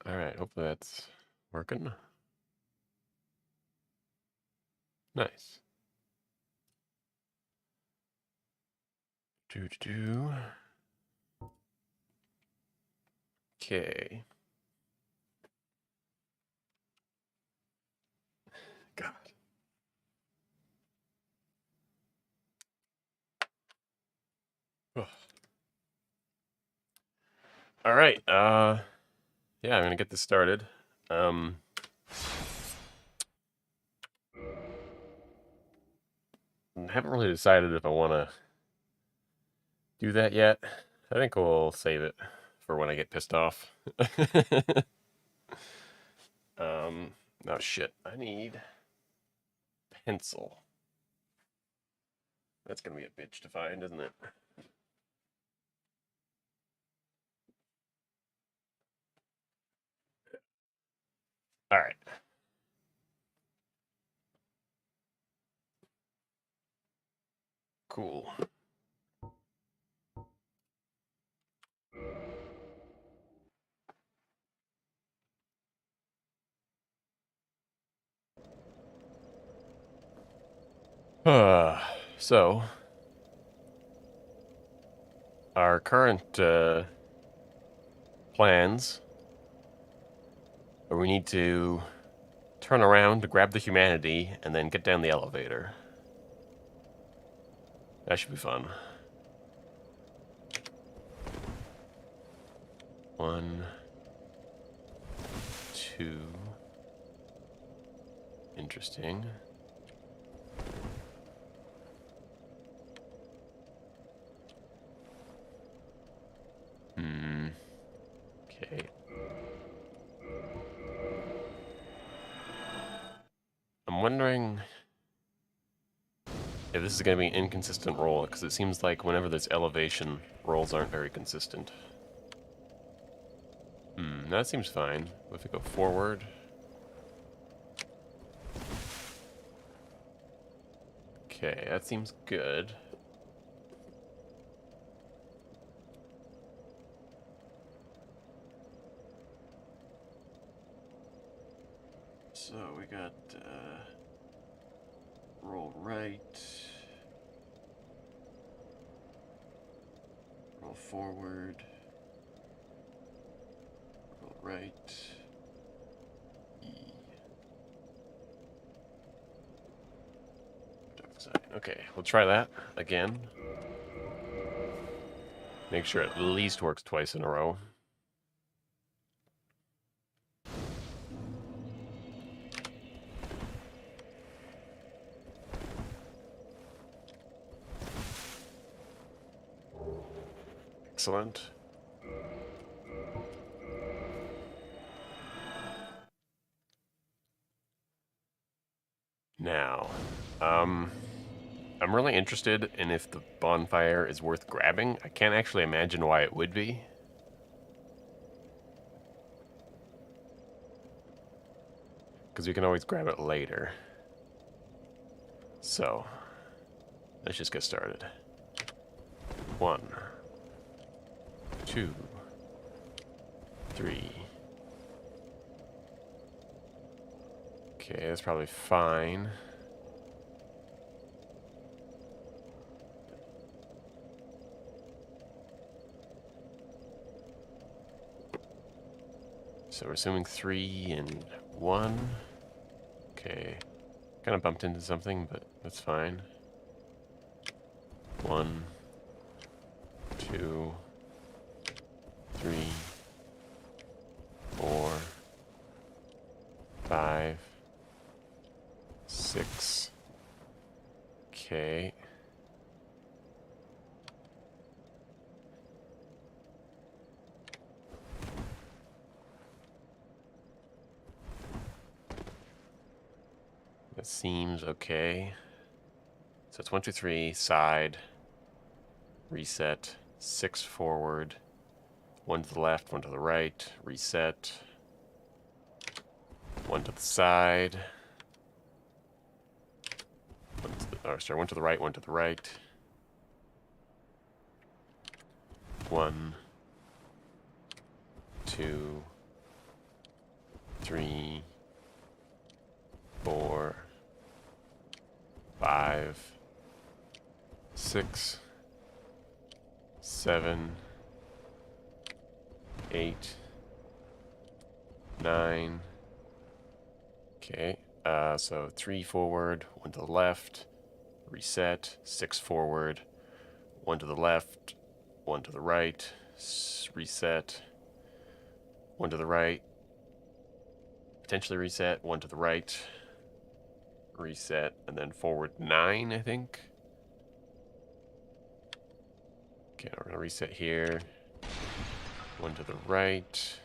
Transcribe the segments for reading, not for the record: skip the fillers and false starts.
Alright, hopefully that's working. Nice. Okay. God. Alright, yeah, I'm gonna get this started. I haven't really decided if I want to do that yet. I think we'll save it for when I get pissed off. Oh shit, I need pencil. That's gonna be a bitch to find, isn't it? Alright. Cool. So, our current plans are we need to turn around to grab the humanity and then get down the elevator. That should be fun. 1, 2. Interesting. Okay. I'm wondering if this is going to be an inconsistent roll, because it seems like whenever there's elevation, rolls aren't very consistent. That seems fine. If we go forward. Okay, that seems good. So we got roll right, roll forward, roll right, E. Dark side. Okay, we'll try that again. Make sure it at least works twice in a row. Excellent. Now, I'm really interested in if the bonfire is worth grabbing. I can't actually imagine why it would be. Because we can always grab it later. So, let's just get started. 1, 2, 3. Okay, that's probably fine. So we're assuming 3 and 1. Okay. Kind of bumped into something, but that's fine. 1, 2, 3, 4, 5, 6. Okay. That seems okay. So it's 1, 2, 3, side, reset, 6 forward, 1 to the left, 1 to the right, reset, 1 to the side, 1 to the right, 1 to the right, 1, 2, 3, 4, 5, 6, 7, 8, 9. Okay, so 3 forward, 1 to the left, reset, 6 forward, 1 to the left, 1 to the right, reset, 1 to the right, potentially reset, 1 to the right, reset, and then forward 9, I think. Okay, we're gonna reset here, 1 to the right,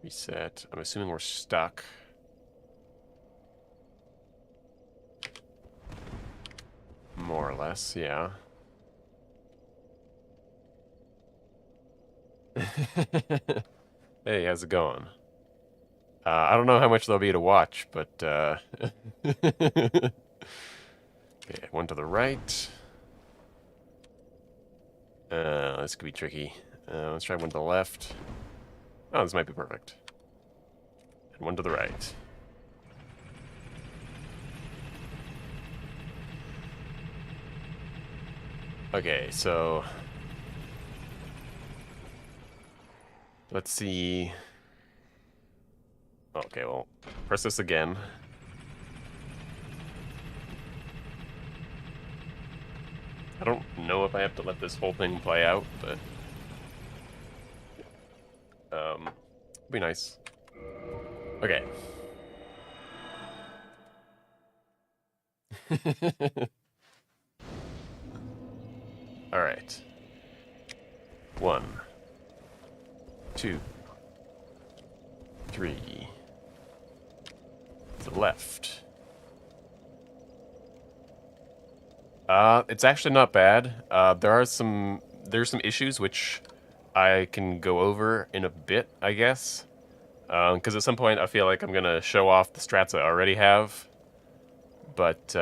reset. I'm assuming we're stuck. More or less, yeah. Hey, how's it going? I don't know how much there'll be to watch, but okay, 1 to the right. This could be tricky. Let's try 1 to the left. Oh, this might be perfect. And 1 to the right. Okay, so let's see. Okay, well, press this again. I don't know if I have to let this whole thing play out, but it'd be nice. Okay. All right. 1, 2, 3. To the left. It's actually not bad. There's some issues which I can go over in a bit, I guess. Because at some point I feel like I'm gonna show off the strats I already have, but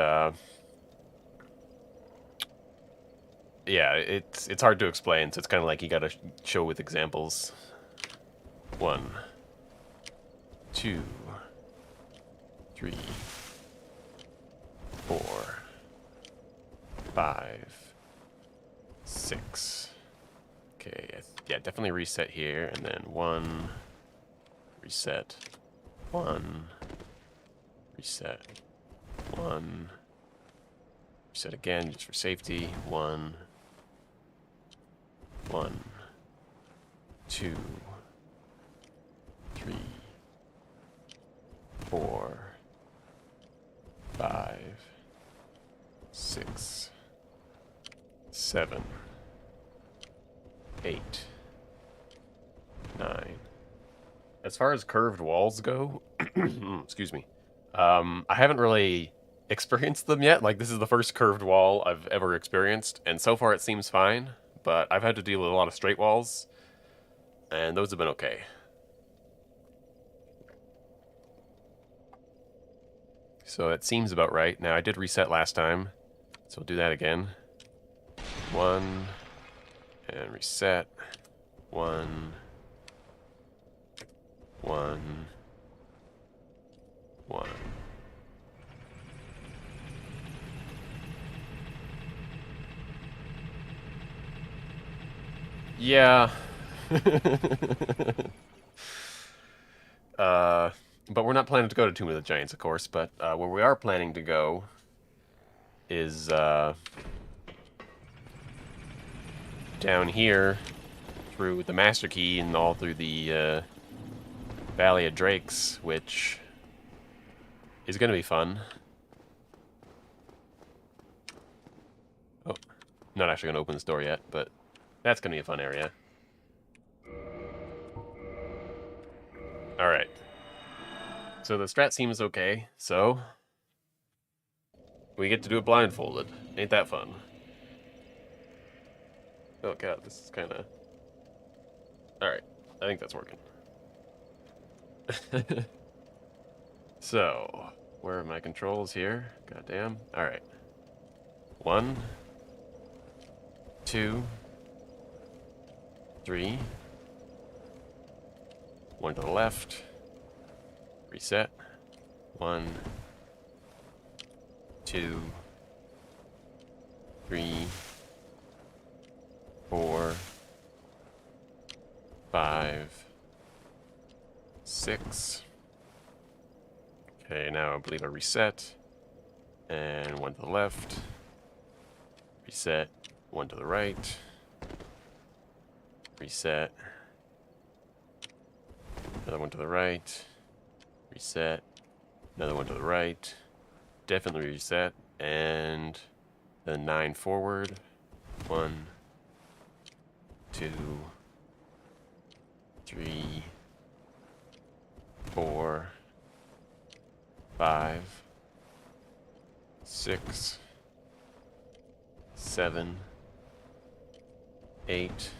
yeah, it's hard to explain. So it's kind of like you gotta show with examples. 1, 2, 3, 4, 5, 6. Okay, yeah, definitely reset here, and then 1, reset, 1, reset, 1, reset again just for safety, 1, 1, 2, 3, 4, 5, 6, 7, 8, 9. As far as curved walls go, excuse me, I haven't really experienced them yet. Like, this is the first curved wall I've ever experienced, and so far it seems fine, but I've had to deal with a lot of straight walls, and those have been okay. So it seems about right. Now, I did reset last time, so we'll do that again. 1, and reset. 1, 1, 1. Yeah. But we're not planning to go to Tomb of the Giants, of course, but where we are planning to go is down here through the Master Key and all through the Valley of Drakes, which is going to be fun. Oh, not actually going to open this door yet, but that's going to be a fun area. Alright. So the strat seems okay, so we get to do it blindfolded. Ain't that fun? Oh god, this is kind of... Alright, I think that's working. So, where are my controls here? Goddamn. Alright. 1, 2, 3. 1 to the left. Reset. 1, 2, 3, 4, 5, 6. Okay, now I believe I reset. And 1 to the left. Reset. 1 to the right. Reset. Another 1 to the right. Reset. Another 1 to the right. Definitely reset. And then 9 forward. 1, 2, 3, 4, 5, 6, 7, 8,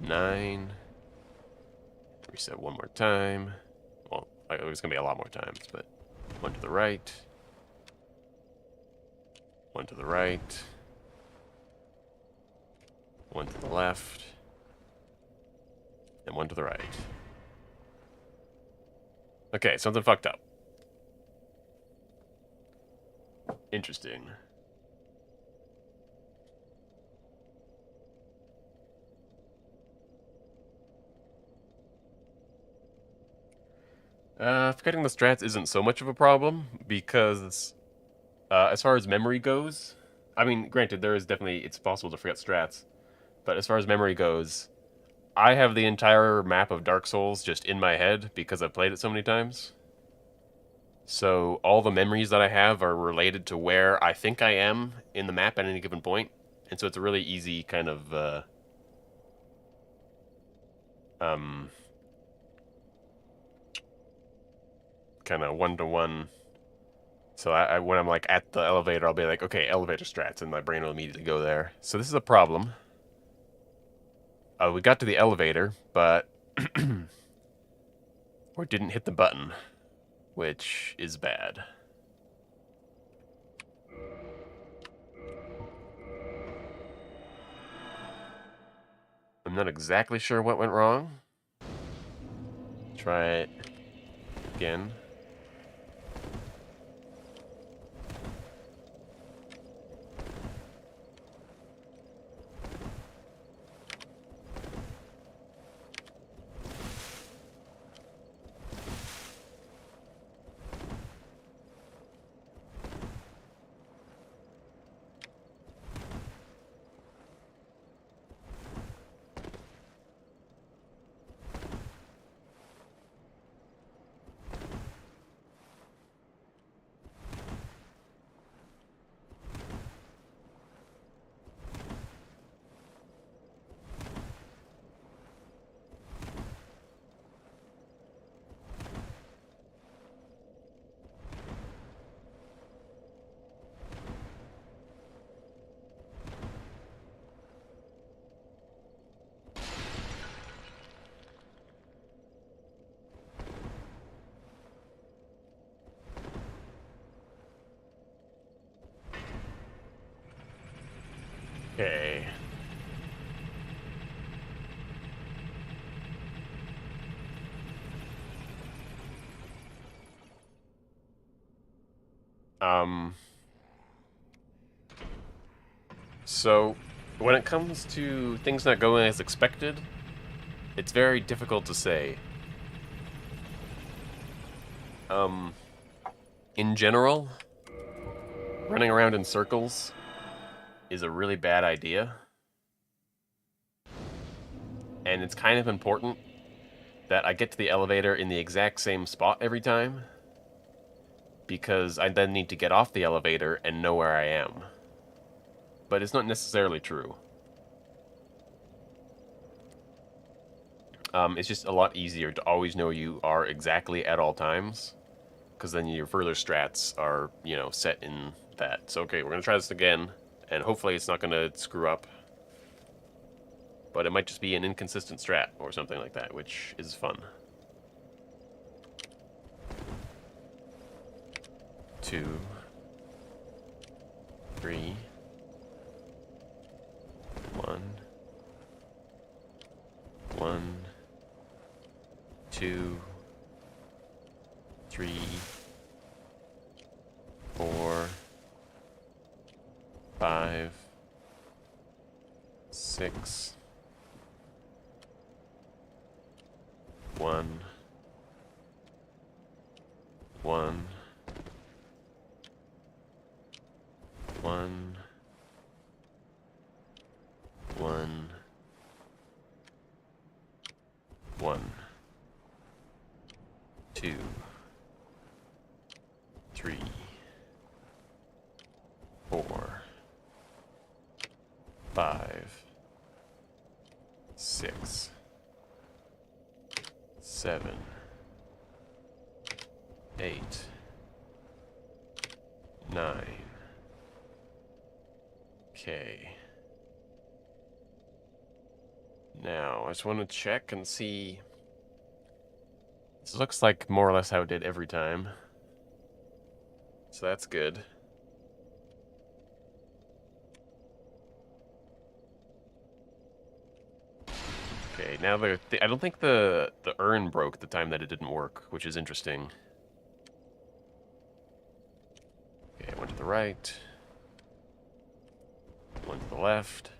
9. Reset one more time. Well, there's gonna be a lot more times, but 1 to the right. 1 to the right. 1 to the left. And 1 to the right. Okay, something fucked up. Interesting. Forgetting the strats isn't so much of a problem, because as far as memory goes, I mean, granted, it's possible to forget strats, but as far as memory goes, I have the entire map of Dark Souls just in my head because I've played it so many times. So all the memories that I have are related to where I think I am in the map at any given point. And so it's a really easy kind of kind of one-to-one. So when I'm like at the elevator, I'll be like, okay, elevator strats, and my brain will immediately go there. So this is a problem. We got to the elevator, but we didn't hit the button, which is bad. I'm not exactly sure what went wrong. Try it again. Okay. So, when it comes to things not going as expected, it's very difficult to say. In general, running around in circles is a really bad idea. And it's kind of important that I get to the elevator in the exact same spot every time, because I then need to get off the elevator and know where I am. But it's not necessarily true. It's just a lot easier to always know you are exactly at all times, because then your further strats are, set in that. So, okay, we're going to try this again, and hopefully it's not going to screw up. But it might just be an inconsistent strat or something like that, which is fun. 2, 3, 1, 3, 4, 5, 6, 1, 1, 1, 1, 1, 2, 3, 4, 5, 6, 7, 8, 9. Okay. Now, I just want to check and see. This looks like more or less how it did every time. So that's good. Okay, now I don't think the urn broke the time that it didn't work, which is interesting. Okay, I went to the right. One to the left.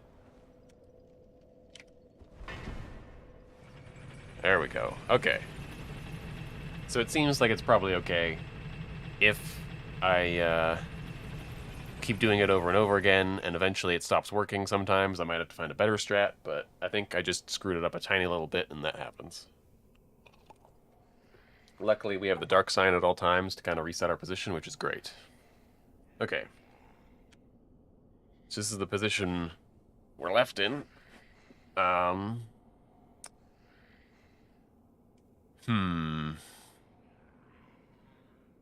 There we go. Okay. So it seems like it's probably okay if I keep doing it over and over again, and eventually it stops working sometimes. I might have to find a better strat, but I think I just screwed it up a tiny little bit, and that happens. Luckily, we have the dark sign at all times to kind of reset our position, which is great. Okay. So this is the position we're left in.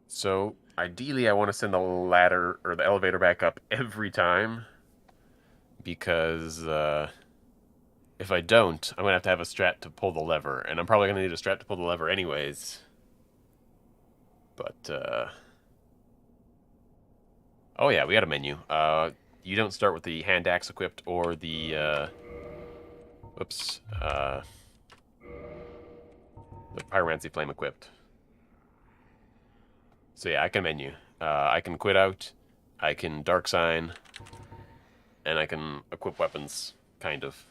So, ideally, I want to send the ladder or the elevator back up every time. Because, if I don't, I'm going to have a strat to pull the lever. And I'm probably going to need a strat to pull the lever anyways. But, oh yeah, we got a menu. You don't start with the hand axe equipped or the, the pyromancy flame equipped. So yeah, I can menu. I can quit out, I can dark sign, and I can equip weapons, kind of.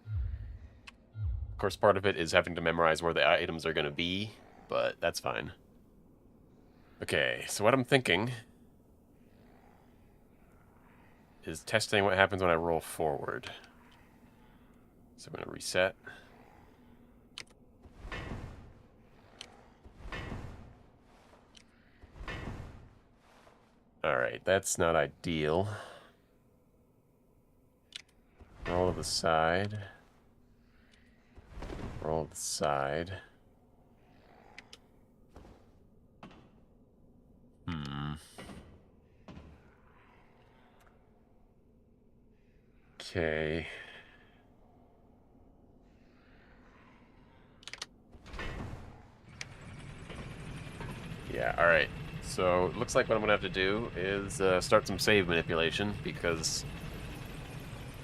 Of course, part of it is having to memorize where the items are going to be, but that's fine. Okay, so what I'm thinking is testing what happens when I roll forward. So I'm going to reset. Alright, that's not ideal. Roll to the side. Roll to the side. Okay. Yeah, alright. So, it looks like what I'm going to have to do is start some save manipulation, because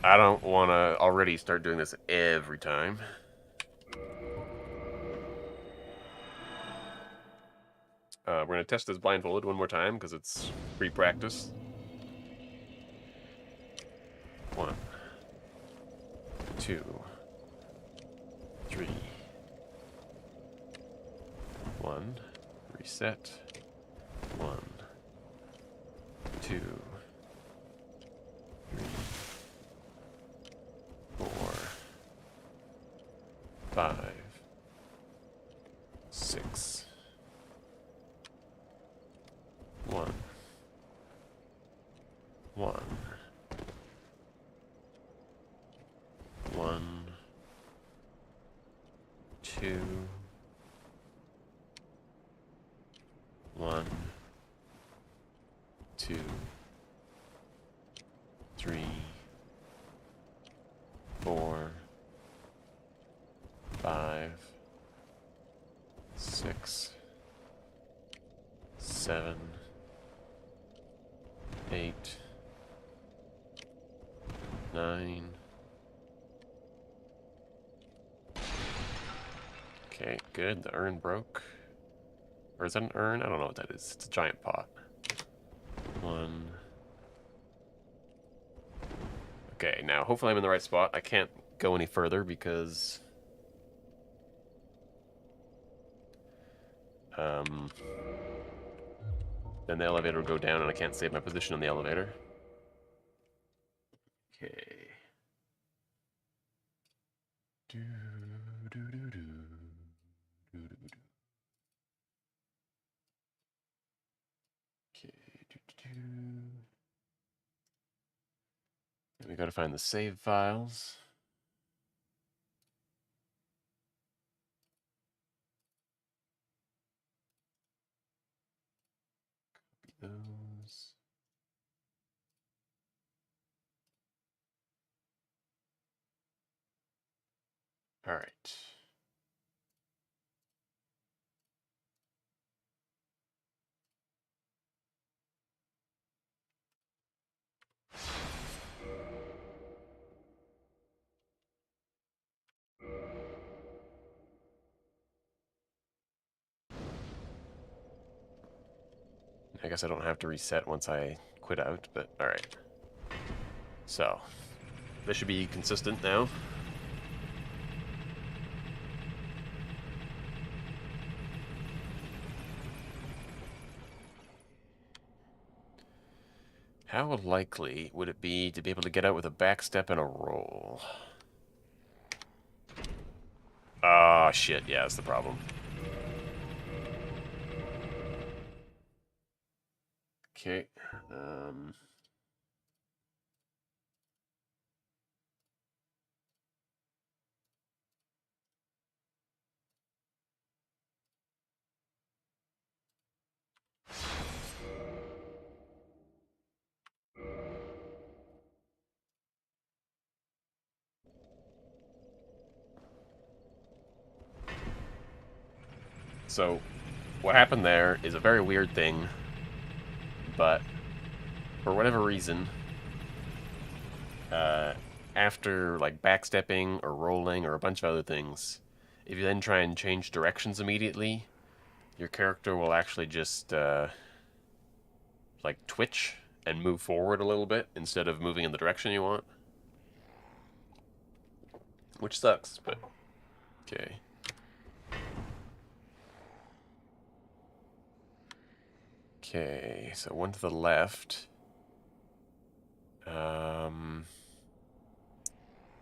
I don't want to already start doing this every time. We're going to test this blindfolded one more time, because it's free practice. 1, 2, 3. 1. Reset. 1, 2, 3, 4, 5, 6. 1, 1, 1, 2, 1, 2, 3, 4, 5, 6, 7, 8, 9. Okay, good. The urn broke. Or is that an urn? I don't know what that is. It's a giant pot. One. Okay, now hopefully I'm in the right spot. I can't go any further because... then the elevator will go down and I can't save my position on the elevator. Okay. Do, do, do, do. Do, do, do. Okay. Do, do, do. And we gotta find the save files. Copy those. All right. I guess I don't have to reset once I quit out, but all right. So, this should be consistent now. How likely would it be to be able to get out with a backstep and a roll? Ah, shit, yeah, that's the problem. Okay, so what happened there is a very weird thing, but for whatever reason, after like backstepping or rolling or a bunch of other things, if you then try and change directions immediately, your character will actually just like twitch and move forward a little bit instead of moving in the direction you want, which sucks, but okay. Okay, so one to the left.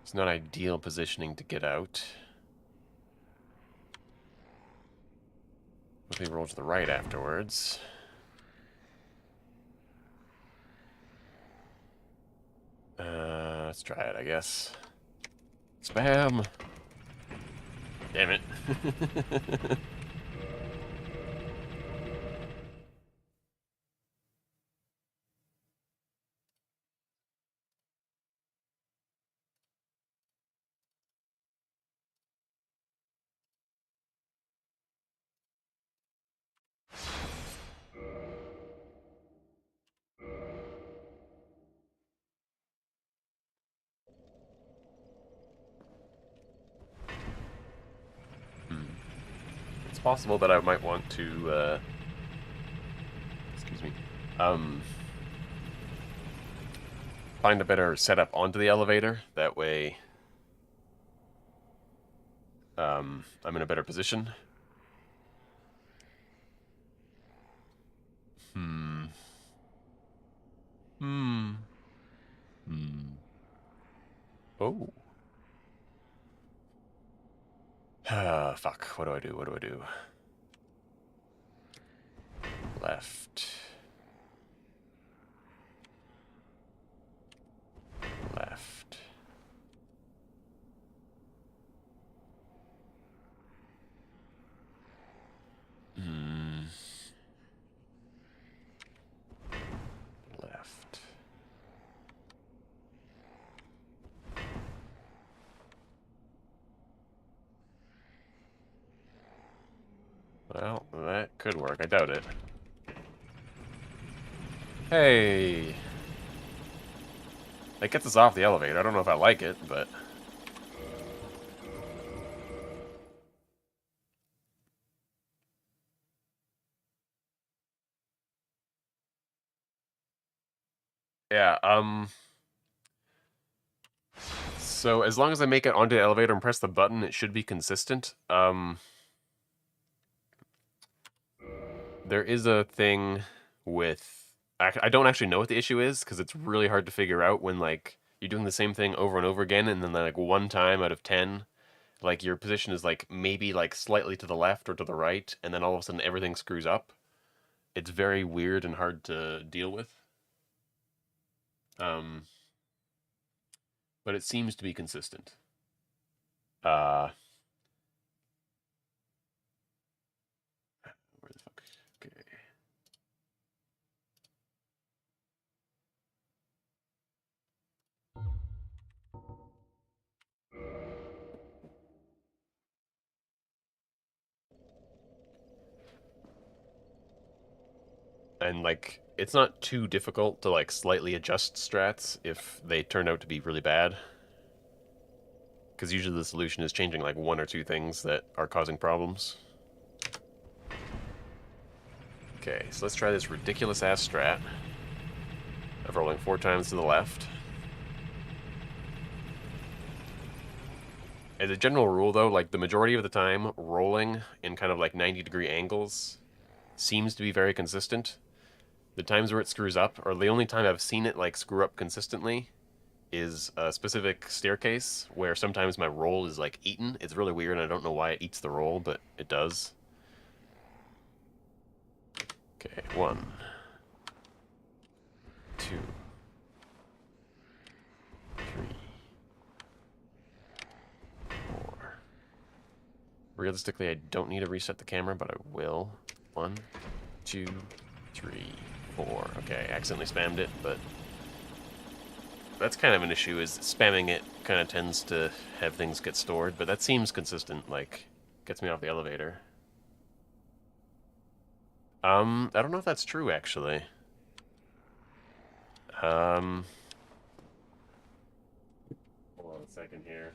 It's not ideal positioning to get out. If we roll to the right afterwards. Let's try it, I guess. Spam! Damn it. It's possible that I might want to, excuse me, find a better setup onto the elevator. That way, I'm in a better position. Oh. Fuck. What do I do? What do I do? Left. Left. Left. Well, that could work. I doubt it. Hey! That gets us off the elevator. I don't know if I like it, but... Yeah, so as long as I make it onto the elevator and press the button, it should be consistent. There is a thing with... I don't actually know what the issue is, because it's really hard to figure out when, like, you're doing the same thing over and over again, and then, like, one time out of 10, like, your position is, like, maybe, like, slightly to the left or to the right, and then all of a sudden everything screws up. It's very weird and hard to deal with. Um, but it seems to be consistent. Uh, where the fuck? Okay. And like it's not too difficult to like slightly adjust strats if they turn out to be really bad, because usually the solution is changing like one or two things that are causing problems. Okay, so let's try this ridiculous ass strat of rolling 4 times to the left. As a general rule though, like the majority of the time, rolling in kind of like 90-degree angles seems to be very consistent. The times where it screws up, or the only time I've seen it like screw up consistently, is a specific staircase where sometimes my roll is like eaten. It's really weird, and I don't know why it eats the roll, but it does. Okay, 1, 2, 3, 4. Realistically, I don't need to reset the camera, but I will. 1, 2, 3, 4. Okay, I accidentally spammed it, but that's kind of an issue, is spamming it kind of tends to have things get stored, but that seems consistent, like, gets me off the elevator. I don't know if that's true, actually. Hold on a second here.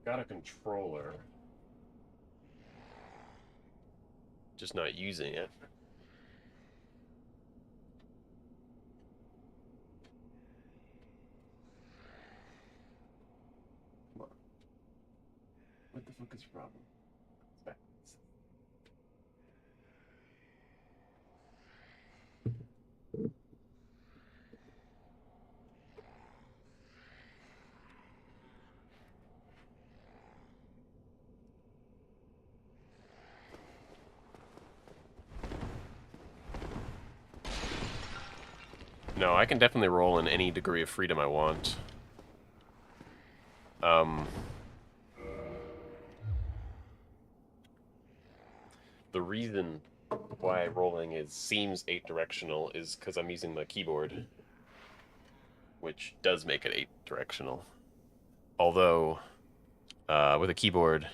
Got a controller. Just not using it. Come on. What the fuck is your problem? No, I can definitely roll in any degree of freedom I want. The reason why rolling seems 8-directional is because I'm using my keyboard, which does make it 8-directional. Although, with a keyboard,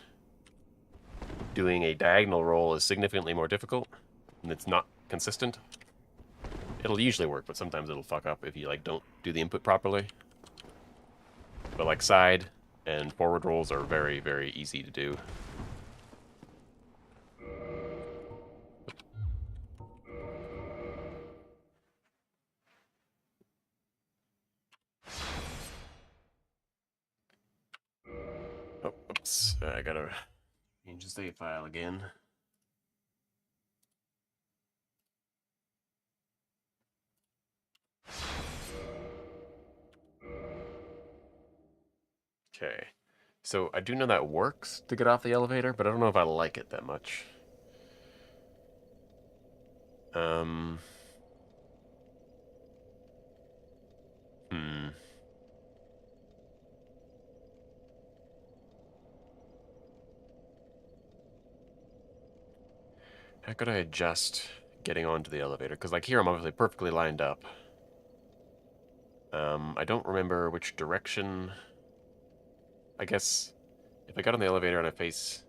doing a diagonal roll is significantly more difficult, and it's not consistent. It'll usually work, but sometimes it'll fuck up if you like don't do the input properly. But like side and forward rolls are very, very easy to do. Oh, oops, I gotta change the save file again. Okay, so I do know that works to get off the elevator, but I don't know if I like it that much. Hmm. How could I adjust getting onto the elevator? Because like here I'm obviously perfectly lined up. I don't remember which direction. I guess if I got on the elevator and I face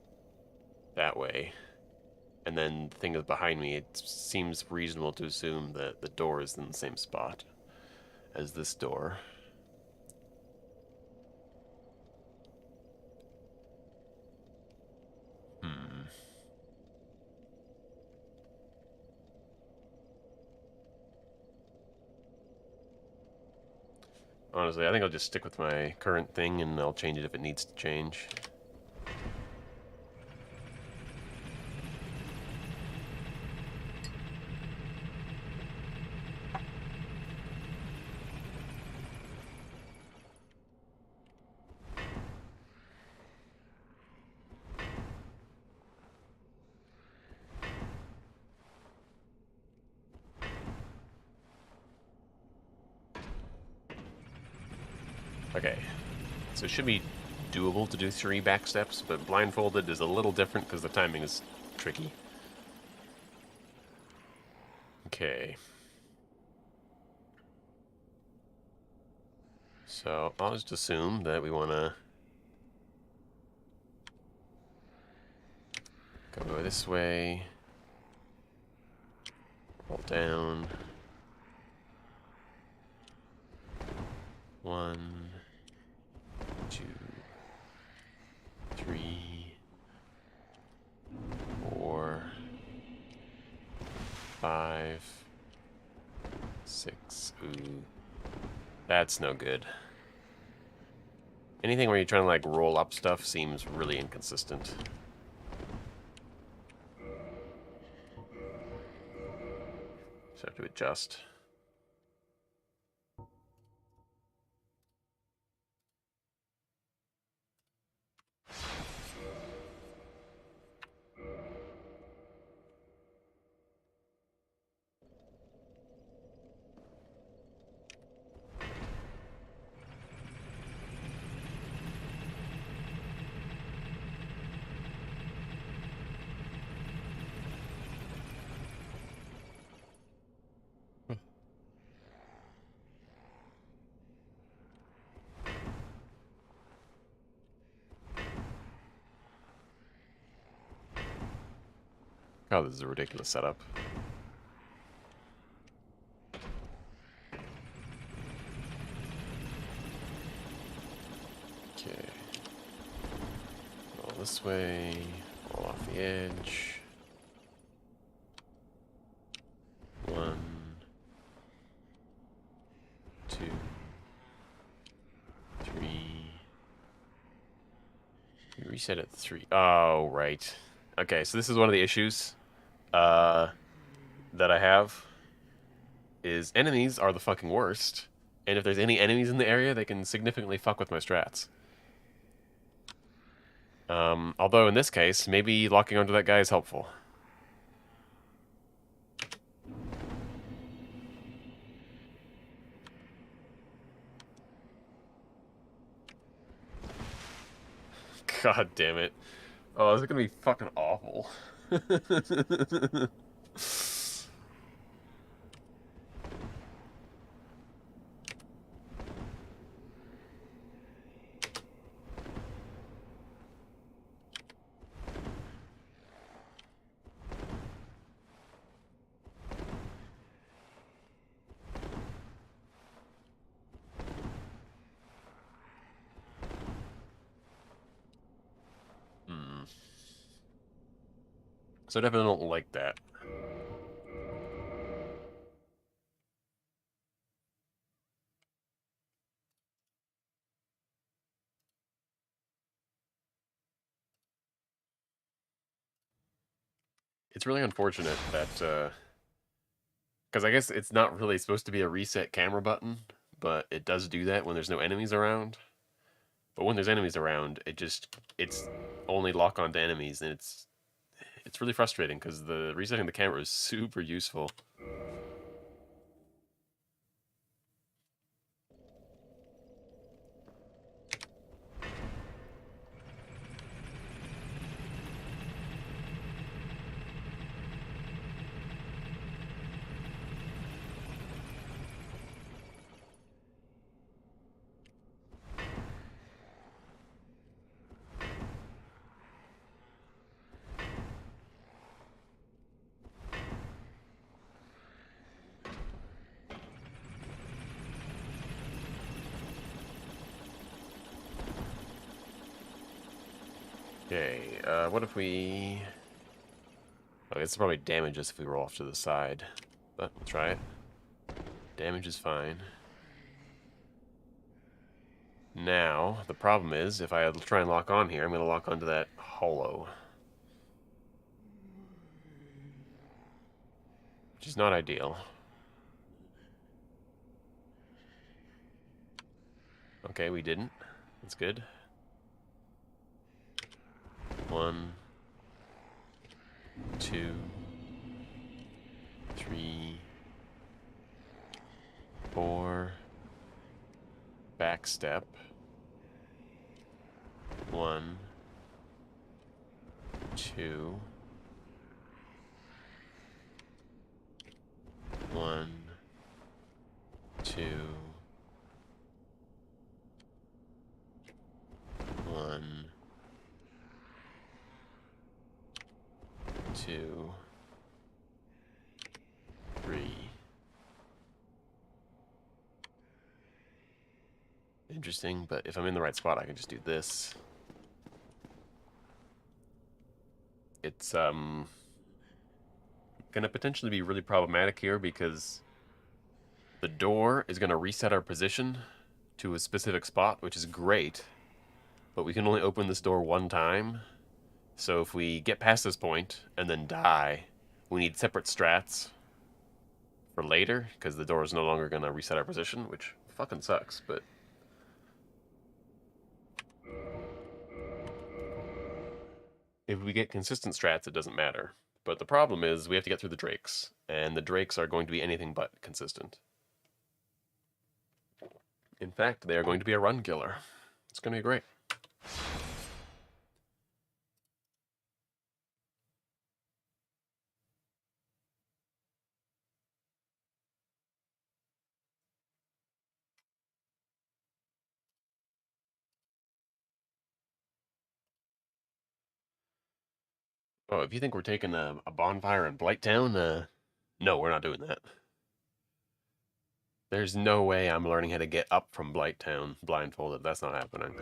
that way, and then the thing is behind me, it seems reasonable to assume that the door is in the same spot as this door. honestly. I think I'll just stick with my current thing, and I'll change it if it needs to change. Okay, so it should be doable to do 3 back steps, but blindfolded is a little different because the timing is tricky. Okay. So I'll just assume that we want to go this way, roll down. 1, 2, 3, 4, 5, 6. Ooh. That's no good. Anything where you're trying to like roll up stuff seems really inconsistent. So I have to adjust. Oh, this is a ridiculous setup. Okay. Roll this way. Roll off the edge. 1, 2, 3. You reset at 3. Oh, right. Okay, so this is one of the issues that I have. Is enemies are the fucking worst. And if there's any enemies in the area, they can significantly fuck with my strats. Although in this case, maybe locking onto that guy is helpful. God damn it. Oh, this is gonna be fucking awful. So I definitely don't like that. It's really unfortunate that, because I guess it's not really supposed to be a reset camera button, but it does do that when there's no enemies around. But when there's enemies around, it's only lock on to enemies, and it's really frustrating because the resetting the camera is super useful. Okay, what if we... Oh, it's probably damage us if we roll off to the side, but we'll try it. Damage is fine. Now, the problem is, if I try and lock on here, I'm going to lock onto that hollow. Which is not ideal. Okay, we didn't. That's good. 1, 2, 3, 4. Back step. 1, 2. 1, 2. 1, 2, 3. Interesting, but if I'm in the right spot, I can just do this. It's gonna potentially be really problematic here because the door is gonna reset our position to a specific spot, which is great, but we can only open this door one time. So if we get past this point and then die, we need separate strats for later, because the door is no longer going to reset our position, which fucking sucks, but... If we get consistent strats, it doesn't matter. But the problem is we have to get through the drakes, and the drakes are going to be anything but consistent. In fact, they are going to be a run killer. It's going to be great. Oh, if you think we're taking a bonfire in Blighttown, no, we're not doing that. There's no way I'm learning how to get up from Blighttown blindfolded. That's not happening.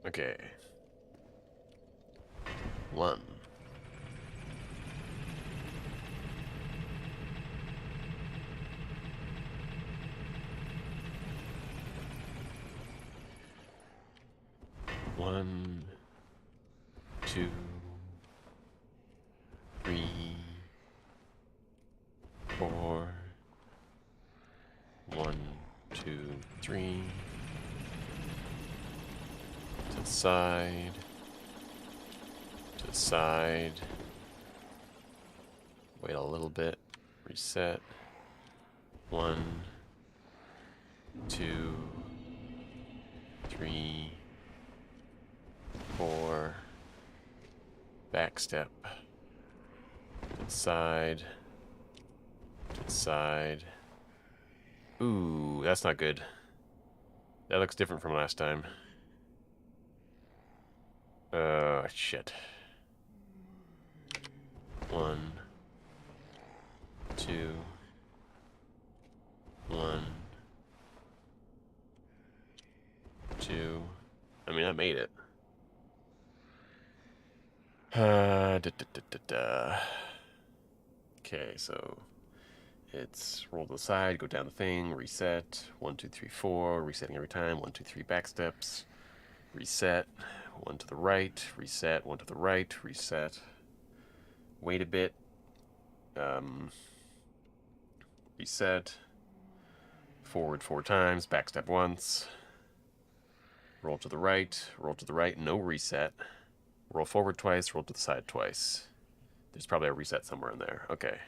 Okay. 1. 1, 2, 3, 4. 1, 2, 3. To the side. To the side. Wait a little bit. Reset. 1, 2, 3, 4. Back step. To the side. To the side. Ooh, that's not good. That looks different from last time. Shit. 1, 2, 1, 2. I mean, I made it. Okay, so it's roll to the side, go down the thing, reset. 1, 2, 3, 4. Resetting every time. 1, 2, 3 back steps. Reset. 1 to the right. Reset. 1 to the right. Reset. Wait a bit. Reset. Forward 4 times. Back step once. Roll to the right. Roll to the right. No reset. Roll forward twice. Roll to the side twice. There's probably a reset somewhere in there. Okay.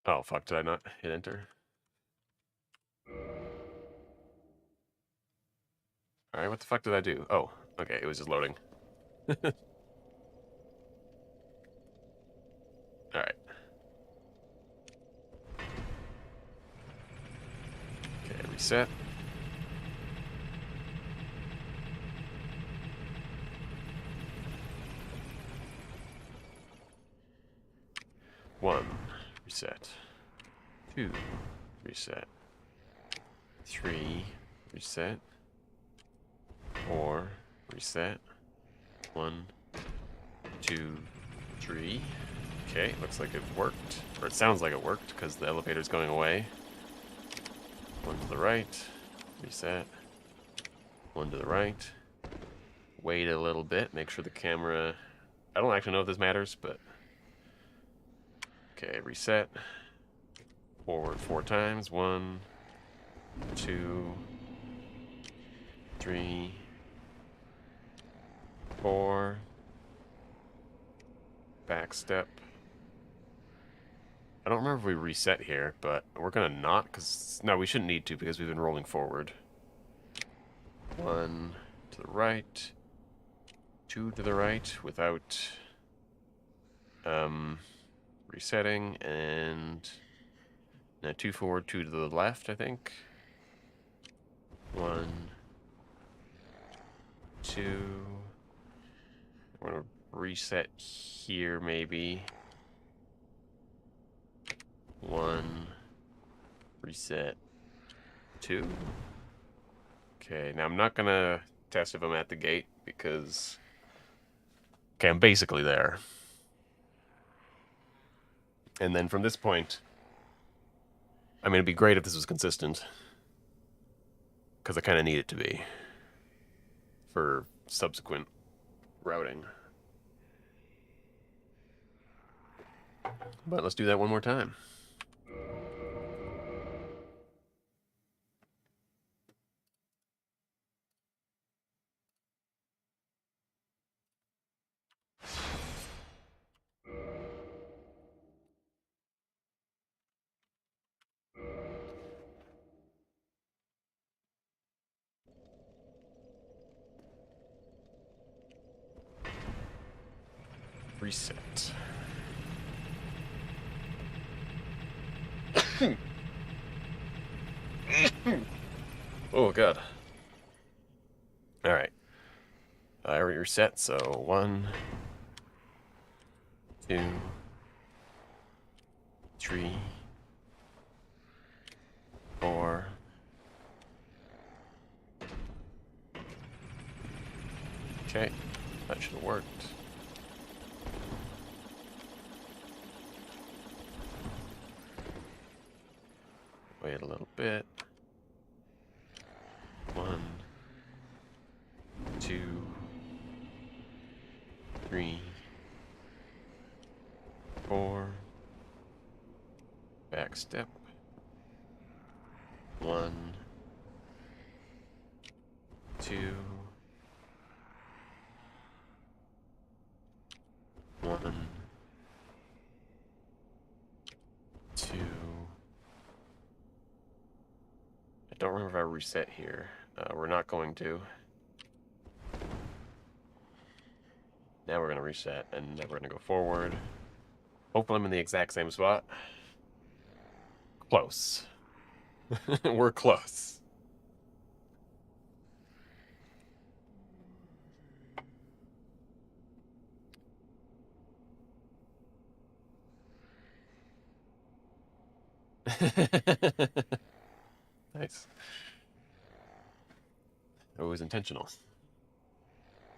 Oh, fuck, did I not hit enter? Alright, what the fuck did I do? Oh, okay, it was just loading. Alright. Okay, reset. 1, reset. 2, reset. 3, reset. 4, reset. 1, 2, 3. Okay, looks like it worked. Or it sounds like it worked, because the elevator's going away. 1 to the right. Reset. 1 to the right. Wait a little bit, make sure the camera... I don't actually know if this matters, but... Okay, reset. Forward 4 times. 1, 2, 3, 4. Back step. I don't remember if we reset here, but we're gonna not, because... No, we shouldn't need to, because we've been rolling forward. 1 to the right. 2 to the right, without... resetting, and... Now 2 forward, 2 to the left, I think. 1, 2. We're gonna reset here, maybe. 1, reset, 2. Okay, now I'm not gonna test if I'm at the gate, because... Okay, I'm basically there. And then from this point... I mean, it'd be great if this was consistent. Because I kind of need it to be. For subsequent routing. But let's do that one more time. Reset. Oh, God. Alright. I already reset, so 1, 2, 3, 4. Okay, that should have worked. Wait a little bit. 1, 2, 3, 4. Back step. 1, 2, 1, 2. I don't remember if I reset here. We're not going to. Now we're going to reset, and then we're going to go forward. Hopefully I'm in the exact same spot. Close. We're close. Nice. It was intentional.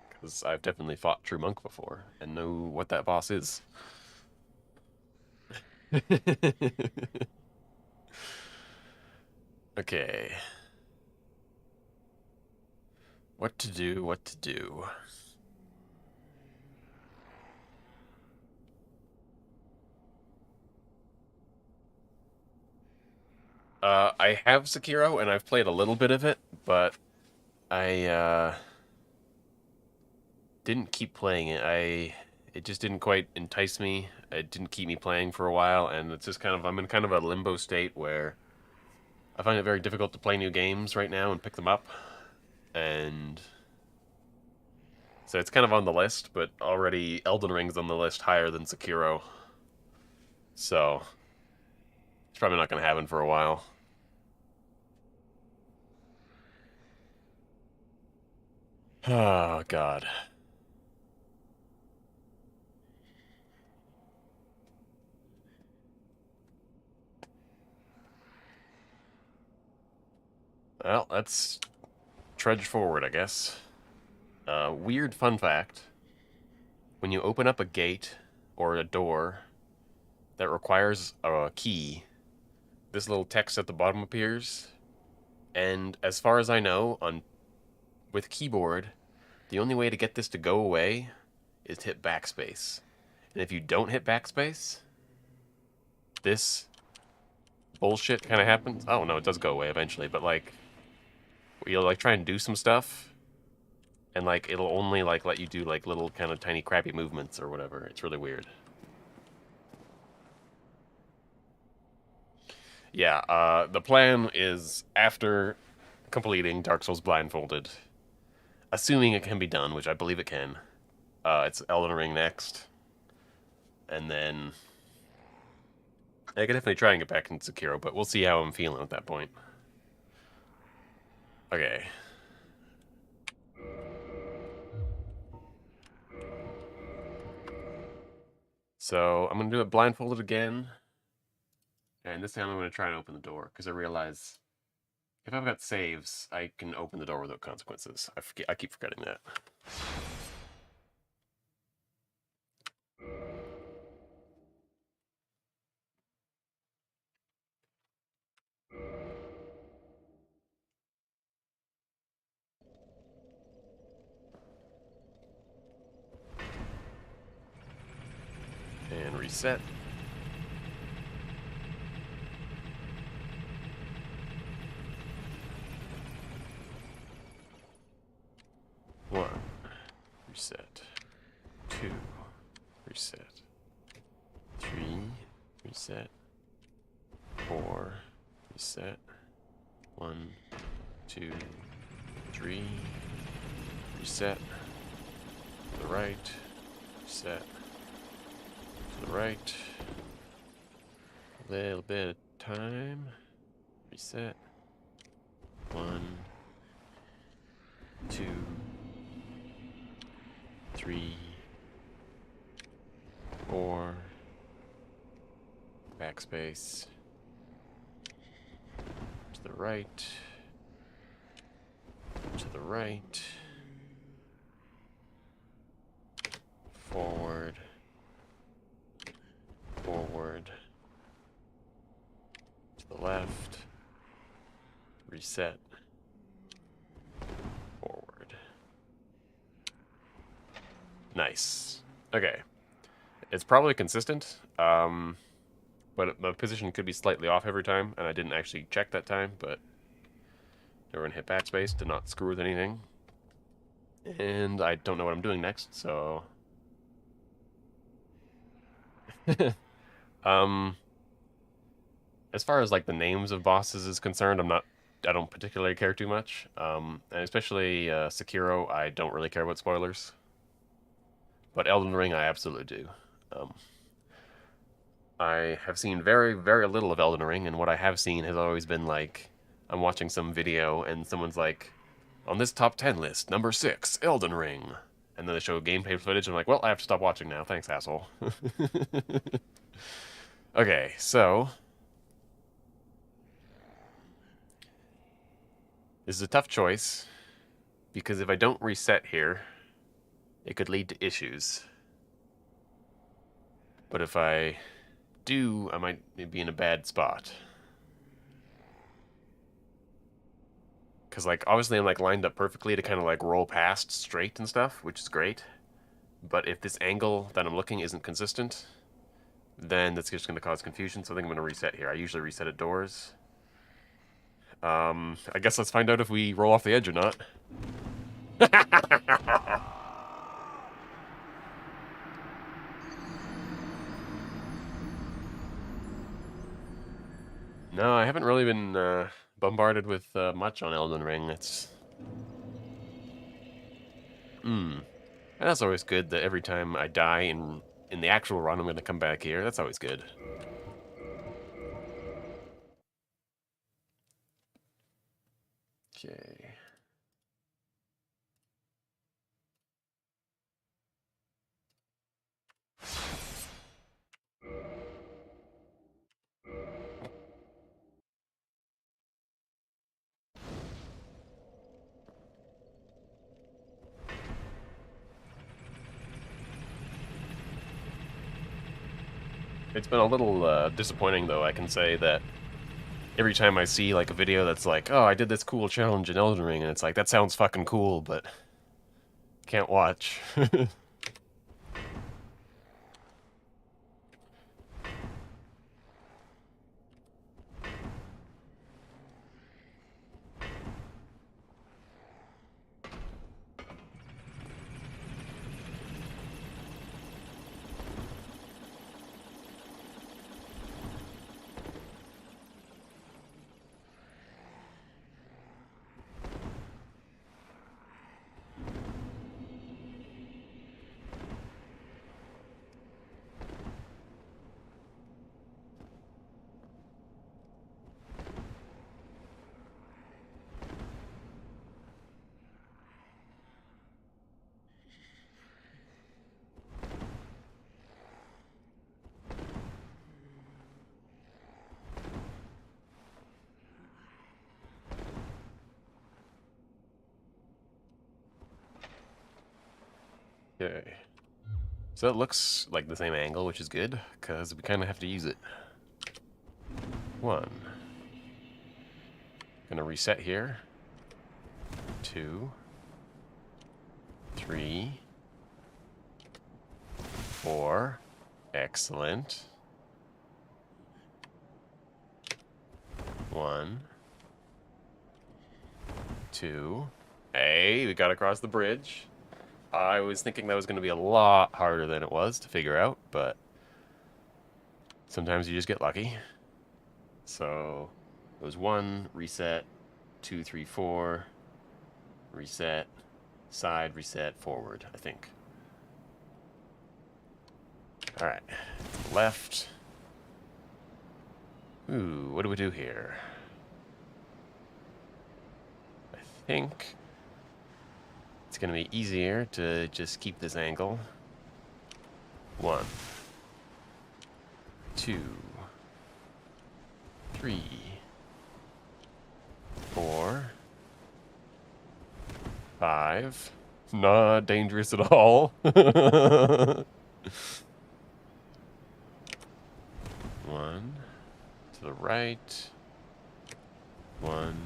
Because I've definitely fought True Monk before, and know what that boss is. Okay. What to do, what to do. I have Sekiro, and I've played a little bit of it, but I, didn't keep playing it. It just didn't quite entice me. It didn't keep me playing for a while, and it's just kind of, I'm in kind of a limbo state where I find it very difficult to play new games right now and pick them up. And so it's kind of on the list, but already Elden Ring's on the list higher than Sekiro. So it's probably not going to happen for a while. Oh, God. Well, let's trudge forward, I guess. Weird fun fact. When you open up a gate or a door that requires a key, this little text at the bottom appears. And as far as I know, with keyboard, the only way to get this to go away is to hit backspace. And if you don't hit backspace, this bullshit kind of happens. Oh no, it does go away eventually, but like you'll like try and do some stuff and like it'll only like let you do like little kind of tiny crappy movements or whatever. It's really weird. Yeah, the plan is after completing Dark Souls Blindfolded, assuming it can be done, which I believe it can. It's Elden Ring next, and then I could definitely try and get back into Sekiro, but we'll see how I'm feeling at that point. Okay. So I'm gonna do it blindfolded again, and this time I'm gonna try and open the door because I realize if I've got saves, I can open the door without consequences. I keep forgetting that. And reset. One. Reset. Two. Reset. Three. Reset. Four. Reset. One. Two. Three. Reset. To the right. Reset. To the right. A little bit of time. Reset. One. Two. Three. Four. Backspace. To the right. To the right. Forward. Forward. To the left. Reset. Forward. Nice. Okay. It's probably consistent, but my position could be slightly off every time, and I didn't actually check that time, but we're going to hit backspace to not screw with anything. And I don't know what I'm doing next, so... As far as, like, the names of bosses is concerned, I don't particularly care too much. And especially Sekiro, I don't really care about spoilers. But Elden Ring, I absolutely do. I have seen very, very little of Elden Ring, and what I have seen has always been like, I'm watching some video and someone's like, on this top 10 list, number 6, Elden Ring. And then they show gameplay footage, and I'm like, well, I have to stop watching now. Thanks, asshole. Okay, so... this is a tough choice, because if I don't reset here, it could lead to issues. But if I do, I might be in a bad spot. Because, like, obviously I'm, like, lined up perfectly to kind of, like, roll past straight and stuff, which is great. But if this angle that I'm looking isn't consistent, then that's just going to cause confusion, so I think I'm going to reset here. I usually reset at doors. I guess let's find out if we roll off the edge or not. No, I haven't really been bombarded with much on Elden Ring. It's... And that's always good that every time I die in the actual run, I'm going to come back here. That's always good. Okay. It's been a little disappointing, though. I can say that every time I see like a video that's like, "Oh, I did this cool challenge in Elden Ring," and it's like, that sounds fucking cool, but can't watch. Okay. So it looks like the same angle, which is good, because we kind of have to use it. 1. Gonna reset here. 2. 3. 4. Excellent. 1. 2. Hey, we got across the bridge. I was thinking that was going to be a lot harder than it was to figure out, but sometimes you just get lucky. So it was 1, reset, 2, 3, 4, reset, side, reset, forward, I think. All right, left. Ooh, what do we do here? I think it's going to be easier to just keep this angle. 1, 2, 3, 4, 5. Not dangerous at all. 1 to the right. 1,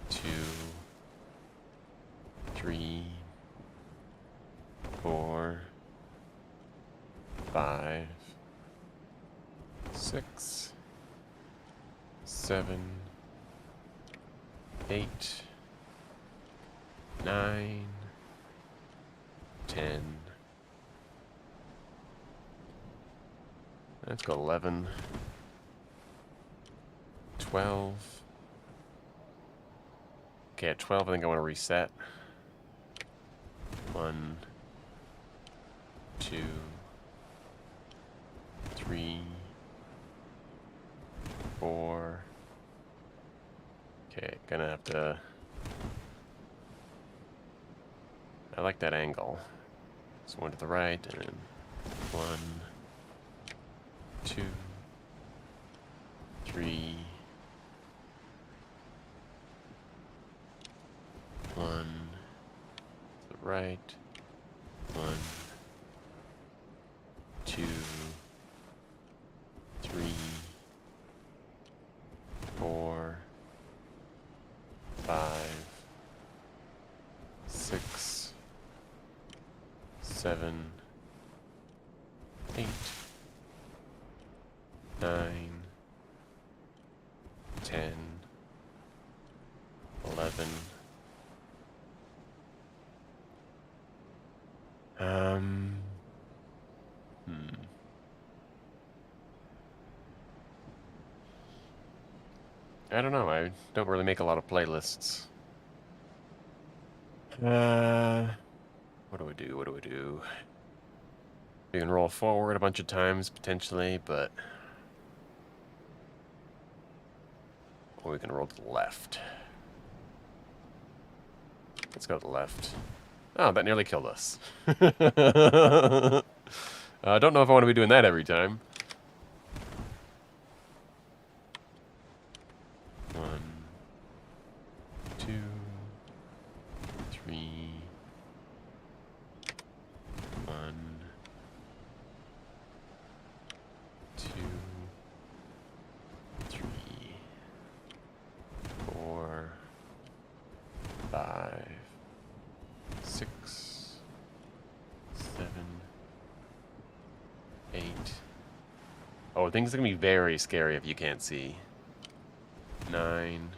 2, 3, 4, 5, 6, 7, 8, 9, 10. Let's go 11, 12. Okay, at 12, I think I want to reset. 1, 2, 3, 4. Okay, gonna have to... I like that angle. So 1 to the right, and then 1, 2, 3, 1 to the right, 1, 2, 3, 4, 5, 6, 7, 8, 9, 10, 11. I don't know. I don't really make a lot of playlists. What do we do? What do we do? We can roll forward a bunch of times, potentially, but... Or we can roll to the left. Let's go to the left. Oh, that nearly killed us. I don't know if I want to be doing that every time. 1, 2, 3, 1, 5, 6, 7, 8. Oh, things are gonna be very scary if you can't see. 9.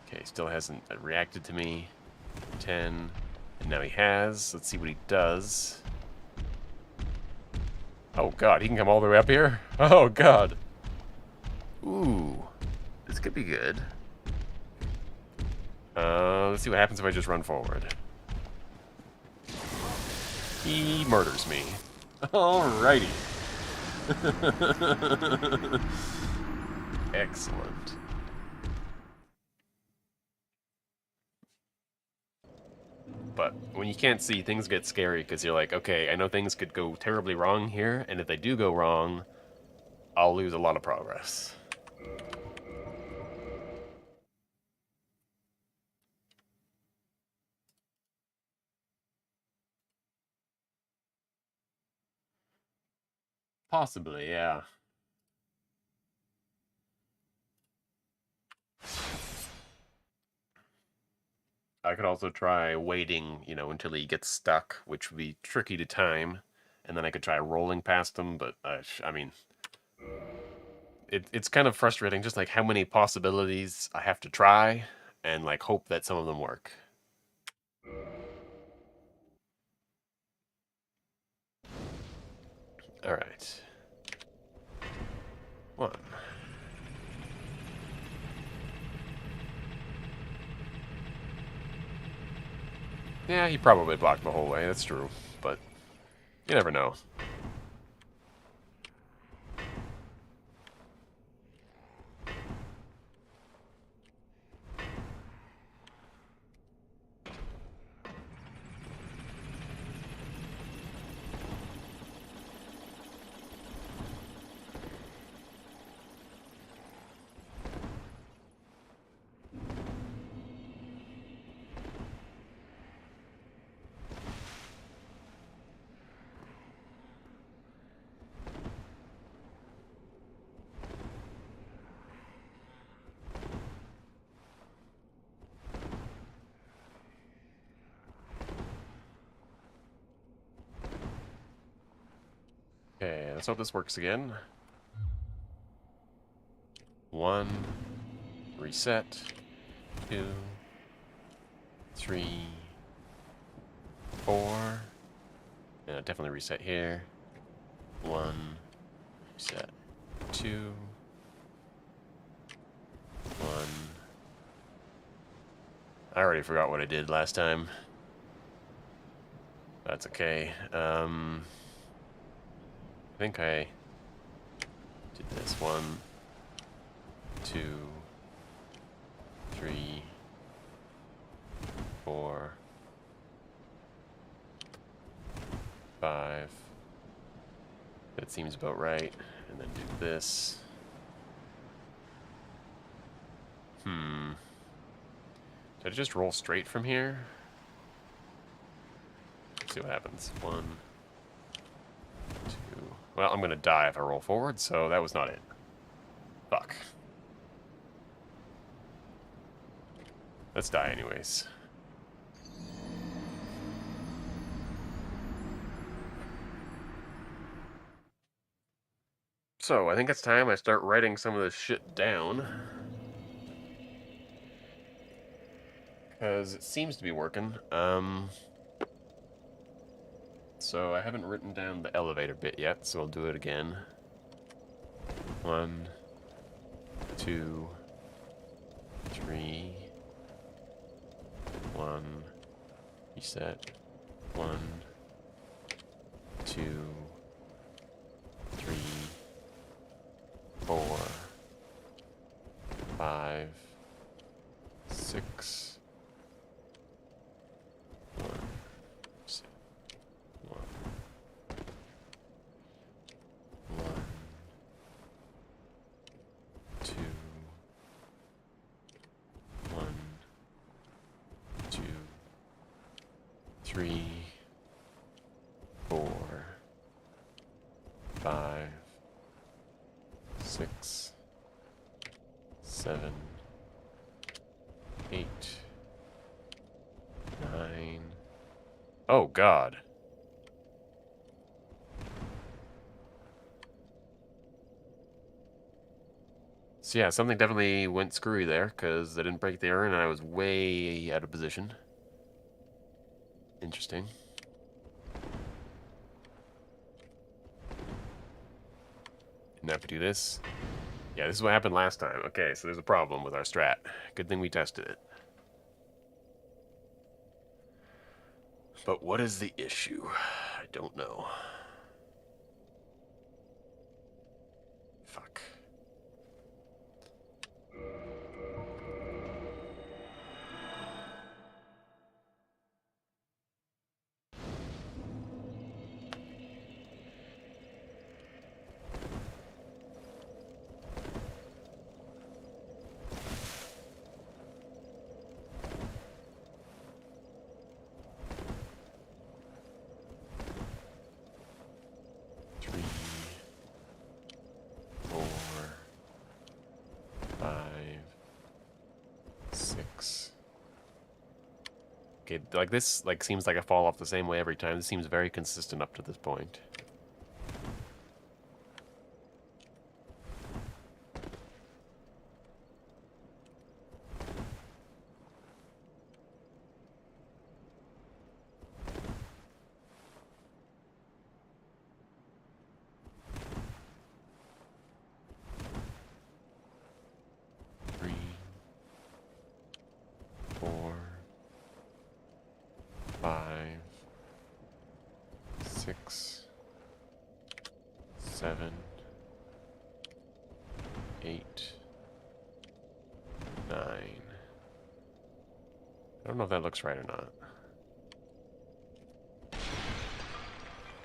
Okay, still hasn't reacted to me. 10. And now he has. Let's see what he does. Oh god, he can come all the way up here? Oh god. Ooh. This could be good. Let's see what happens if I just run forward. He murders me. Alrighty. Excellent. But when you can't see, things get scary because you're like, okay, I know things could go terribly wrong here, and if they do go wrong, I'll lose a lot of progress. Possibly, yeah. I could also try waiting, until he gets stuck, which would be tricky to time, and then I could try rolling past him, but, I mean, it's kind of frustrating, just like how many possibilities I have to try, and, like, hope that some of them work. Alright. 1. Yeah, he probably blocked the whole way, that's true, but you never know. Okay, let's hope this works again. 1, reset, 2, 3, 4. Yeah, definitely reset here. 1, reset, 2, 1. I already forgot what I did last time. That's okay. I think I did this. 1, 2, 3, 4, 5. That seems about right. And then do this. Did I just roll straight from here? Let's see what happens. 1, 2. Well, I'm gonna die if I roll forward, so that was not it. Fuck. Let's die anyways. So, I think it's time I start writing some of this shit down. Because it seems to be working. So I haven't written down the elevator bit yet, so I'll do it again. 1, 2, 3, 1, reset, 1, 2, 3, 4, 5, 6, 1, 1, 1, 2, 1, 2, 3, 4, 5, 6, 7, 8, Oh, God. So yeah, something definitely went screwy there, because I didn't break the urn and I was way out of position. Interesting. Now if we do this... Yeah, this is what happened last time. Okay, so there's a problem with our strat. Good thing we tested it. But what is the issue? I don't know. Fuck. Three, 4, 5, 6. Okay, like this seems like I fall off the same way every time. This seems very consistent up to this point. Three, 4, 5, 6, 7, 8, 9. I don't know if that looks right or not.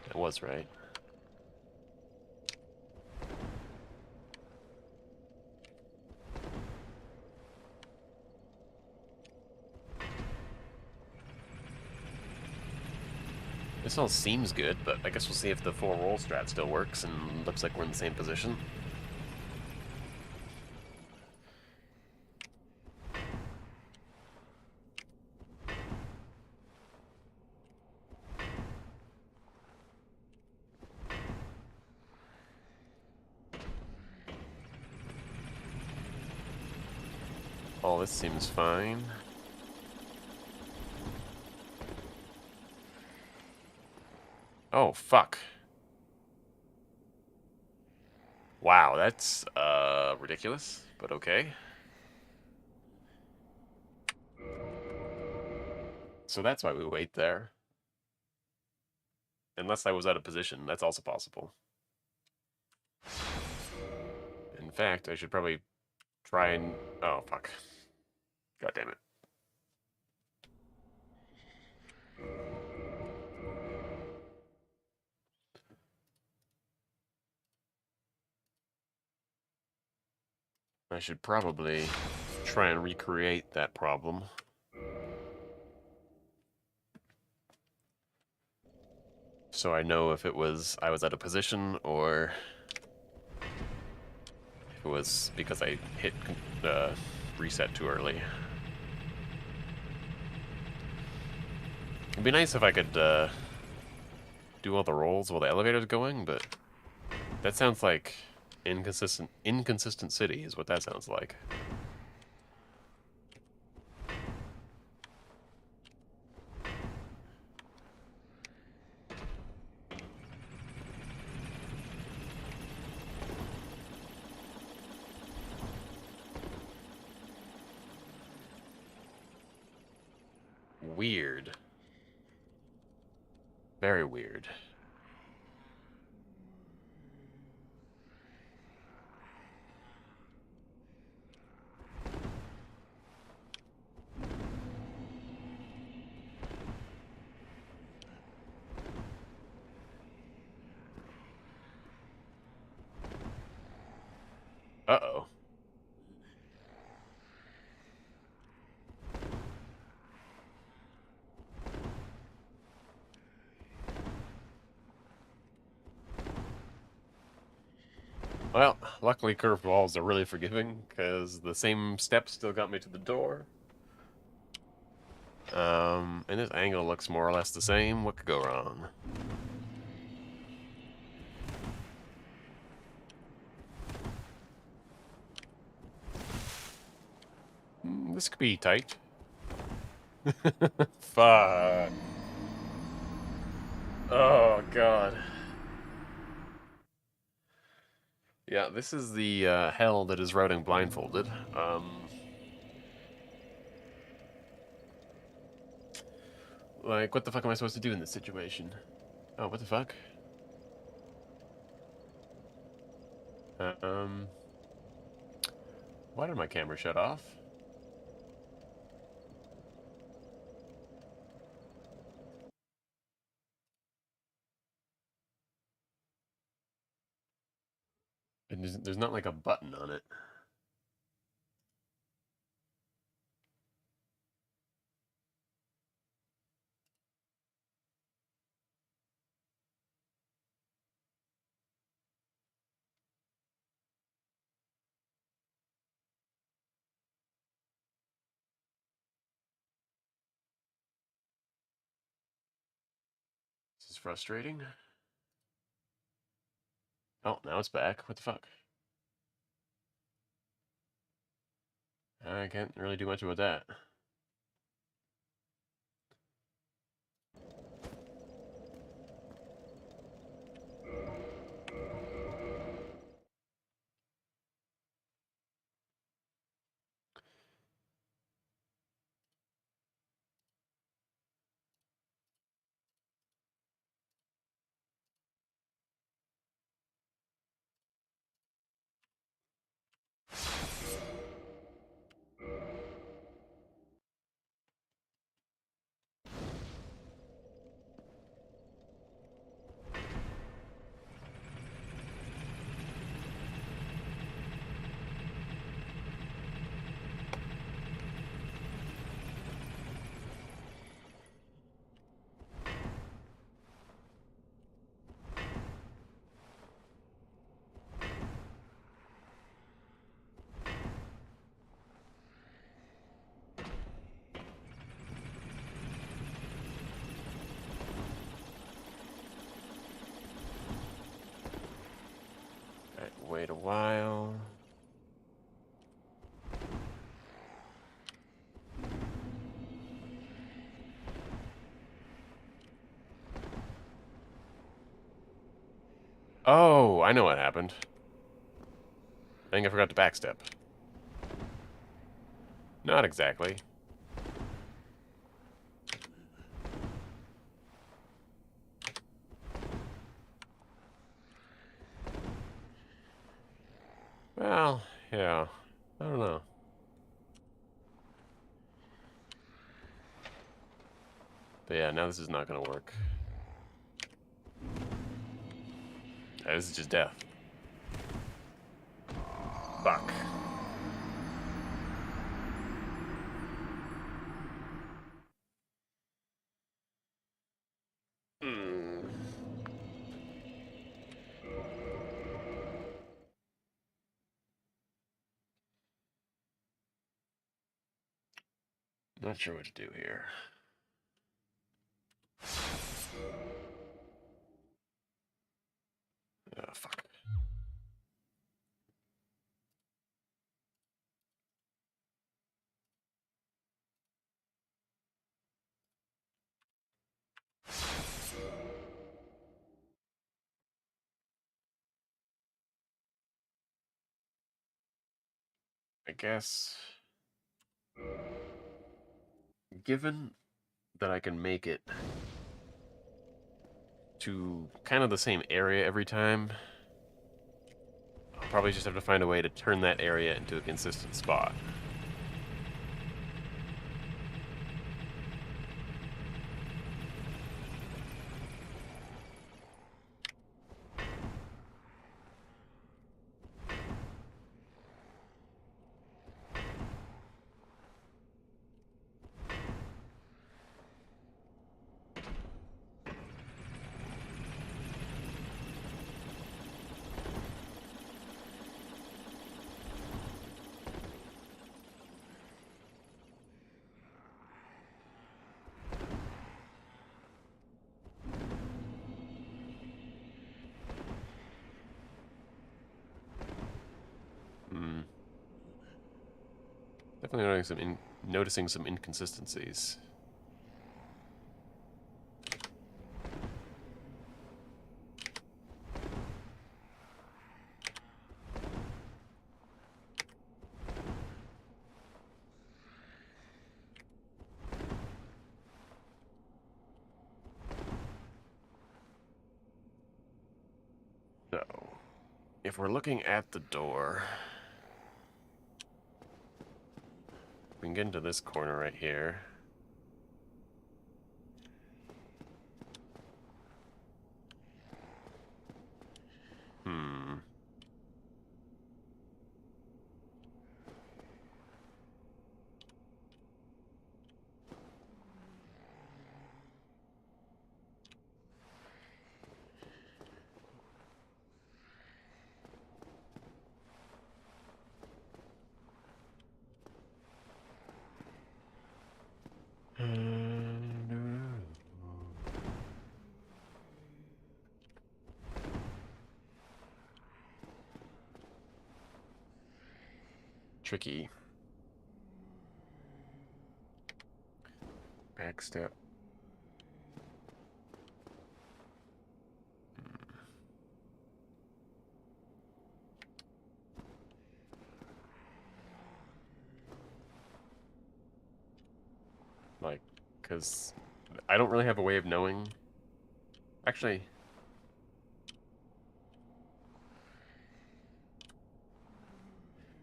It was right. This all seems good, but I guess we'll see if the 4 roll strat still works and looks like we're in the same position. All this seems fine. Oh, fuck. Wow, that's, ridiculous, but okay. So that's why we wait there. Unless I was out of position, that's also possible. In fact, I should probably try and... Oh, fuck. God damn it. I should probably try and recreate that problem. So I know if I was out of position or if it was because I hit reset too early. It'd be nice if I could do all the rolls while the elevator's going, but that sounds like inconsistent city is what that sounds like. Weird. Very weird. Uh-oh. Well, luckily curved walls are really forgiving, because the same step still got me to the door. And this angle looks more or less the same. What could go wrong? This could be tight. Fuck. Oh, God. Yeah, this is the hell that is routing Blindfolded. Like, what the fuck am I supposed to do in this situation? Oh, what the fuck? Um, why did my camera shut off? And there's not like a button on it. This is frustrating. Oh, now it's back. What the fuck? I can't really do much about that. Alright, wait a while. Oh, I know what happened. I think I forgot to backstep. Not exactly. Well, yeah. I don't know. But yeah, now this is not gonna work. This is just death. Fuck. Hmm. Not sure what to do here. Oh, fuck. I guess, given that I can make it to kind of the same area every time, I'll probably just have to find a way to turn that area into a consistent spot. Definitely noticing some inconsistencies. So, if we're looking at the door, we can get into this corner right here. Hmm. Tricky. Backstep. Like, because I don't really have a way of knowing. Actually,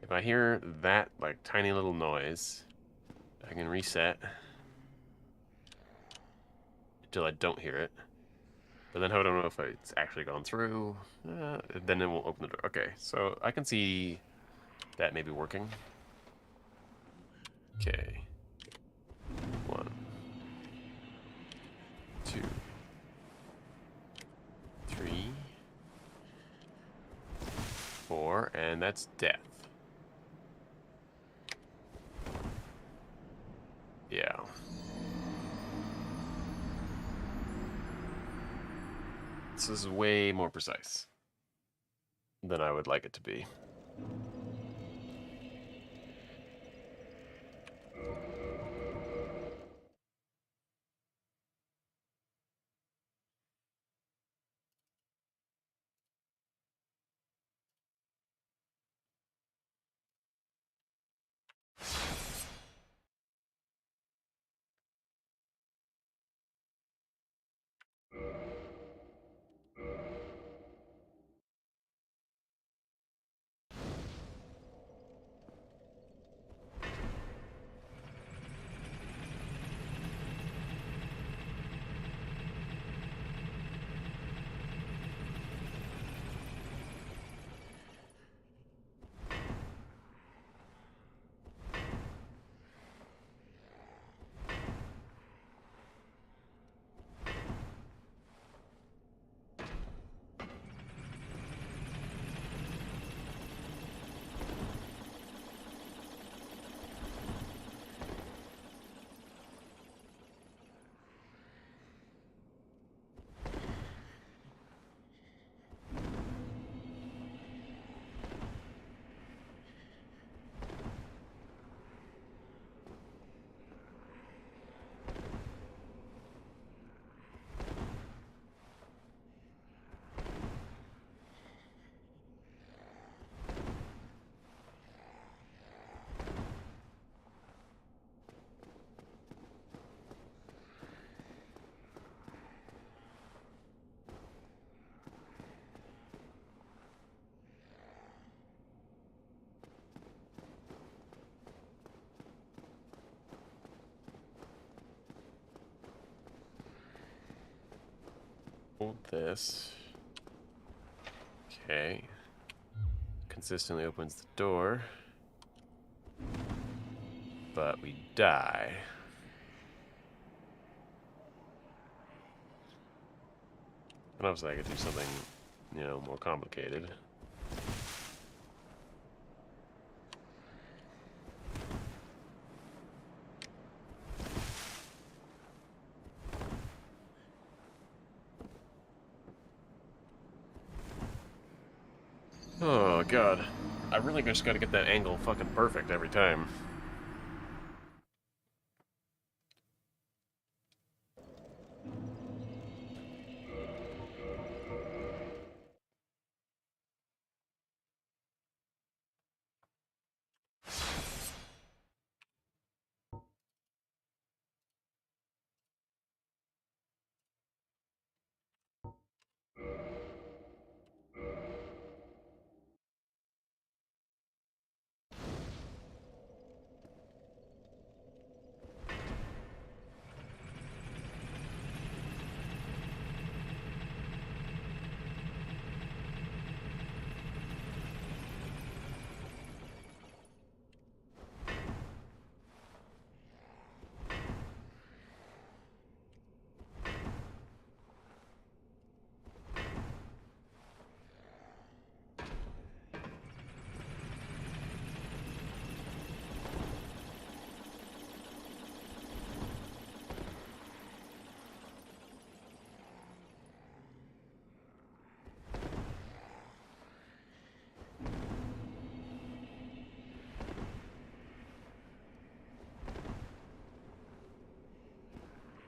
if I hear that, like, tiny little noise, I can reset until I don't hear it. But then how do I know if it's actually gone through? Then it won't open the door. Okay, so I can see that maybe working. Okay. 1, 2, 3, 4, and that's death. Yeah. This is way more precise than I would like it to be. Hold this. Okay. Consistently opens the door. But we die. And obviously I could do something, more complicated. Oh, God. I really just gotta get that angle fucking perfect every time.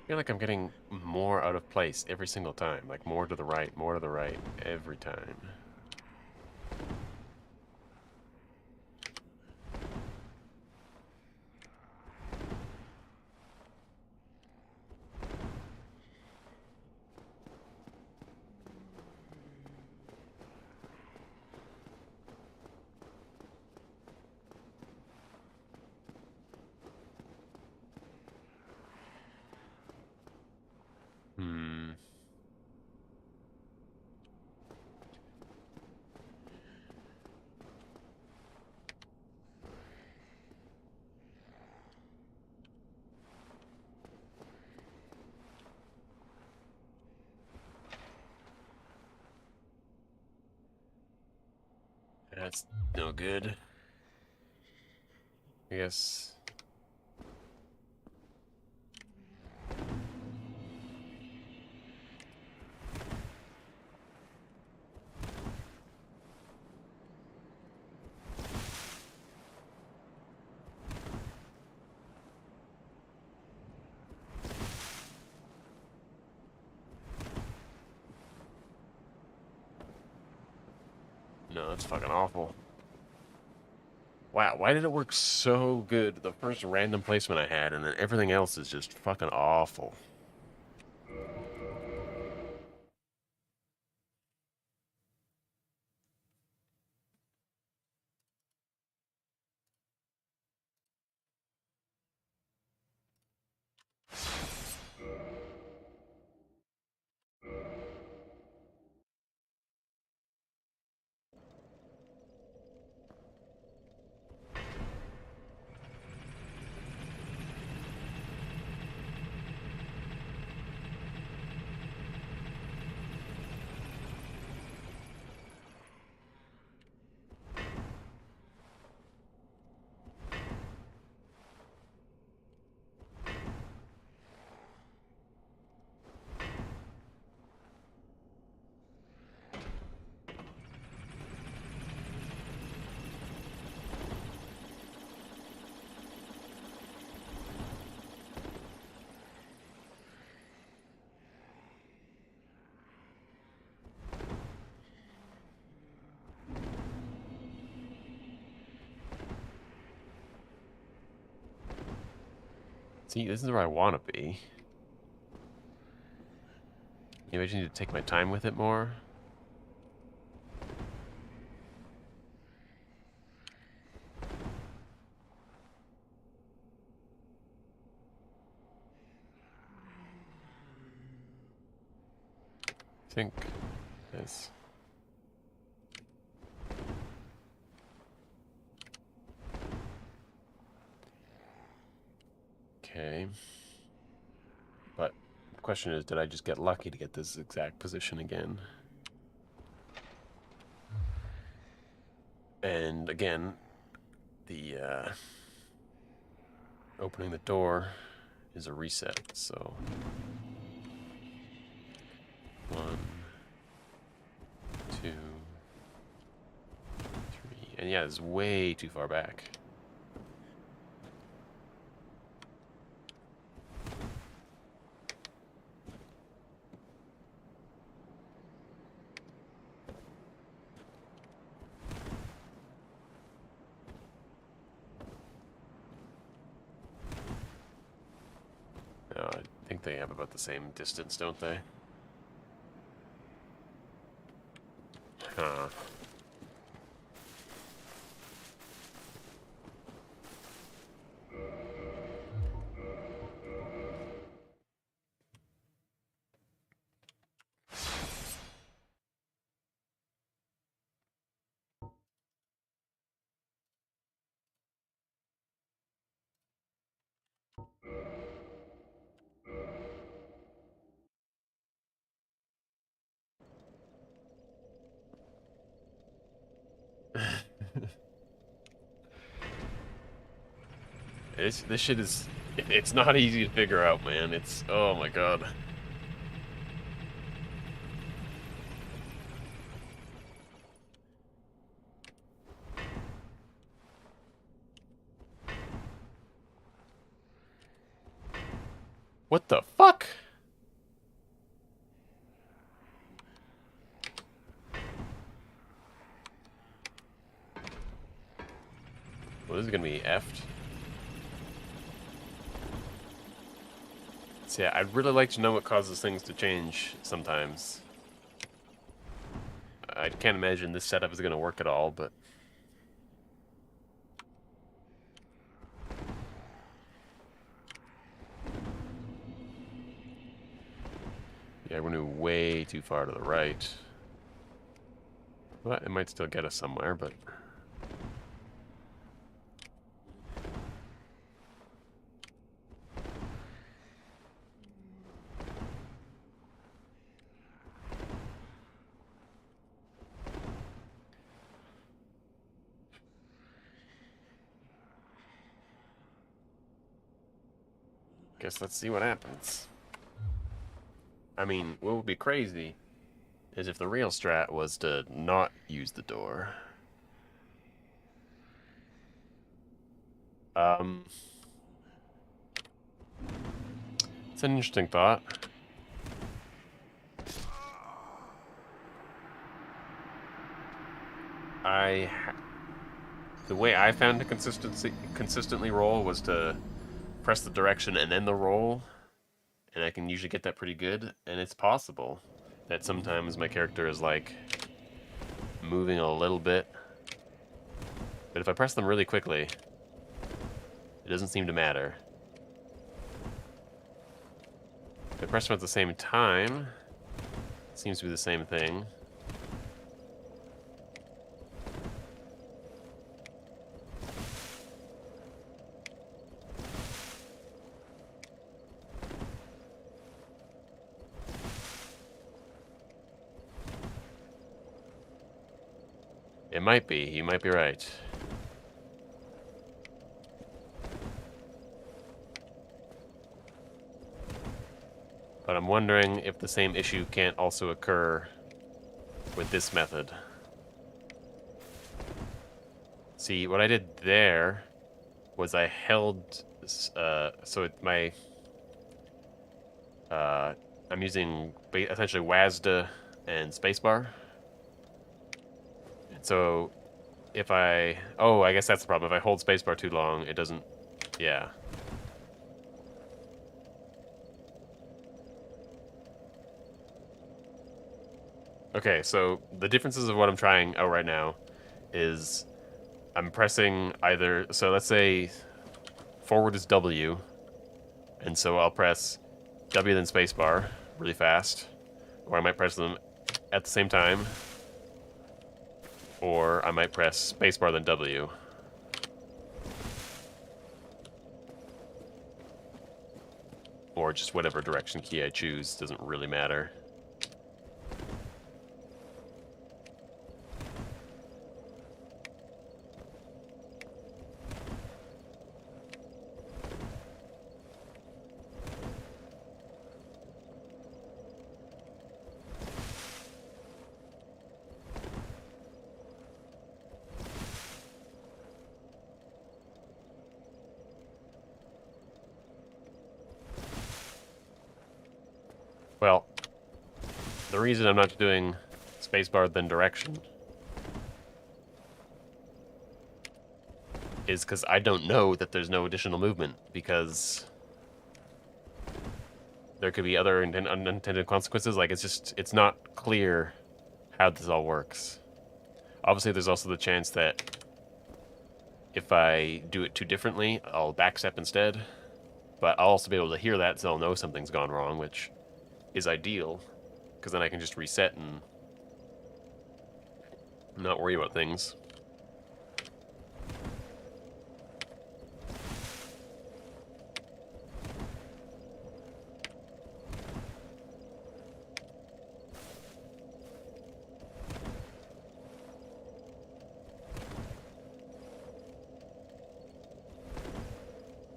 feel like I'm getting more out of place every single time. Like more to the right, every time. Hmm. That's no good. I guess. No, that's fucking awful. Wow, why did it work so good the first random placement I had, and then everything else is just fucking awful? See, this is where I want to be. Maybe I just need to take my time with it more. I think this. Okay. But the question is, did I just get lucky to get this exact position again? And again, the opening the door is a reset, so 1, 2, 3, and yeah, it's way too far back. No, I think they have about the same distance, don't they? Huh. This shit is... It's not easy to figure out, man. It's... Oh my god. What the fuck? Well, this is gonna be effed. So yeah, I'd really like to know what causes things to change sometimes. I can't imagine this setup is gonna work at all, but... Yeah, we're moving way too far to the right. Well, it might still get us somewhere, but... Guess let's see what happens. I mean, what would be crazy is if the real strat was to not use the door. It's an interesting thought. The way I found to consistently roll was to press the direction and then the roll, and I can usually get that pretty good. And it's possible that sometimes my character is like moving a little bit, but if I press them really quickly, it doesn't seem to matter. If I press them at the same time, it seems to be the same thing. It might be. You might be right. But I'm wondering if the same issue can't also occur with this method. See, what I did there was I held... I'm using essentially WASD and spacebar. So if I... Oh, I guess that's the problem. If I hold spacebar too long, it doesn't... Yeah. Okay, so the differences of what I'm trying out right now is I'm pressing either... So let's say forward is W, and so I'll press W then spacebar really fast, or I might press them at the same time, or I might press spacebar then W. Or just whatever direction key I choose, doesn't really matter. Well, the reason I'm not doing spacebar then direction is because I don't know that there's no additional movement, because there could be other unintended consequences. Like, it's not clear how this all works. Obviously, there's also the chance that if I do it too differently, I'll backstep instead. But I'll also be able to hear that, so I'll know something's gone wrong, which is ideal, because then I can just reset and not worry about things.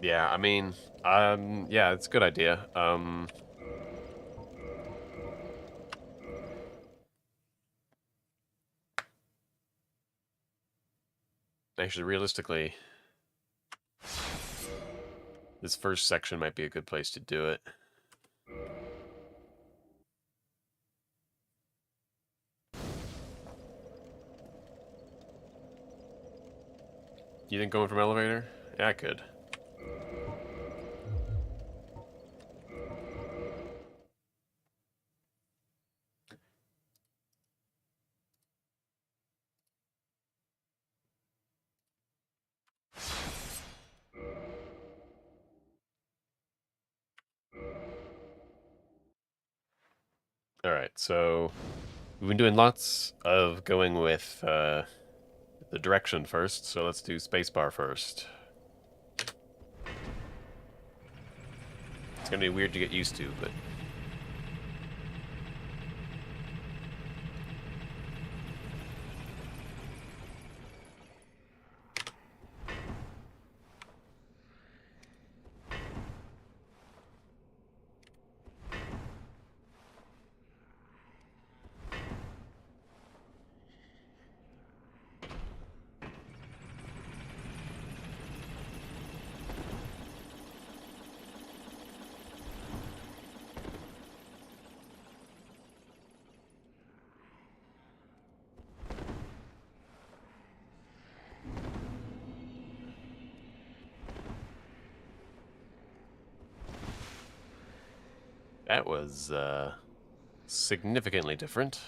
Yeah, I mean, yeah, it's a good idea. Actually, realistically, this first section might be a good place to do it. You think going from elevator? Yeah, I could. Alright, so we've been doing lots of going with the direction first, so let's do spacebar first. It's gonna be weird to get used to, but... That was significantly different.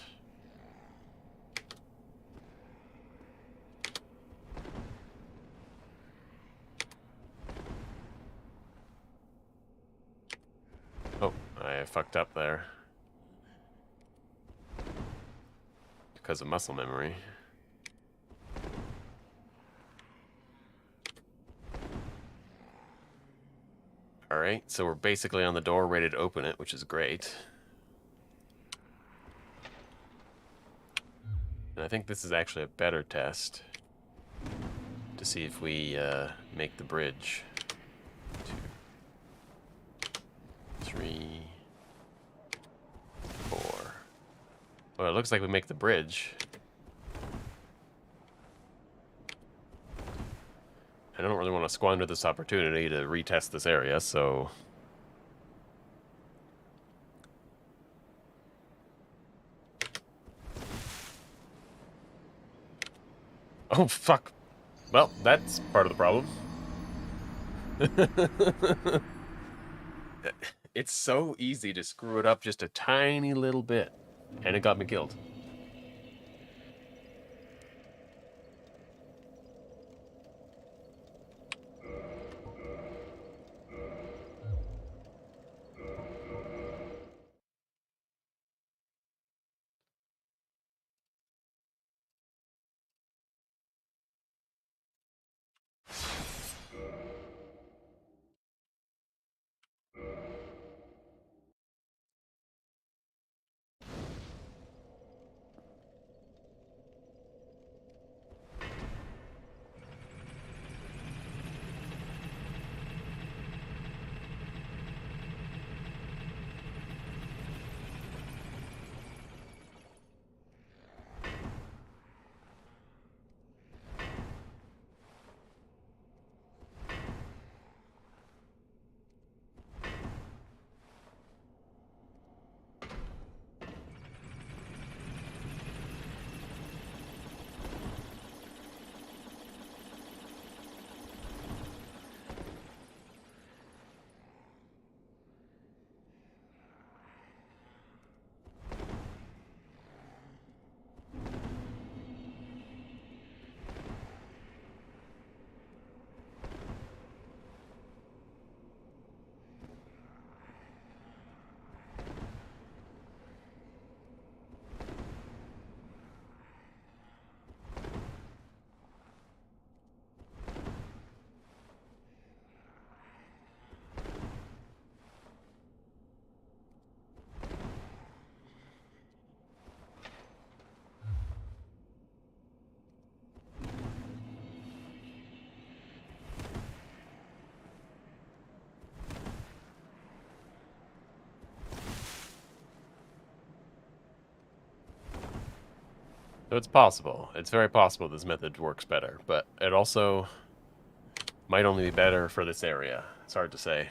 Oh, I fucked up there. Because of muscle memory. Alright, so we're basically on the door, ready to open it, which is great. And I think this is actually a better test to see if we make the bridge. 2, 3, 4. Well, it looks like we make the bridge. I don't really want to squander this opportunity to retest this area, so... Oh, fuck. Well, that's part of the problem. It's so easy to screw it up just a tiny little bit. And it got me killed. So it's possible. It's very possible this method works better, but it also might only be better for this area. It's hard to say.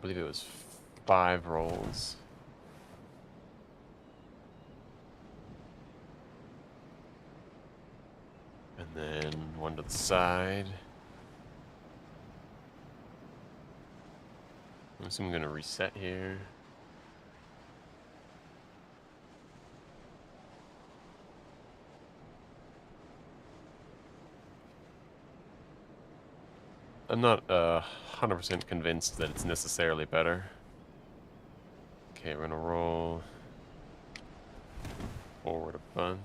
believe it was 5 rolls. And then 1 to the side. I'm assuming I'm going to reset here. I'm not 100% convinced that it's necessarily better. Okay, we're going to roll forward a bunch.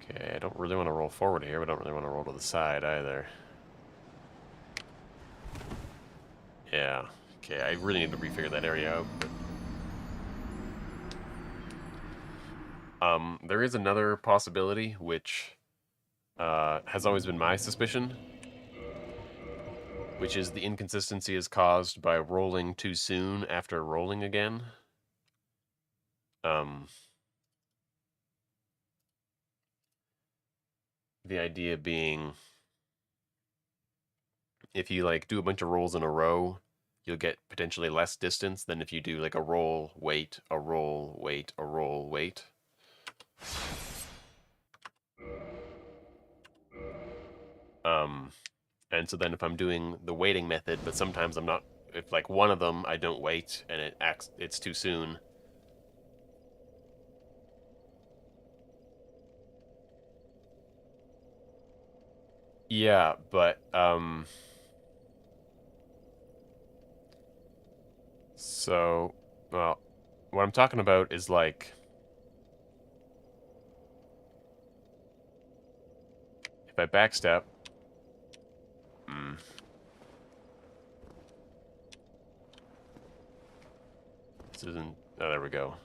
Okay, I don't really want to roll forward here, but I don't really want to roll to the side either. Yeah, okay, I really need to refigure that area out. But there is another possibility, which has always been my suspicion, which is the inconsistency is caused by rolling too soon after rolling again. The idea being, if you like do a bunch of rolls in a row, you'll get potentially less distance than if you do like a roll, wait, a roll, wait, a roll, wait. And so then if I'm doing the waiting method, but sometimes I'm not, if like one of them I don't wait and it's too soon. Yeah, but so, well, what I'm talking about is like, if I backstep, this isn't, oh, there we go.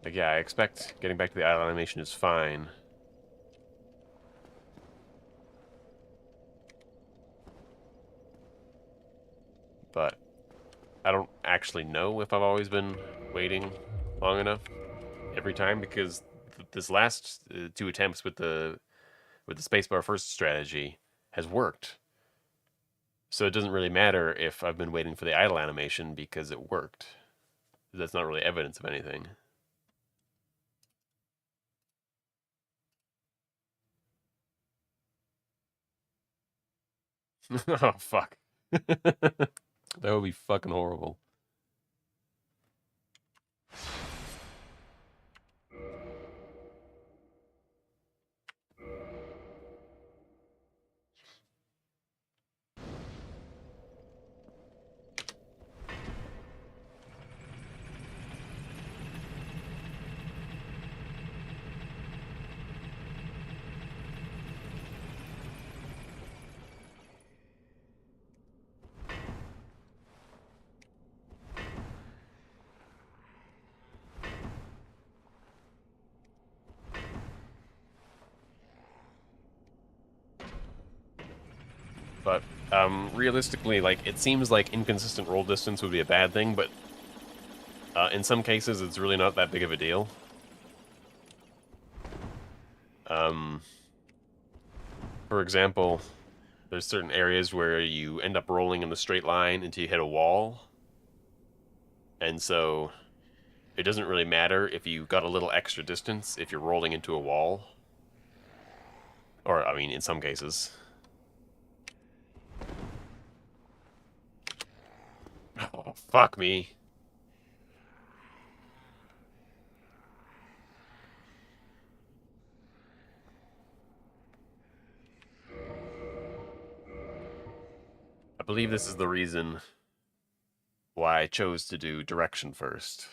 Like, yeah, I expect getting back to the idle animation is fine. But I don't actually know if I've always been waiting long enough every time, because this last 2 attempts with the spacebar first strategy has worked. So it doesn't really matter if I've been waiting for the idle animation because it worked. That's not really evidence of anything. Oh, fuck. That would be fucking horrible. But realistically, like, it seems like inconsistent roll distance would be a bad thing, but in some cases it's really not that big of a deal. For example, there's certain areas where you end up rolling in a straight line until you hit a wall. And so it doesn't really matter if you got a little extra distance if you're rolling into a wall. Or, I mean, in some cases. Oh, fuck me. I believe this is the reason why I chose to do direction first.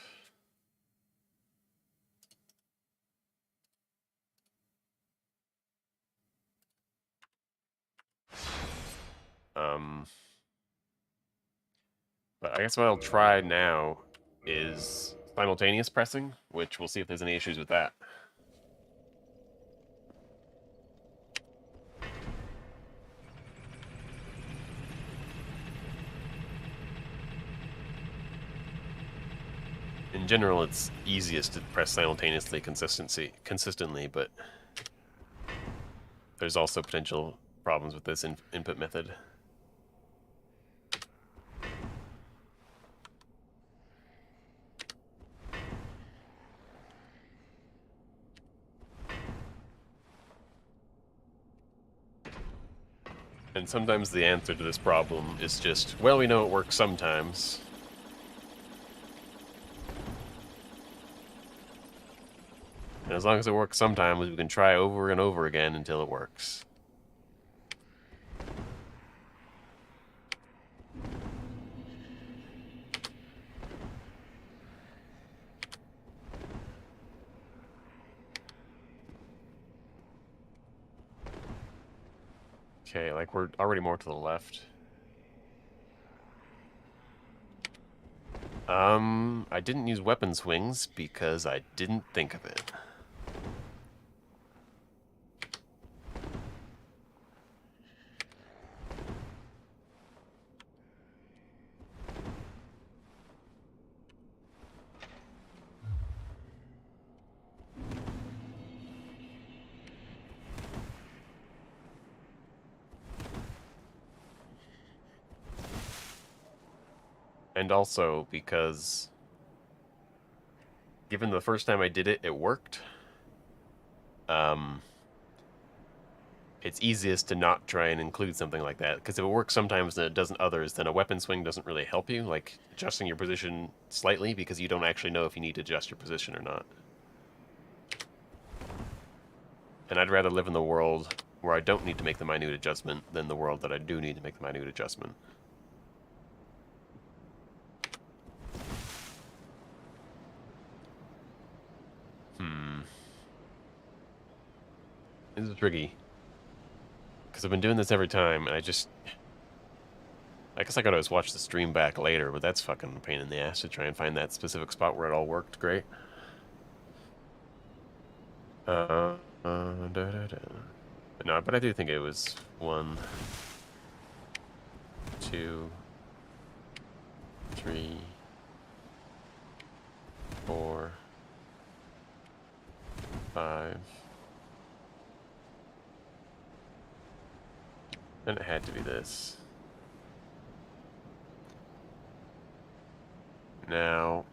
But I guess what I'll try now is simultaneous pressing, which we'll see if there's any issues with that. In general, it's easiest to press simultaneously consistently, but there's also potential problems with this input method. And sometimes the answer to this problem is just, well, we know it works sometimes. And as long as it works sometimes, we can try over and over again until it works. Okay, like we're already more to the left. I didn't use weapon swings because I didn't think of it. And also because, given the first time I did it, it worked. It's easiest to not try and include something like that, because if it works sometimes and it doesn't others, then a weapon swing doesn't really help you, like adjusting your position slightly, because you don't actually know if you need to adjust your position or not. And I'd rather live in the world where I don't need to make the minute adjustment than the world that I do need to make the minute adjustment. This is tricky. Because I've been doing this every time, and I guess I could always watch the stream back later, but that's fucking a pain in the ass to try and find that specific spot where it all worked great. Da, da, da. No, but I do think it was 1, 2, 3, 4, 5. And it had to be this. Now,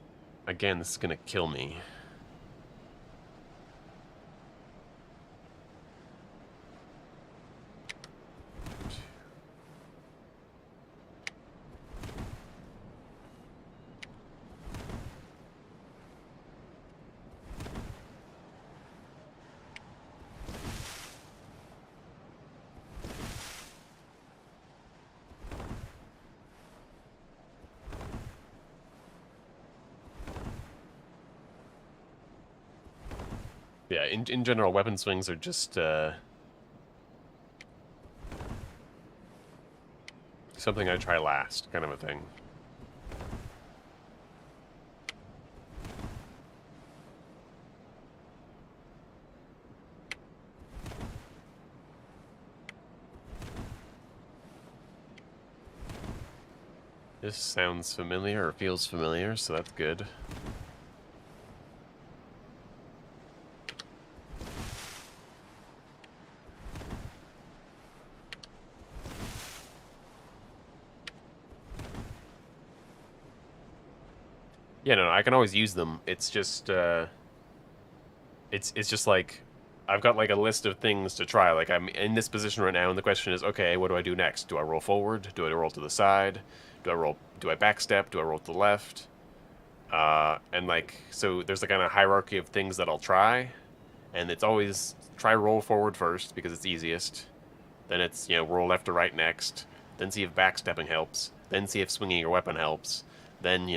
again, this is gonna kill me. Yeah, in general, weapon swings are just something I try last, kind of a thing. This sounds familiar, or feels familiar, so that's good. Yeah, no, I can always use them. It's just, it's just like, I've got like a list of things to try. Like I'm in this position right now, and the question is, okay, what do I do next? Do I roll forward? Do I roll to the side? Do I backstep? Do I roll to the left? And like, so there's a kind of hierarchy of things that I'll try, and it's always try roll forward first because it's easiest. Then it's, roll left to right next. Then see if backstepping helps. Then see if swinging your weapon helps. Then,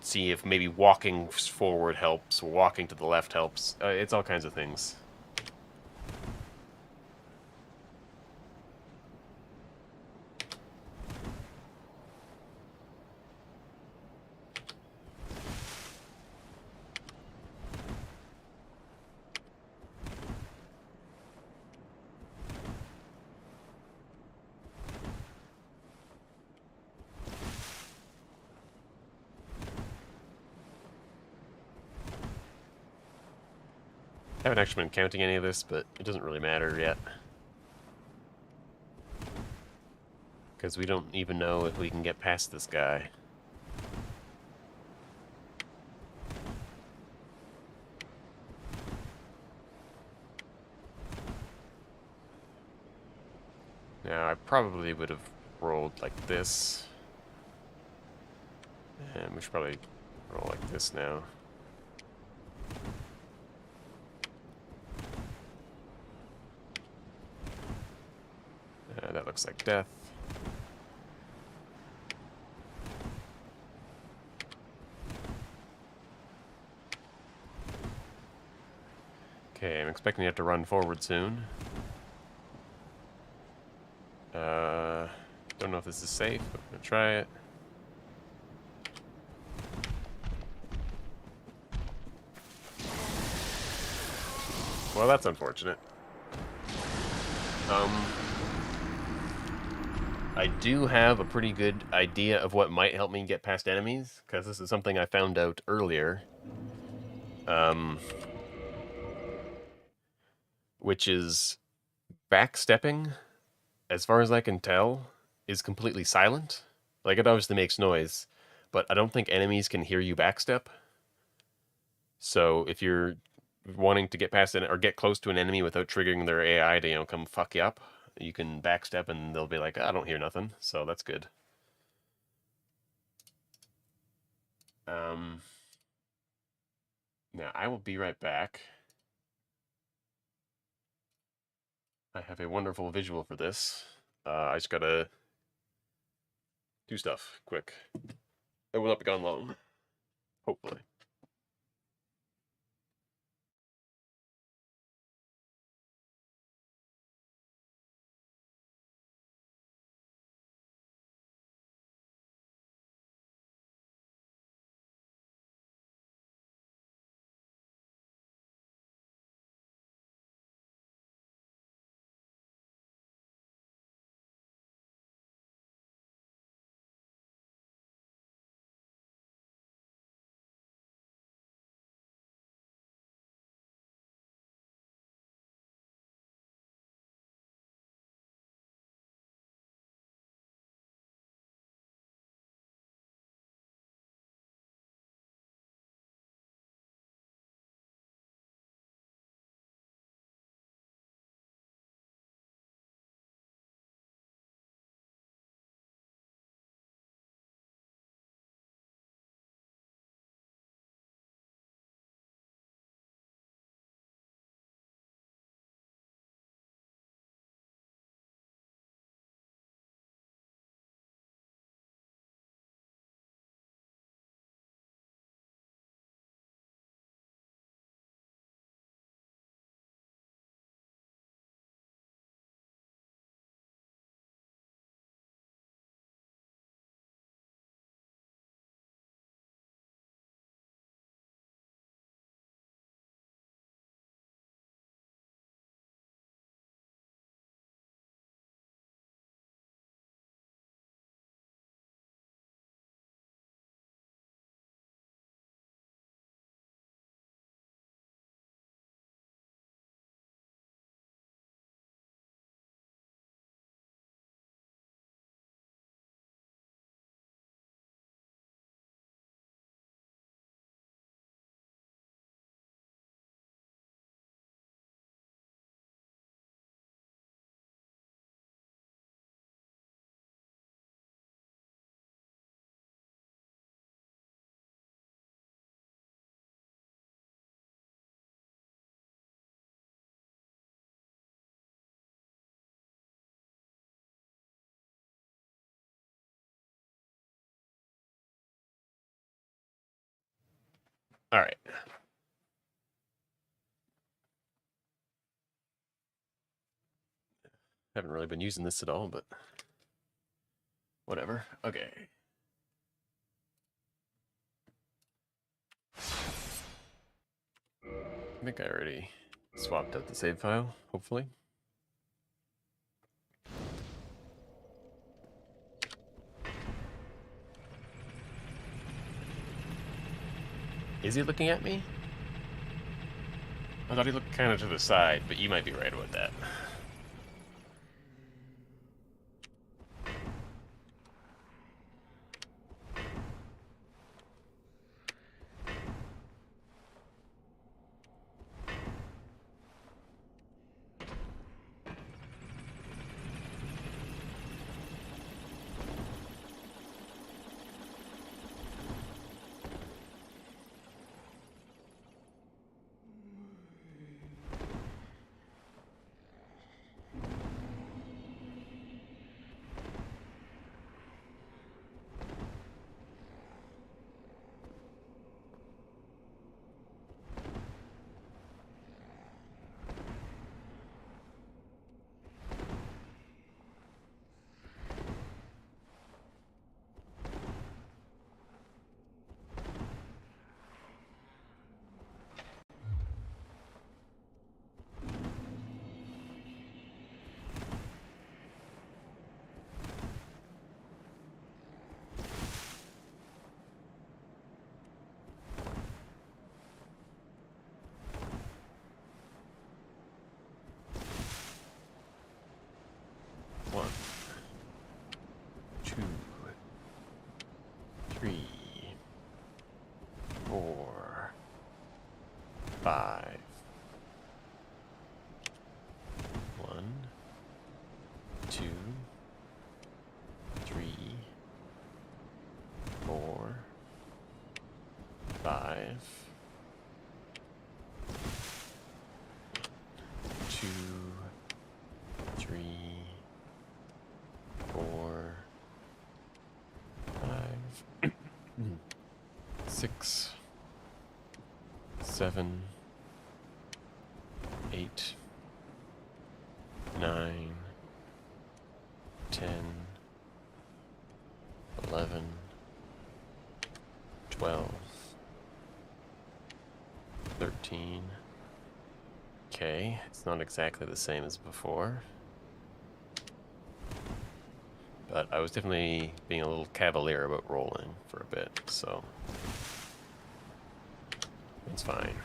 see if maybe walking forward helps, or walking to the left helps. It's all kinds of things. haven't actually been counting any of this, but it doesn't really matter yet. Because we don't even know if we can get past this guy. Now, I probably would have rolled like this. And we should probably roll like this now. That looks like death. Okay, I'm expecting you to have to run forward soon. Don't know if this is safe, but I'm gonna try it. Well, that's unfortunate. I do have a pretty good idea of what might help me get past enemies, because this is something I found out earlier. Which is backstepping, as far as I can tell, is completely silent. Like, it obviously makes noise, but I don't think enemies can hear you backstep. So if you're wanting to get past it or get close to an enemy without triggering their AI to, you know, come fuck you up, you can backstep and they'll be like, I don't hear nothing. So that's good. Now I will be right back. I have a wonderful visual for this. I just gotta do stuff quick. It will not be gone long. Hopefully. All right. Haven't really been using this at all, but whatever. Okay. I think I already swapped out the save file, hopefully. Is he looking at me? I thought he looked kind of to the side, but you might be right about that. One, two, three, 4, 5. 1, 2, 3, 4, 5. 2, 3, 4, 5, 6, 7, 8, 9, 10, 11, 12, 13. Okay, it's not exactly the same as before. But I was definitely being a little cavalier about rolling for a bit, so it's fine.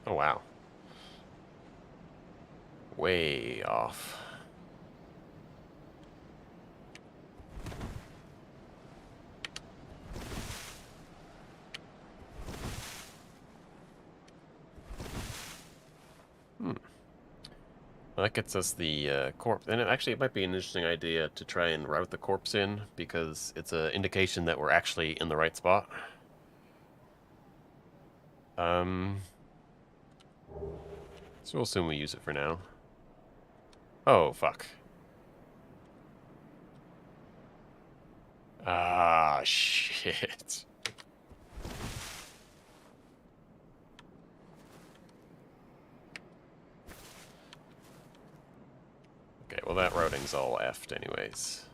Oh, wow. Way off. Well, that gets us the corpse. And it might be an interesting idea to try and route the corpse in, because it's an indication that we're actually in the right spot. So we'll assume we use it for now. Oh, fuck. Ah, shit. Okay, well that routing's all effed anyways.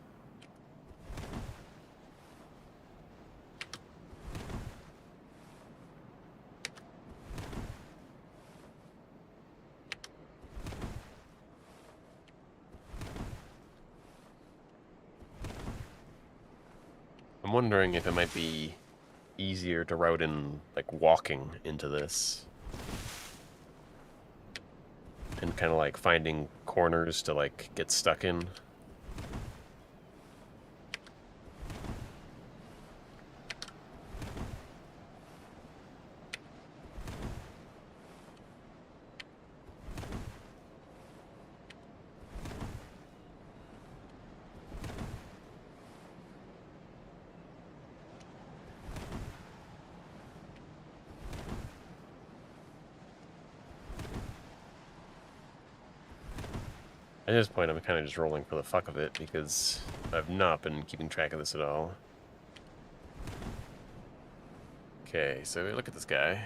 I'm wondering if it might be easier to route in, like, walking into this. And kind of, like, finding corners to, like, get stuck in. At this point, I'm kind of just rolling for the fuck of it, because I've not been keeping track of this at all. Okay, so look at this guy.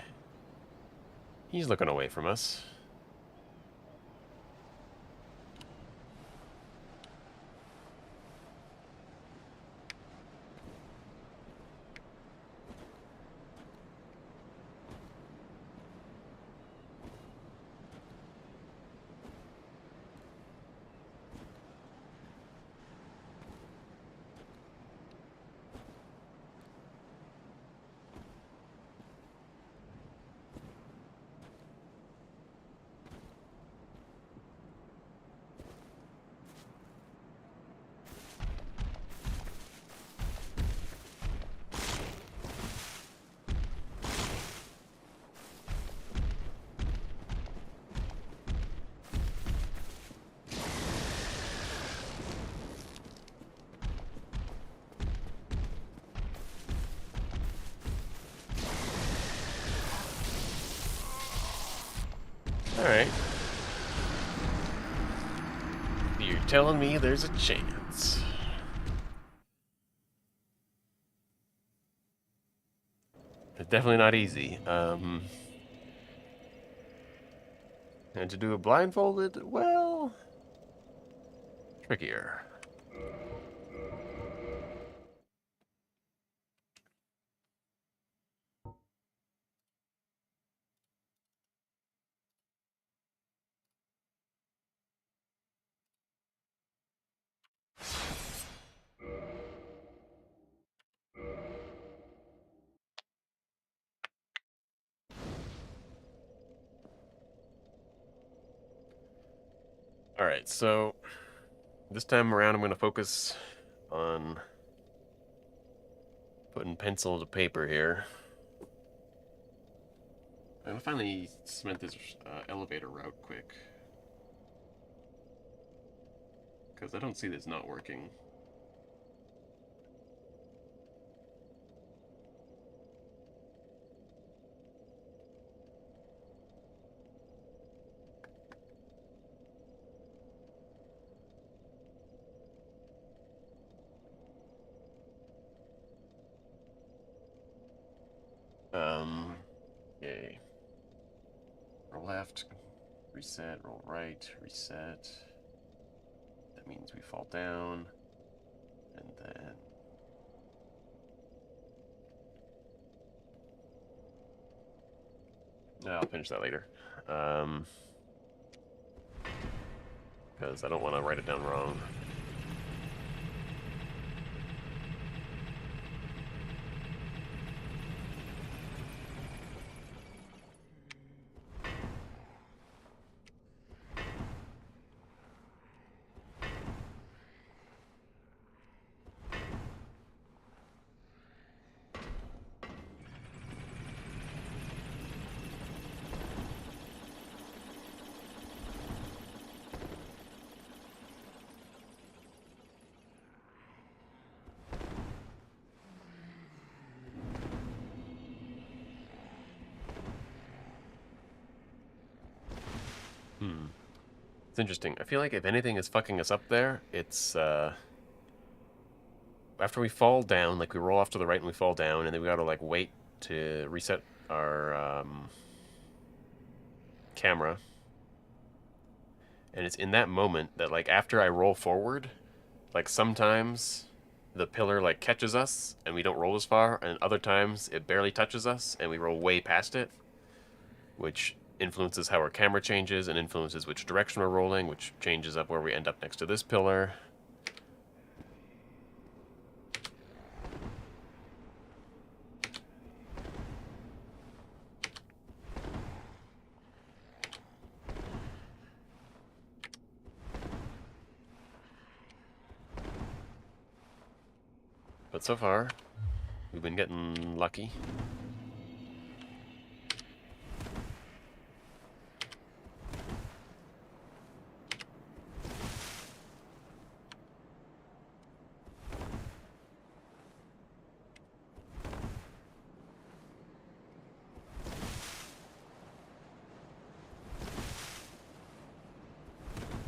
He's looking away from us. Alright. You're telling me there's a chance. It's definitely not easy. And to do a blindfolded, well, trickier. Alright, so this time around I'm going to focus on putting pencil to paper here. I'm going to finally cement this elevator route quick. Because I don't see this not working. Okay. Roll left, reset, roll right, reset. That means we fall down. And then... No, I'll finish that later. Because I don't want to write it down wrong. It's interesting. I feel like if anything is fucking us up there, it's after we fall down, like we roll off to the right and we fall down, and then we gotta like wait to reset our camera. And it's in that moment that like after I roll forward, like sometimes the pillar like catches us and we don't roll as far, and other times it barely touches us and we roll way past it, which influences how our camera changes and influences which direction we're rolling, which changes up where we end up next to this pillar. But so far, we've been getting lucky.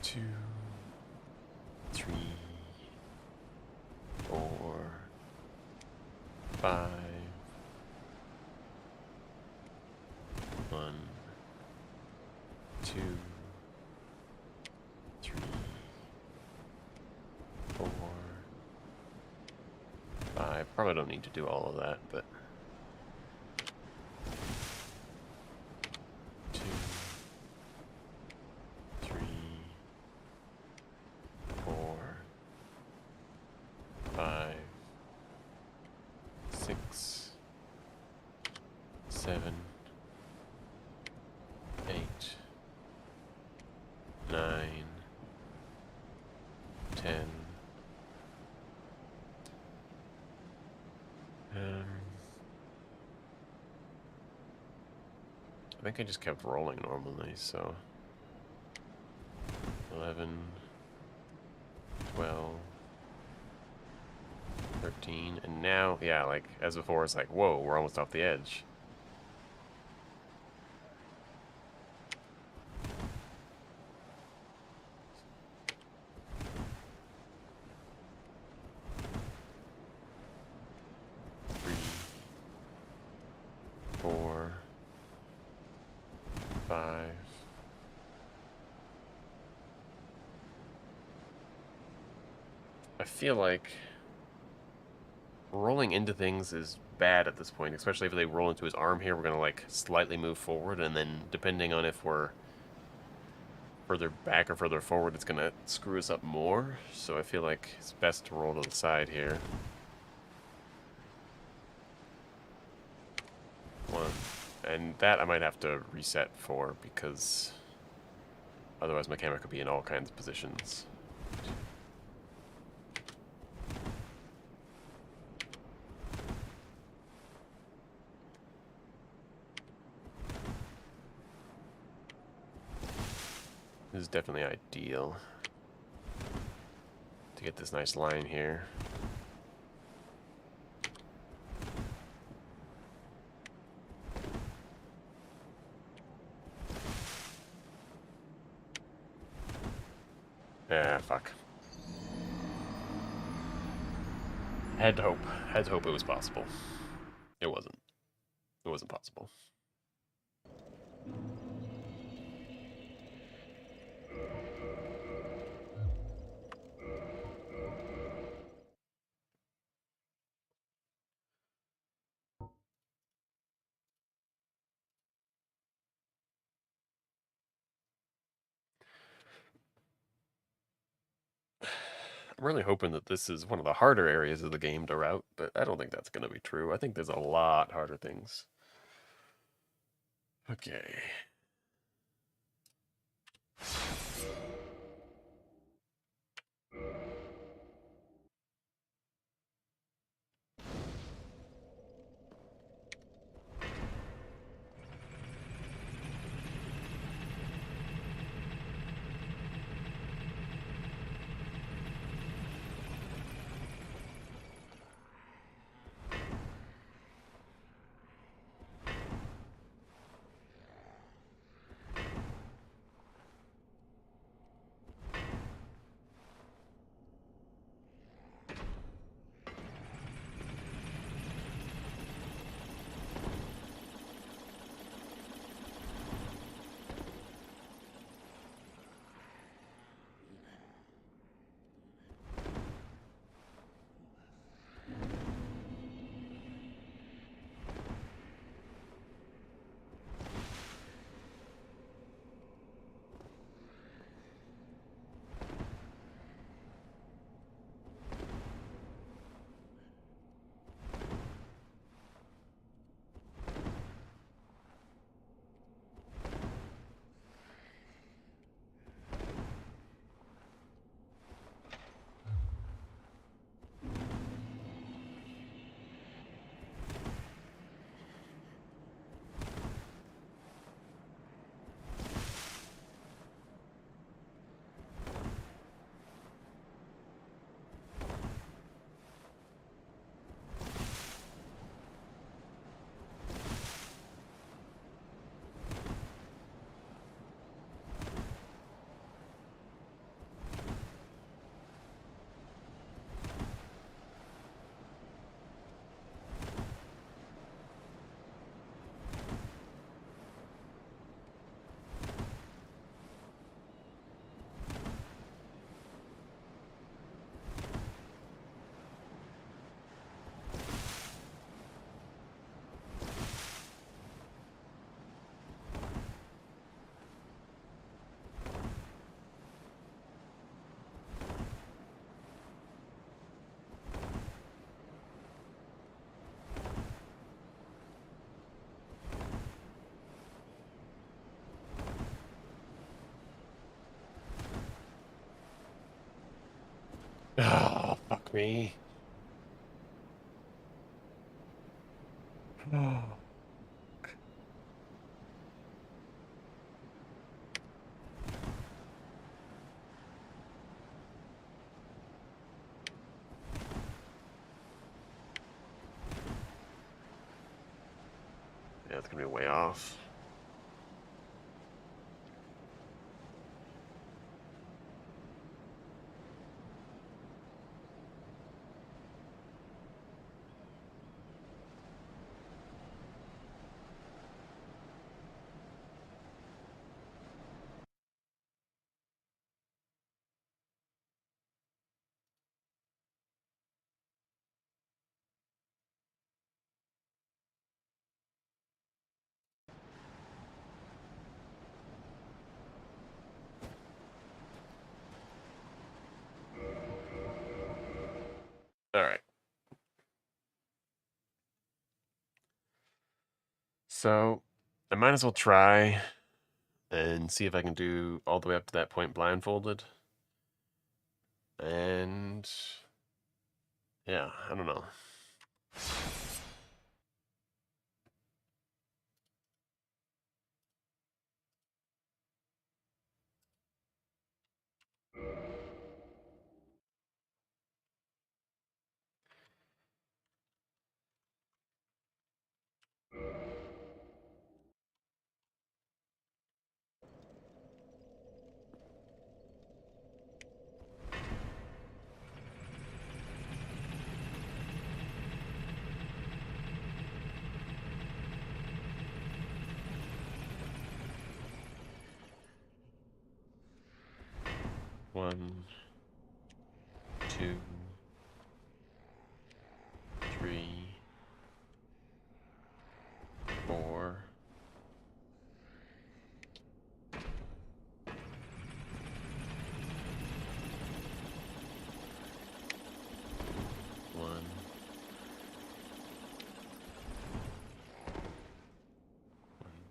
Two, three, 4, 5, 1, 2, 3, 4, 5. Probably don't need to do all of that, but 2, 3, 4, 5, 6, 7, 8, 9, 10. I think I just kept rolling normally, so 11, 12, 13, and now, yeah, like, as before, it's like, whoa, we're almost off the edge. I feel like rolling into things is bad at this point, especially if they roll into his arm here. We're going to, like, slightly move forward, and then depending on if we're further back or further forward, it's going to screw us up more. So I feel like it's best to roll to the side here. One. And that I might have to reset for, because otherwise my camera could be in all kinds of positions. This is definitely ideal to get this nice line here. Ah, fuck. Had to hope. Had to hope it was possible. It wasn't. It wasn't possible. I'm really hoping that this is one of the harder areas of the game to route, but I don't think that's going to be true. I think there's a lot harder things. Okay. Oh, fuck me. Oh. Yeah, it's gonna be way off. So I might as well try and see if I can do all the way up to that point blindfolded. And yeah, I don't know. One, two, three, four, one,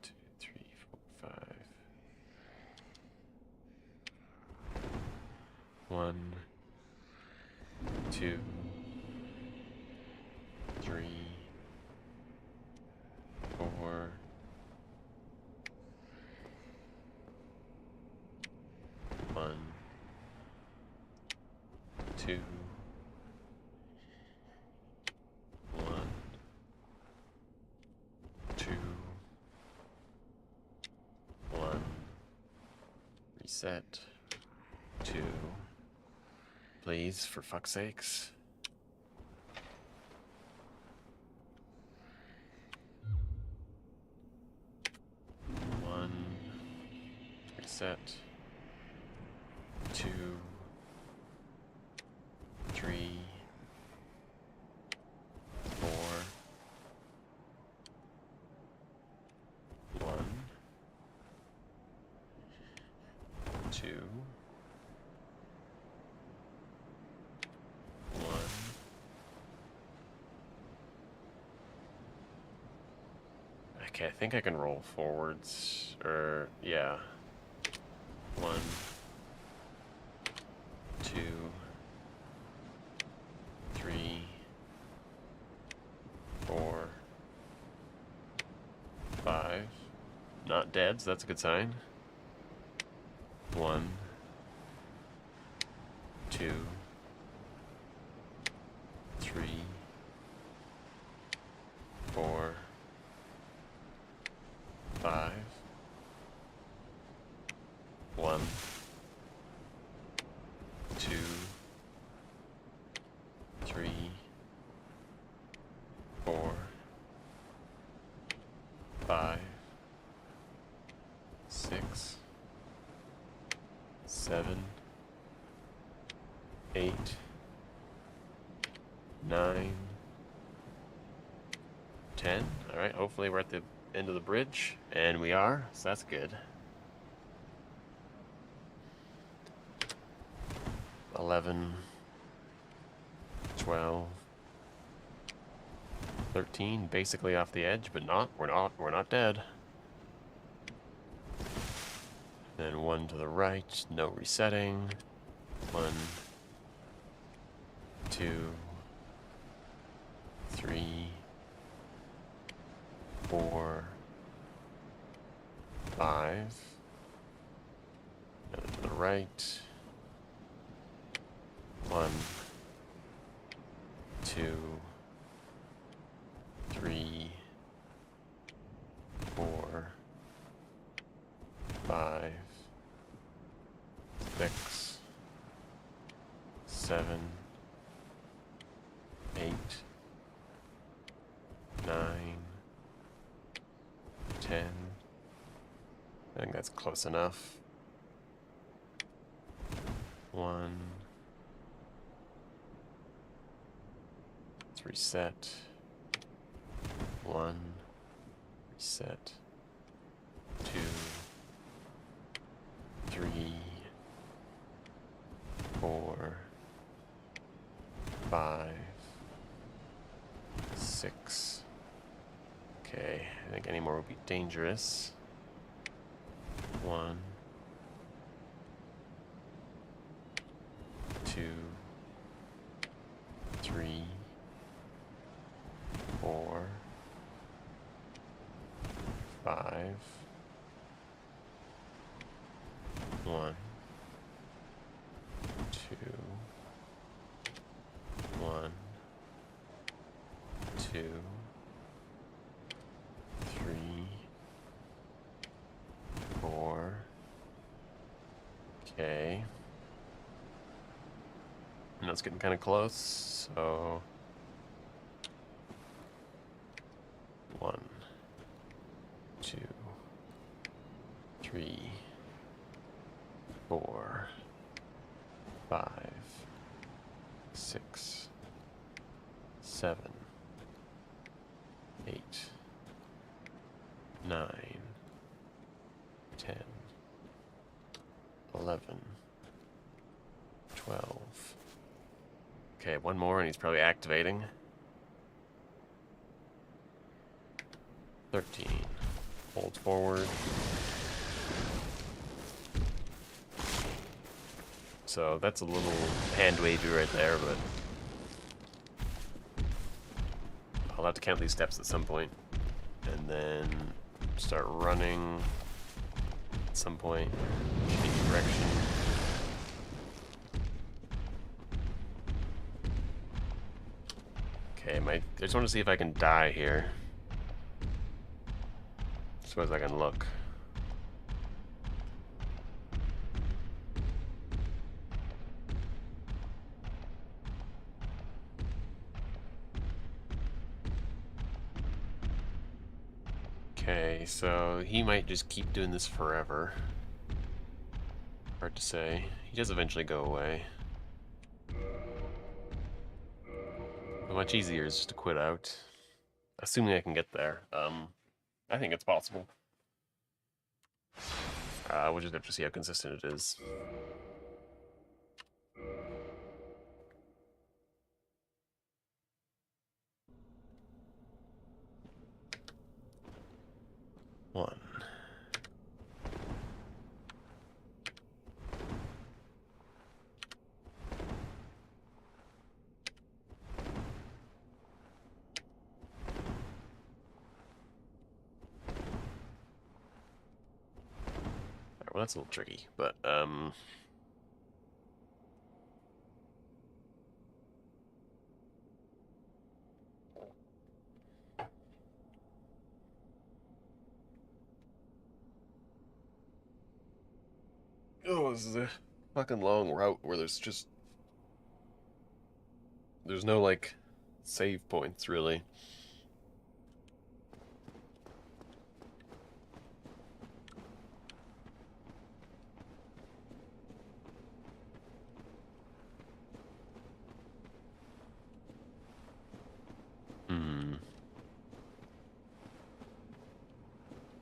two, three, four, five. One, two, three, four, one, two, one, two, one, reset, two, please, for fuck's sakes. One, reset, two, three, four, one, two, one, okay, I think I can roll forwards, or, yeah, one, two, three, four, five, not dead, so that's a good sign. One, two, three, four, five, one, two, three, four, five, six, seven, 8, 9, 10. All right, hopefully we're at the end of the bridge, and we are, so that's good. 11, 12, 13, basically off the edge, but not. We're not dead. Then one to the right, no resetting. 1, 2, 3, 4, 5. Another to the right. 1, 2, 3, 4, 5, 6, 7, 8, 9, 10. I think that's close enough. 1. Let's reset. 1. Reset. 2, 3, 4, 5, 6. Okay, I think any more would be dangerous. 1, 2, 3, 4, 5. 1, 2, 1, 2, 3, 4. Okay. And it's getting kind of close, so 1, 2, 3, 4, 5, 6, 7, 8, 9, 10, 11, 12. Okay, one more and he's probably activating. 13. Hold forward. So that's a little hand wavy right there, but I'll have to count these steps at some point. And then start running at some point. Change direction. Okay, I just want to see if I can die here. As far as I can look. Okay, so he might just keep doing this forever. Hard to say. He does eventually go away. But much easier is just to quit out. Assuming I can get there. I think it's possible. We'll just have to see how consistent it is. One. Well, that's a little tricky, but oh, this is a fucking long route where there's no like save points really.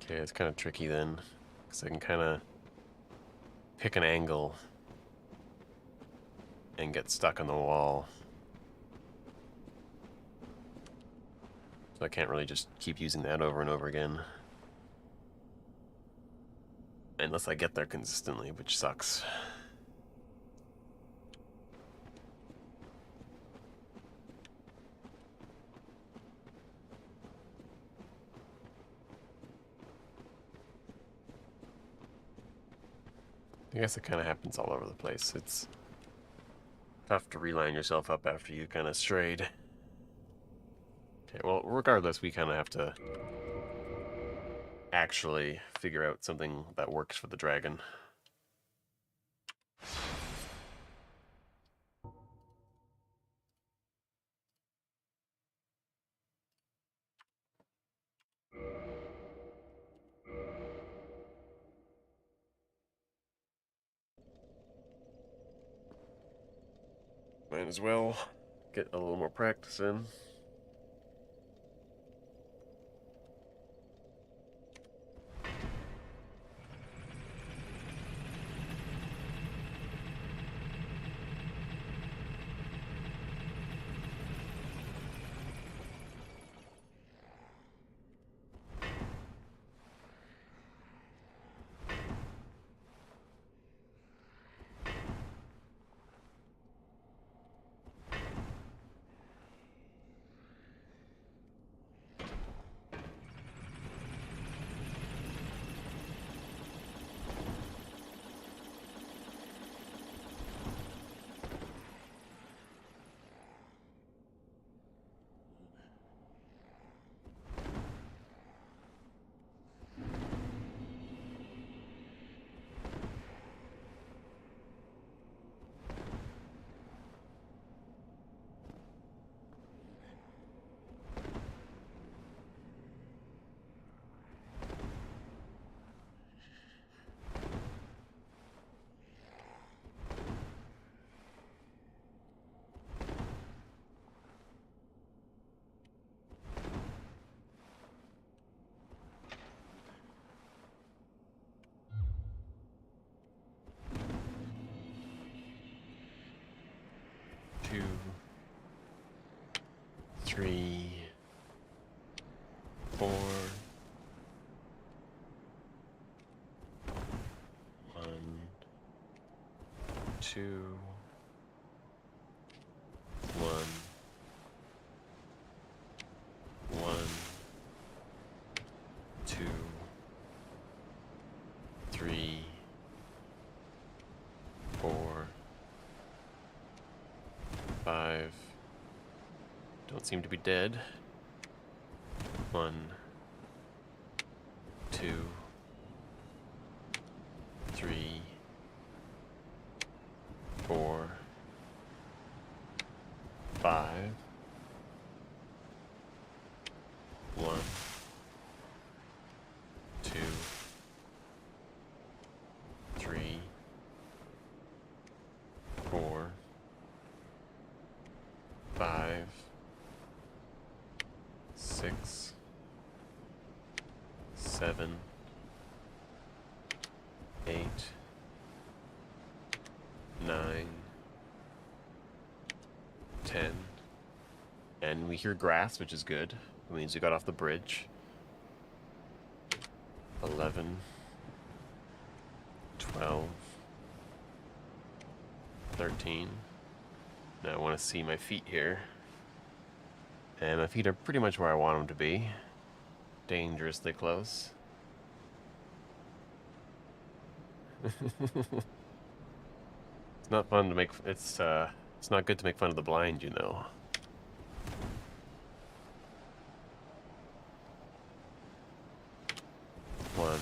Okay, it's kind of tricky then, because I can kind of pick an angle and get stuck on the wall. So I can't really just keep using that over and over again. Unless I get there consistently, which sucks. I guess it kind of happens all over the place. It's tough to reline yourself up after you kind of strayed. Okay, well, regardless, we kind of have to actually figure out something that works for the dragon. Might as well get a little more practice in. 2, 3, 4, 1, 2, 1, 1, 2, 3, 4, 5. Don't seem to be dead. 1, 2, 3, 4, 5. 1, 2, 3, 4, 5, 6, 7, 8, 9, 10. And we hear grass, which is good. It means we got off the bridge. 11, 12, 13. Now I want to see my feet here. And my feet are pretty much where I want them to be. Dangerously close. It's not fun to make, it's not good to make fun of the blind, you know. One,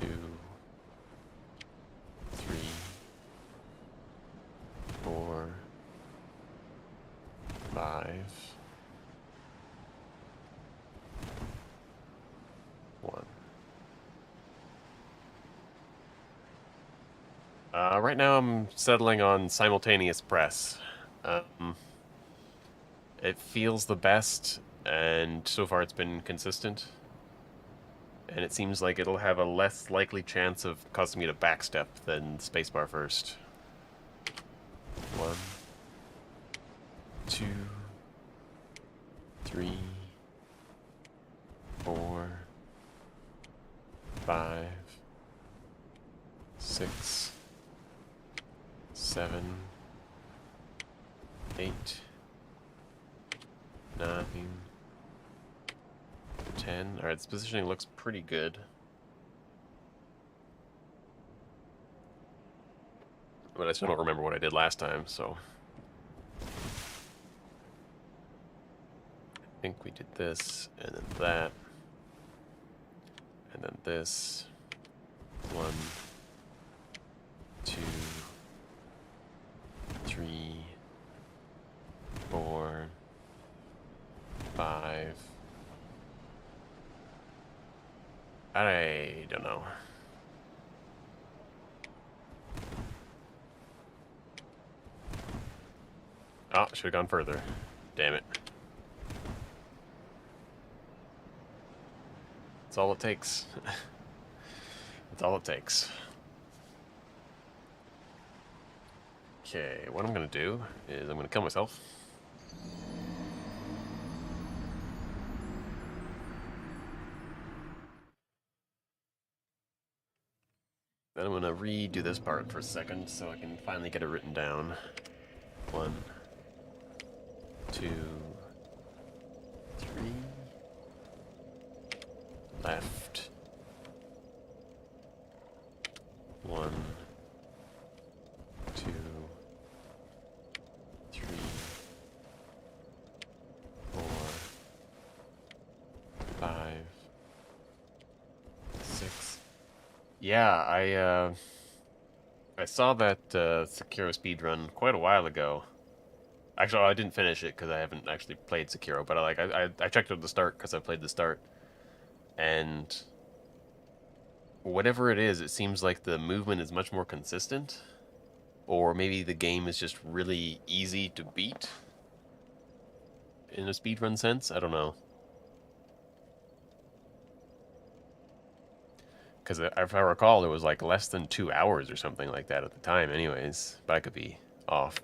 2, 3, 4, 5, 1. Right now I'm settling on simultaneous press. It feels the best, and so far it's been consistent. And it seems like it'll have a less likely chance of causing me to backstep than spacebar first. 1, 2, 3, 4, 5, 6, 7, 8, 9, 10. Alright, this positioning looks pretty good. But I still don't remember what I did last time, so. I think we did this, and then that. And then this. 1, 2, 3, 4, 5. I don't know. Oh, should have gone further. Damn it. That's all it takes. That's all it takes. Okay, what I'm gonna do is I'm gonna kill myself. Then I'm gonna redo this part for a second so I can finally get it written down. 1, 2, 3. Left. 1, 2, 3, 4, 5, 6. Yeah, I saw that Sekiro speedrun quite a while ago. Actually, I didn't finish it because I haven't actually played Sekiro, but I checked out the start because I played the start, and whatever it is, it seems like the movement is much more consistent, or maybe the game is just really easy to beat in a speedrun sense. I don't know. Because if I recall, it was like less than 2 hours or something like that at the time anyways. But I could be off.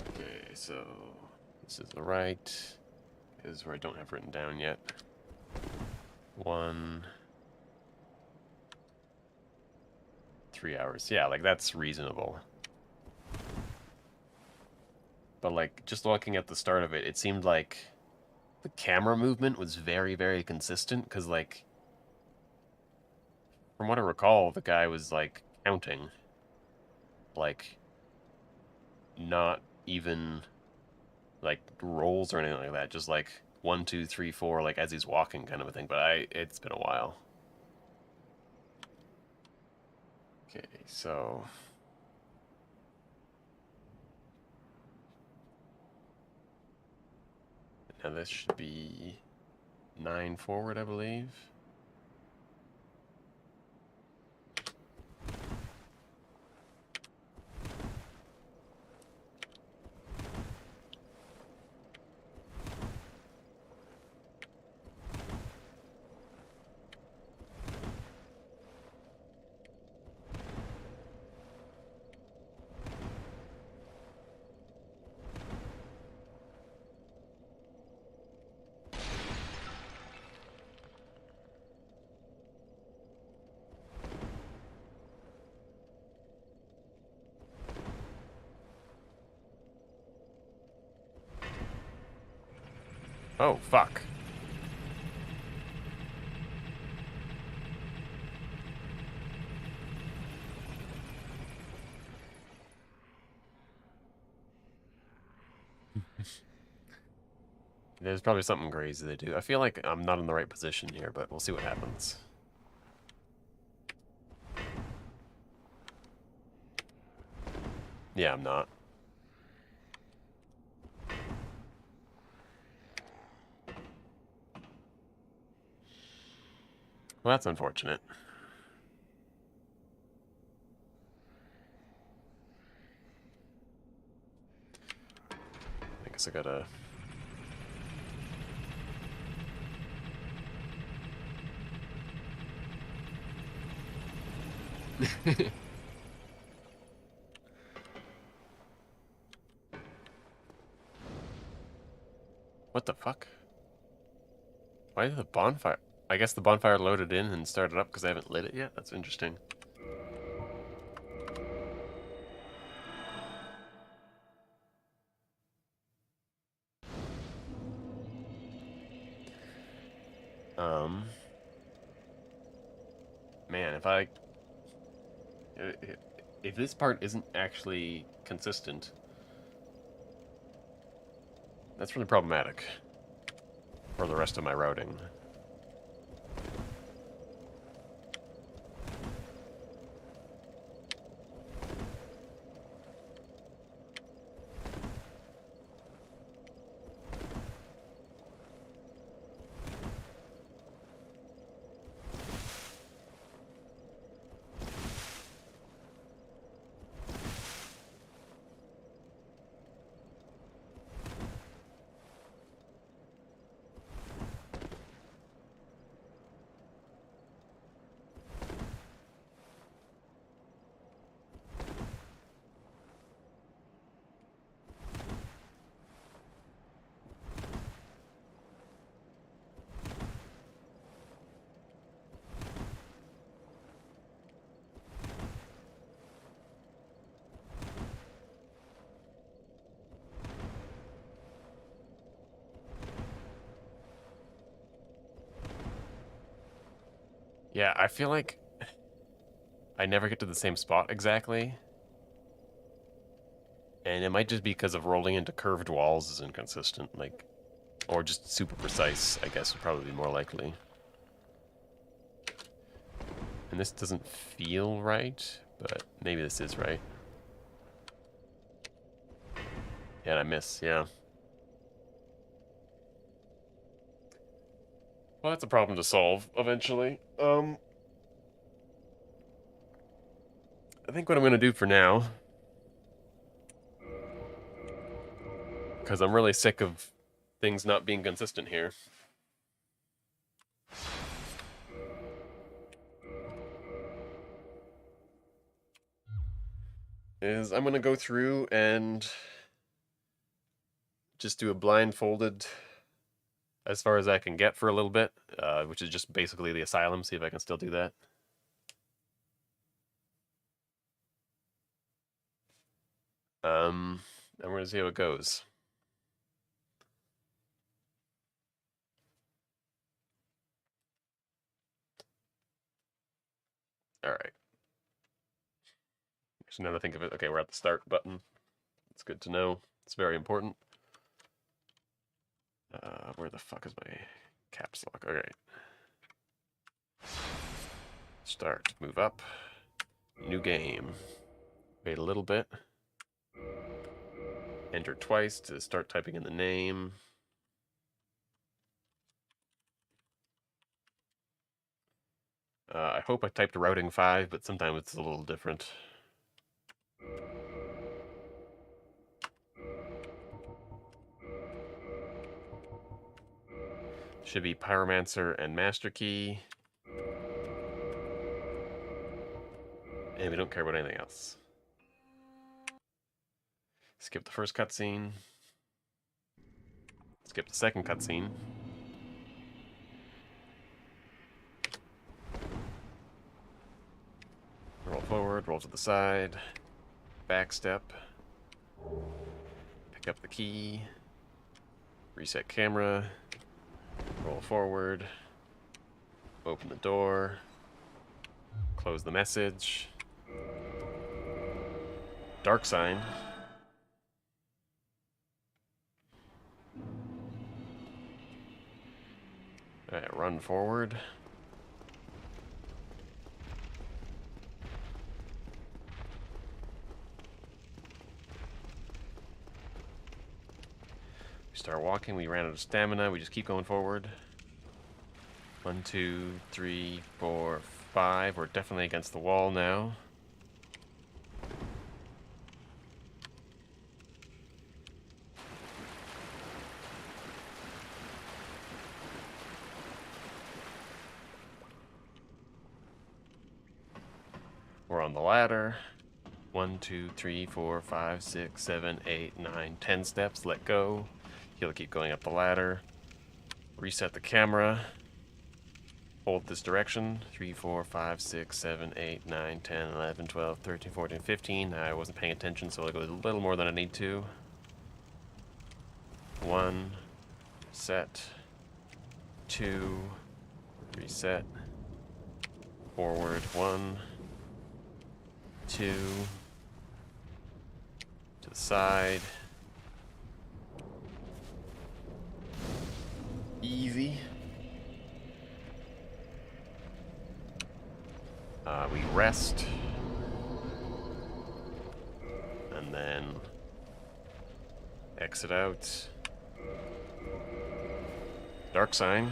Okay, so this is the right. This is where I don't have written down yet. 1, 3 hours. Yeah, like that's reasonable. But like just looking at the start of it, it seemed like the camera movement was very, very consistent because like from what I recall, the guy was like counting, like not even like rolls or anything like that, just like 1, 2, 3, 4, like as he's walking kind of a thing. But it's been a while. Okay, so now this should be 9 forward, I believe. Oh, fuck. There's probably something crazy they do. I feel like I'm not in the right position here, but we'll see what happens. Yeah, I'm not. Well, that's unfortunate. I guess I gotta... What the fuck? Why did the bonfire... I guess the bonfire loaded in and started up because I haven't lit it yet? That's interesting. Man, if this part isn't actually consistent, that's really problematic for the rest of my routing. Yeah, I feel like I never get to the same spot exactly. And it might just be because of rolling into curved walls is inconsistent, like, or just super precise, I guess would probably be more likely. And this doesn't feel right, but maybe this is right. Yeah, and I miss, yeah. Well, that's a problem to solve eventually. I think what I'm going to do for now, because I'm really sick of things not being consistent here. is I'm going to go through and just do a blindfolded as far as I can get for a little bit, which is just basically the asylum, see if I can still do that. And we're going to see how it goes. All right. So now to think of it, okay, we're at the start button. It's good to know. It's very important. Where the fuck is my caps lock? All right. Start. Move up. New game. Wait a little bit. Enter twice to start typing in the name. I hope I typed routing 5, but sometimes it's a little different. Should be Pyromancer and Master Key. And we don't care about anything else. Skip the first cutscene. Skip the second cutscene. Roll forward, roll to the side. Back step. Pick up the key. Reset camera. Roll forward. Open the door. Close the message. Dark sign. Alright, run forward. We start walking, we ran out of stamina, we just keep going forward. 1, 2, 3, 4, 5. We're definitely against the wall now. We're on the ladder. 1, 2, 3, 4, 5, 6, 7, 8, 9, 10 steps. Let go. You'll keep going up the ladder. Reset the camera. Hold this direction. 3, 4, 5, 6, 7, 8, 9, 10, 11, 12, 13, 14, 15. I wasn't paying attention, so I'll go a little more than I need to. 1. Set. 2. Reset. Forward. 1. 2. To the side. Easy. We rest. And then exit out. Dark sign.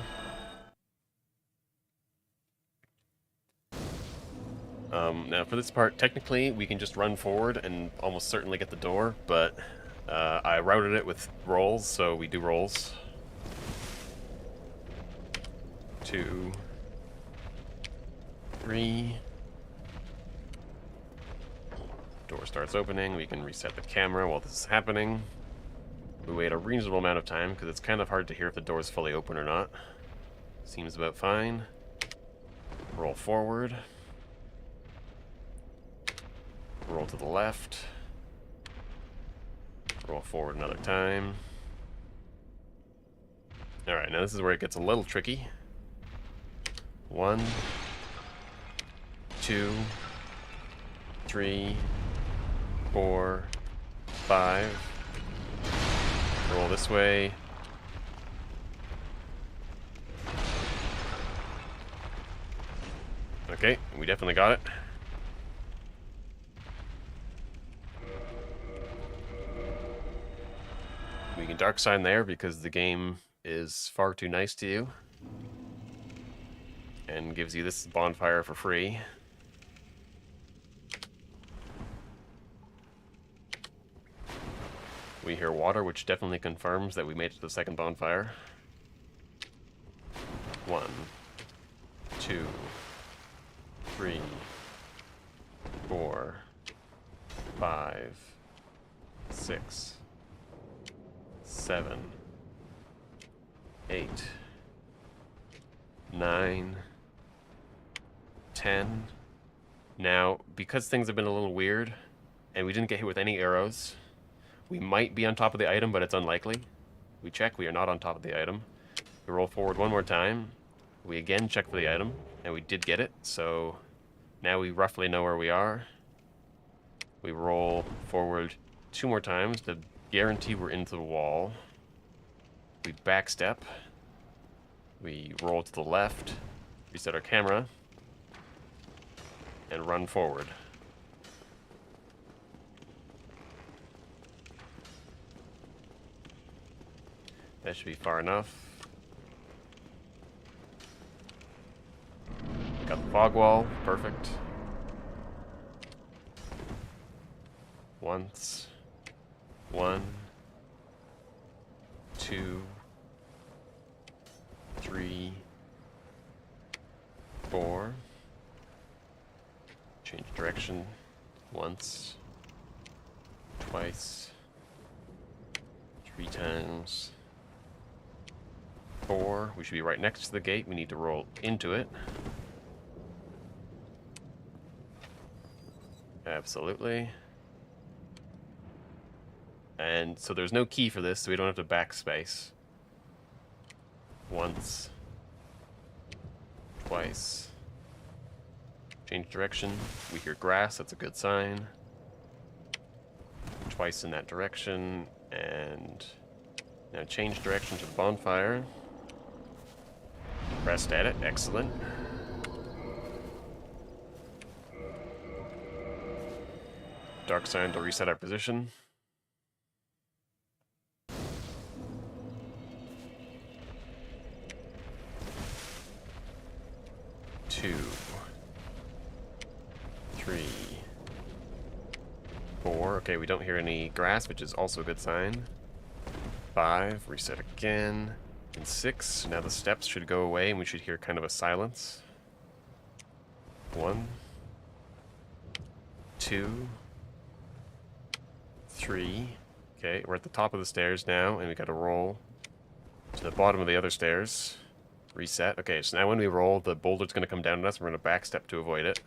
Now for this part, technically we can just run forward and almost certainly get the door, but I routed it with rolls, so we do rolls. 2, 3. Door starts opening. We can reset the camera while this is happening. We wait a reasonable amount of time because it's kind of hard to hear if the door is fully open or not. Seems about fine. Roll forward. Roll to the left. Roll forward another time. Alright, now this is where it gets a little tricky. 1, 2, 3, 4, 5. Roll this way. Okay, we definitely got it. We can dark sign there because the game is far too nice to you and gives you this bonfire for free. We hear water, which definitely confirms that we made it to the second bonfire. 1, 2, 3, 4, 5, 6, 7, 8, 9, 10. Now, because things have been a little weird, and we didn't get hit with any arrows, we might be on top of the item, but it's unlikely. We check, we are not on top of the item. We roll forward one more time. We again check for the item, and we did get it, so now we roughly know where we are. We roll forward 2 more times to guarantee we're into the wall. We backstep. We roll to the left, reset our camera, and run forward. That should be far enough. Got the fog wall, perfect. Once. 1, 2, 3, 4. Change direction. Once. Twice. 3 times. 4. We should be right next to the gate. We need to roll into it. Absolutely. And so there's no key for this, so we don't have to backspace. Once. Twice. Change direction. We hear grass, that's a good sign. Twice in that direction, and now change direction to the bonfire. Rest at it, excellent. Dark sign to reset our position. 2, 3, 4. Okay, we don't hear any grass, which is also a good sign. 5, reset again. And 6, now the steps should go away and we should hear kind of a silence. 1, 2, 3. Okay, we're at the top of the stairs now, and we gotta roll to the bottom of the other stairs. Reset. Okay, so now when we roll, the boulder's gonna come down on us. We're gonna backstep to avoid it.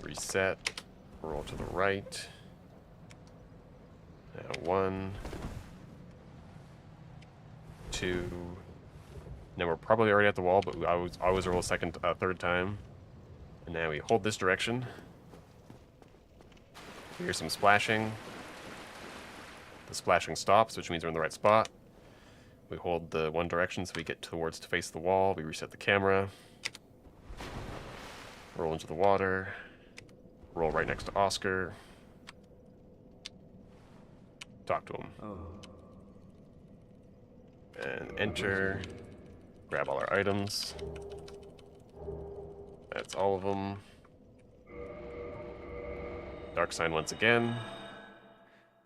Reset. Roll to the right. Now 1, 2. Now we're probably already at the wall, but I always roll a third time. And now we hold this direction. We hear some splashing. The splashing stops, which means we're in the right spot. We hold the one direction so we get towards to face the wall. We reset the camera. Roll into the water. Roll right next to Oscar. Talk to him. And enter. Grab all our items. That's all of them. Dark sign once again.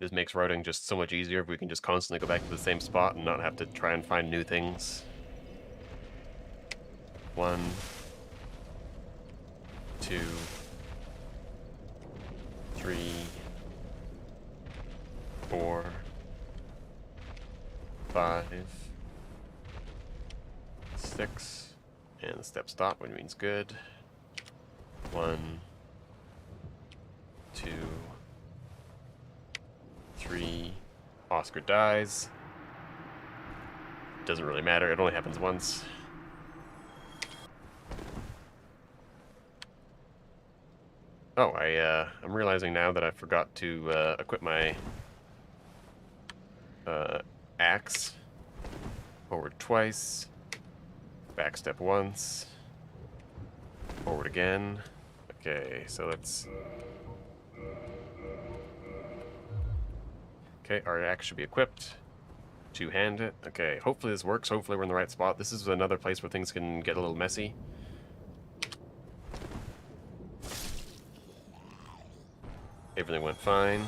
This makes routing just so much easier if we can just constantly go back to the same spot and not have to try and find new things. 1, 2, 3, 4, 5, 6, and the step stop, which means good. 1, 2, 3. Oscar dies. Doesn't really matter, it only happens once. Oh, I'm realizing now that I forgot to equip my axe. Forward twice. Backstep once. Forward again. Okay, so let's... Okay, our axe should be equipped. Two-hand it. Okay, hopefully this works. Hopefully we're in the right spot. This is another place where things can get a little messy. Everything went fine.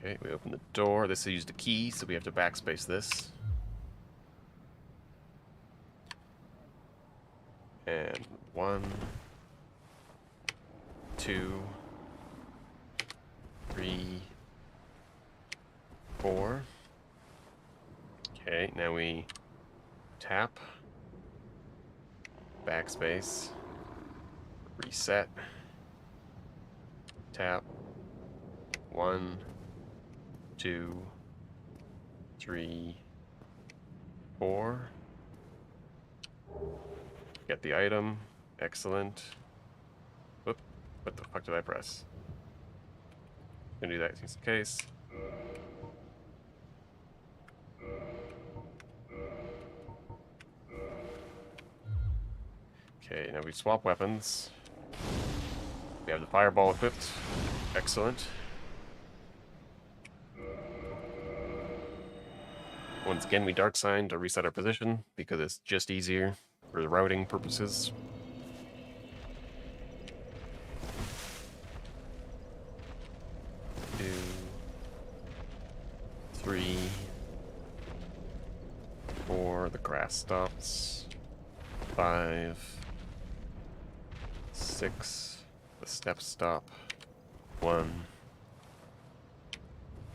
Okay, we open the door. This used a key, so we have to backspace this. And 1, 2, 3, 4. Okay, now we tap, backspace, reset, tap, 1, 2, 3, 4. Get the item. Excellent. Whoop. What the fuck did I press? Gonna do that just in case. Okay, now we swap weapons. We have the fireball equipped. Excellent. Once again, we dark sign to reset our position because it's just easier for the routing purposes. Two, 3, 4. The grass stops. 5, 6. The steps stop. 1,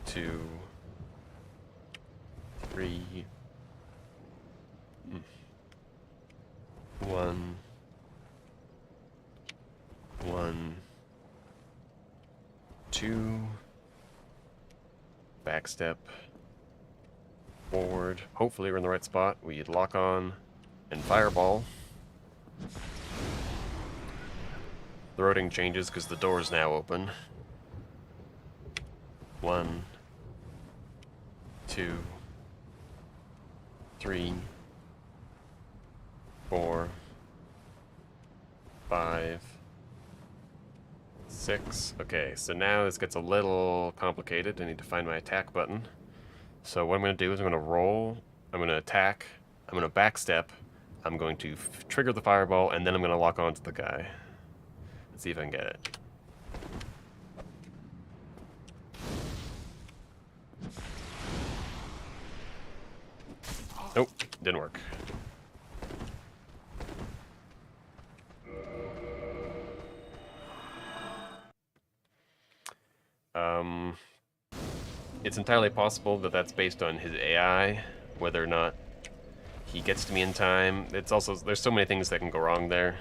2, 3. 1, 1, 2. Back step. Forward. Hopefully we're in the right spot. We lock on and fireball. The routing changes because the door is now open. 1, 2, 3, 4, 5, 6. Okay, so now this gets a little complicated. I need to find my attack button. So what I'm going to do is I'm going to roll, I'm going to attack, I'm going to backstep, I'm going to trigger the fireball, and then I'm going to lock onto the guy. Let's see if I can get it. Nope, didn't work. It's entirely possible that that's based on his AI, whether or not he gets to me in time. It's also, there's so many things that can go wrong there.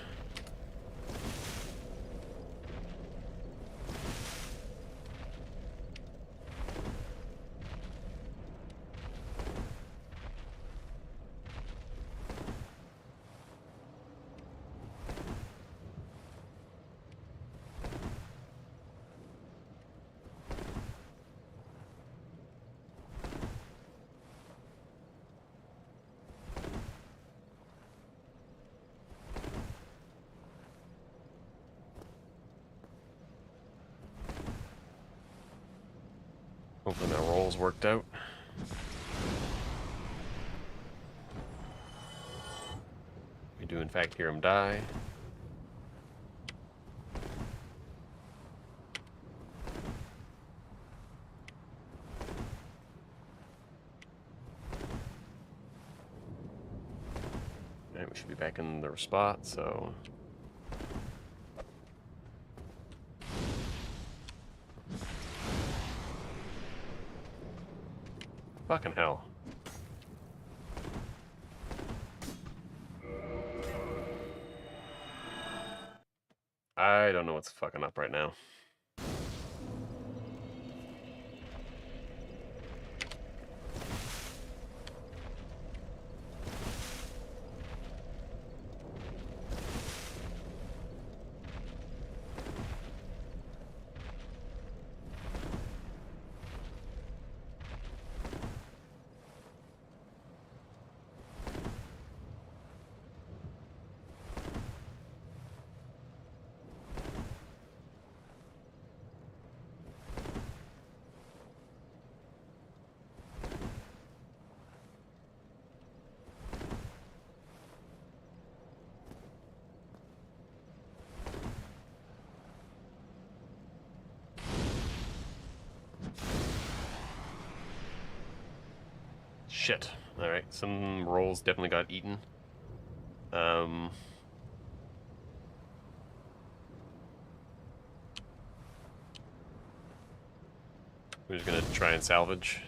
Hopefully my rolls worked out. We do in fact hear him die. Alright, we should be back in their spot, so... Fucking hell. I don't know what's fucking up right now. shit. Alright, some rolls definitely got eaten. We're just gonna try and salvage.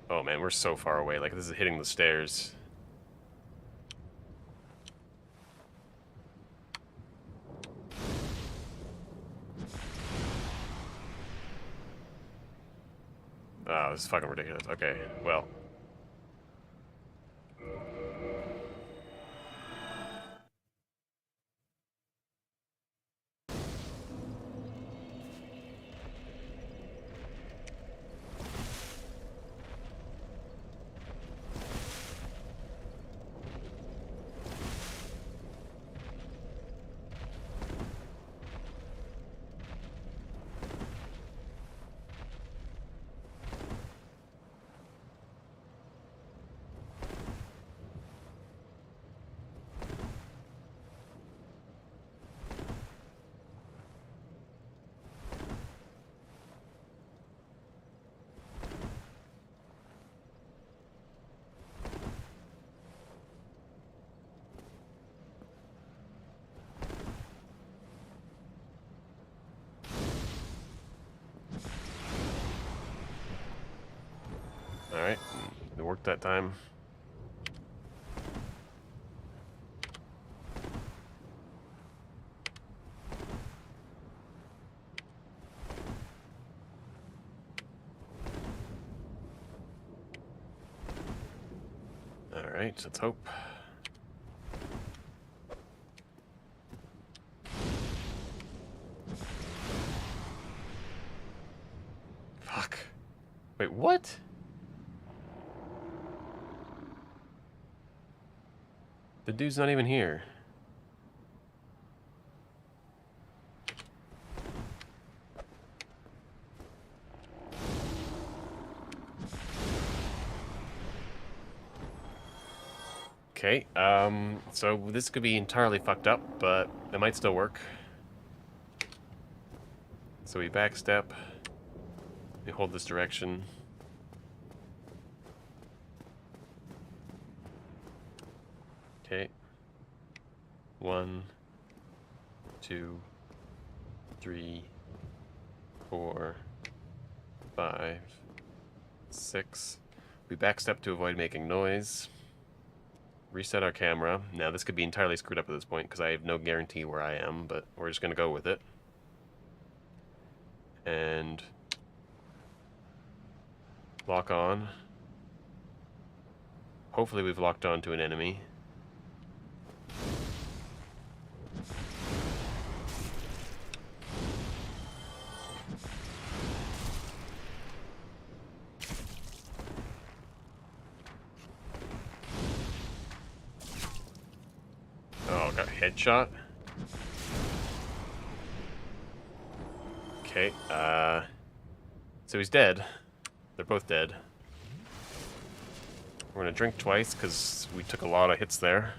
Oh man, we're so far away. Like, this is hitting the stairs. Oh, this is fucking ridiculous. Okay, well. Alright, it worked that time. Alright, let's hope. Fuck. Wait, what? The dude's not even here. Okay, so this could be entirely fucked up, but it might still work. So we backstep. We hold this direction. Okay. 1, 2, 3, 4, 5, 6. We backstep to avoid making noise. Reset our camera. Now this could be entirely screwed up at this point because I have no guarantee where I am, but we're just going to go with it. And lock on. Hopefully we've locked on to an enemy. Oh, got headshot. Okay, so he's dead. They're both dead. We're gonna drink twice because we took a lot of hits there.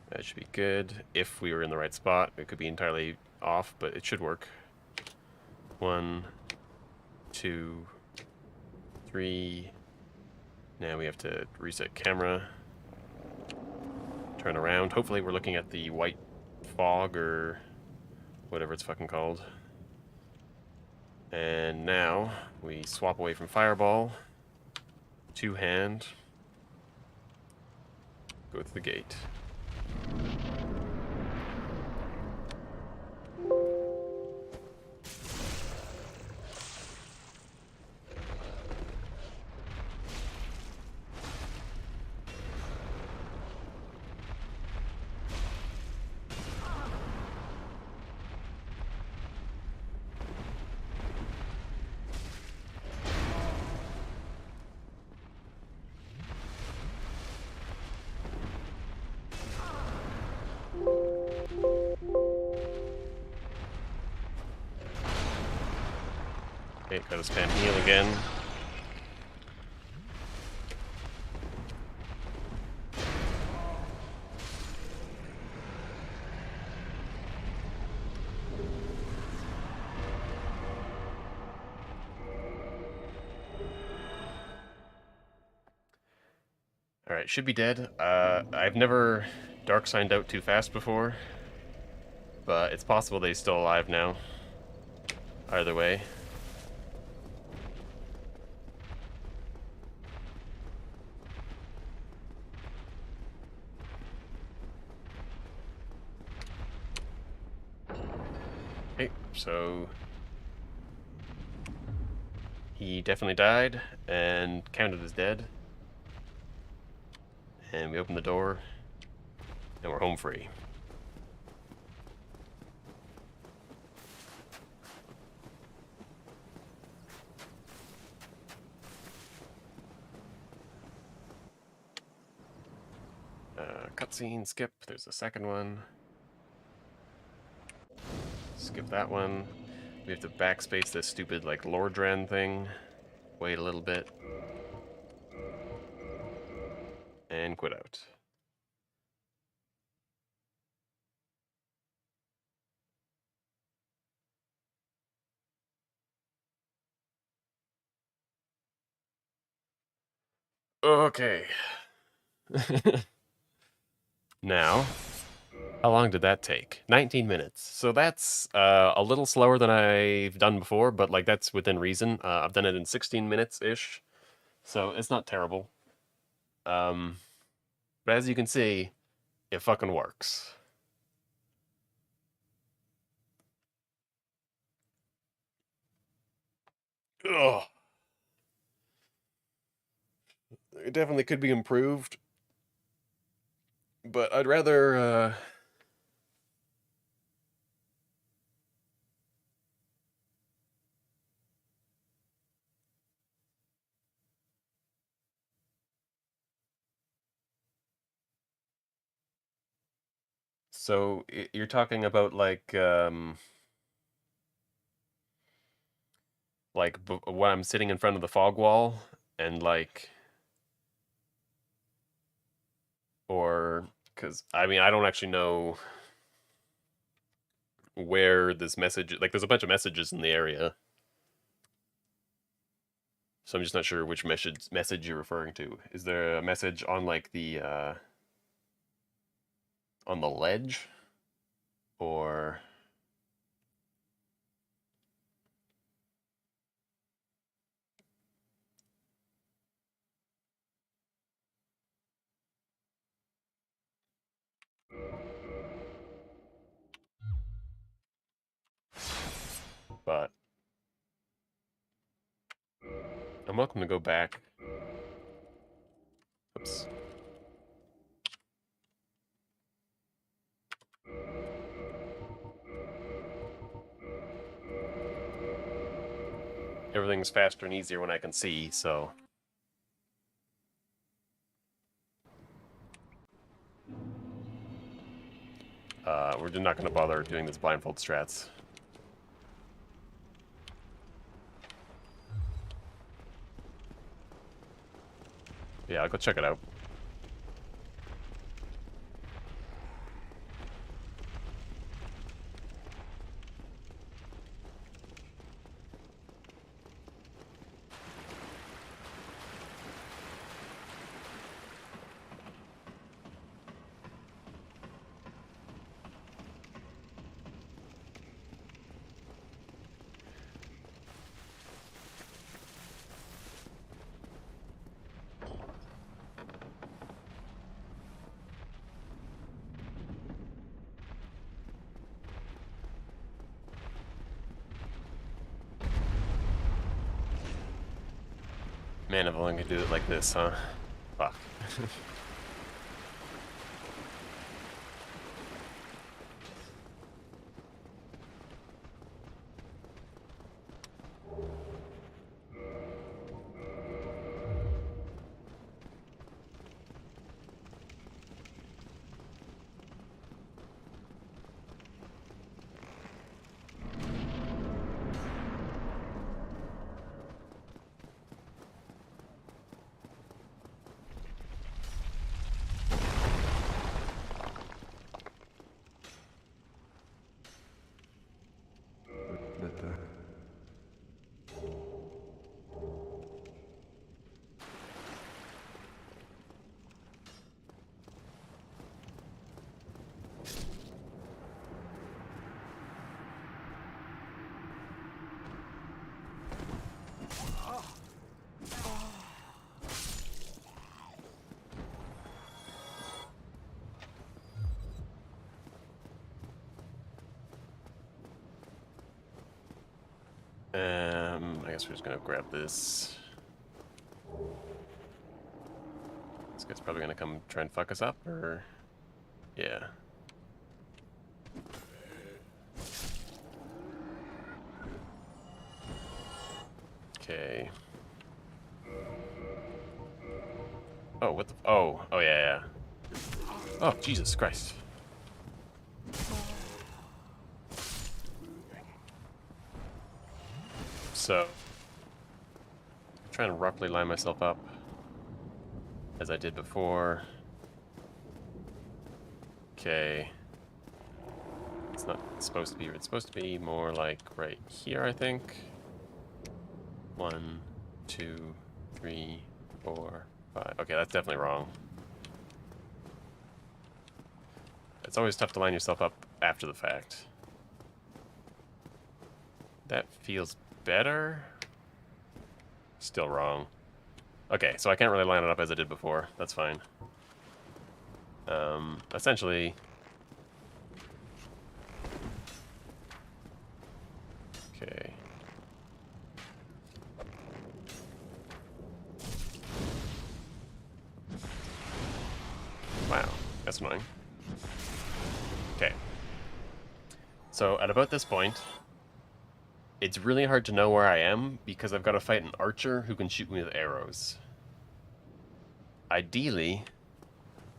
That should be good. If we were in the right spot, it could be entirely off, but it should work. 1, 2, 3. Now we have to reset camera. Turn around. Hopefully we're looking at the white fog or whatever it's fucking called. And now we swap away from fireball. 2-hand. Go to the gate. Okay, gotta spam heal again. Alright, should be dead. I've never dark signed out too fast before, but it's possible that he's still alive now. Either way. Okay, so he definitely died and counted as dead. And we open the door, and we're home free. Cutscene, skip. There's a second one. Skip that one. We have to backspace this stupid, like, Lordran thing. Wait a little bit. And quit out. Okay. Now, how long did that take? 19 minutes. So that's a little slower than I've done before, but like that's within reason. I've done it in 16 minutes-ish, so it's not terrible. But as you can see, it fucking works. Ugh. It definitely could be improved, but I'd rather so you're talking about like when I'm sitting in front of the fog wall and like, or because I mean I don't actually know where this message, like there's a bunch of messages in the area, so I'm just not sure which message you're referring to. Is there a message on like the on the ledge, or but I'm welcome to go back. Oops. Everything's faster and easier when I can see, so. We're just not going to bother doing this blindfold strats. Yeah, I'll go check it out. Man, if I only could do it like this, huh? Fuck. guess we're just gonna grab this. This guy's probably gonna come try and fuck us up, or... Yeah. Okay. Oh, what the... Oh, oh yeah, yeah. Oh, Jesus Christ. So, I'm trying to roughly line myself up as I did before. Okay. It's not supposed to be. It's supposed to be more like right here, I think. 1, 2, 3, 4, 5. Okay, that's definitely wrong. It's always tough to line yourself up after the fact. That feels better. Still wrong. Okay, so I can't really line it up as I did before. That's fine. Essentially... Okay. Wow, that's annoying. Okay. So at about this point, it's really hard to know where I am because I've got to fight an archer who can shoot me with arrows. Ideally,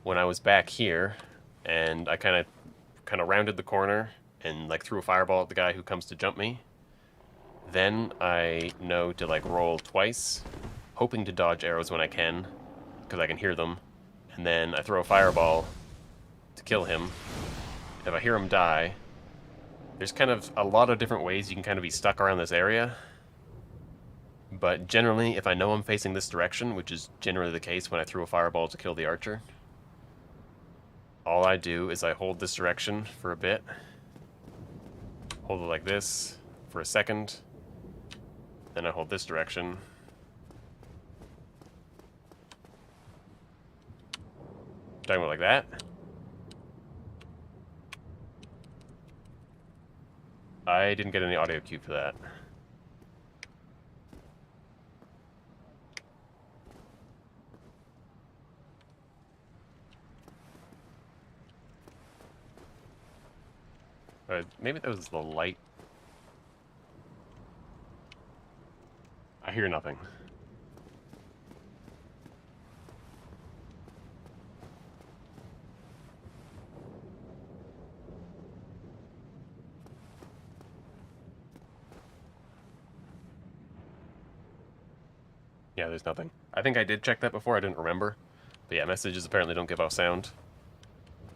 when I was back here and I kind of rounded the corner and like threw a fireball at the guy who comes to jump me, then I know to like roll twice, hoping to dodge arrows when I can, because I can hear them, and then I throw a fireball to kill him. If I hear him die, there's kind of a lot of different ways you can kind of be stuck around this area. But generally, if I know I'm facing this direction, which is generally the case when I threw a fireball to kill the archer, all I do is I hold this direction for a bit, hold it like this for a second, then I hold this direction. Talking about like that. I didn't get any audio cue for that. Maybe that was the light. I hear nothing. Yeah, there's nothing. I think I did check that before, I didn't remember. But yeah, messages apparently don't give off sound.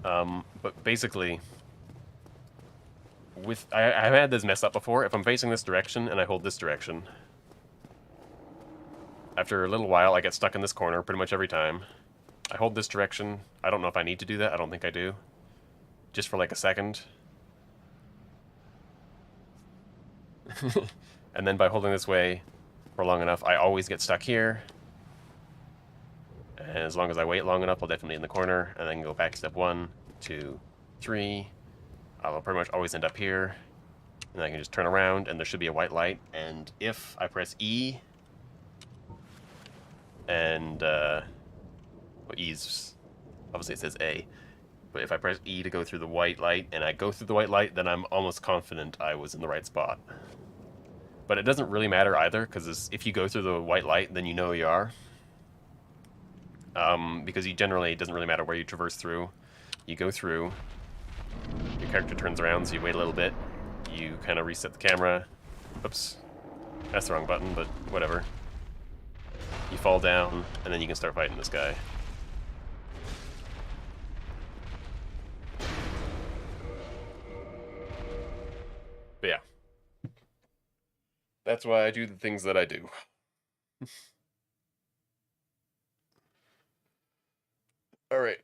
But basically, I've had this mess up before. If I'm facing this direction and I hold this direction, after a little while I get stuck in this corner pretty much every time. I hold this direction. I don't know if I need to do that. I don't think I do. Just for like a second. And then by holding this way for long enough, I always get stuck here. And as long as I wait long enough, I'll definitely in the corner, and then go back step 1, 2, 3. I'll pretty much always end up here. And I can just turn around, and there should be a white light. And if I press E, and well, E's, obviously it says A. But if I press E to go through the white light, and I go through the white light, then I'm almost confident I was in the right spot. But it doesn't really matter either, because if you go through the white light, then you know you are. Because it doesn't really matter where you traverse through. You go through, your character turns around, so you wait a little bit, you kind of reset the camera. Oops, that's the wrong button, but whatever. You fall down, and then you can start fighting this guy. But yeah. That's why I do the things that I do. Alright,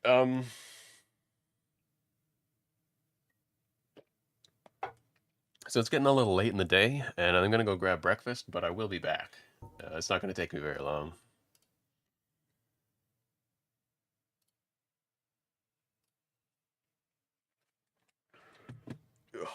so it's getting a little late in the day, and I'm gonna go grab breakfast, but I will be back. It's not gonna take me very long. Ugh.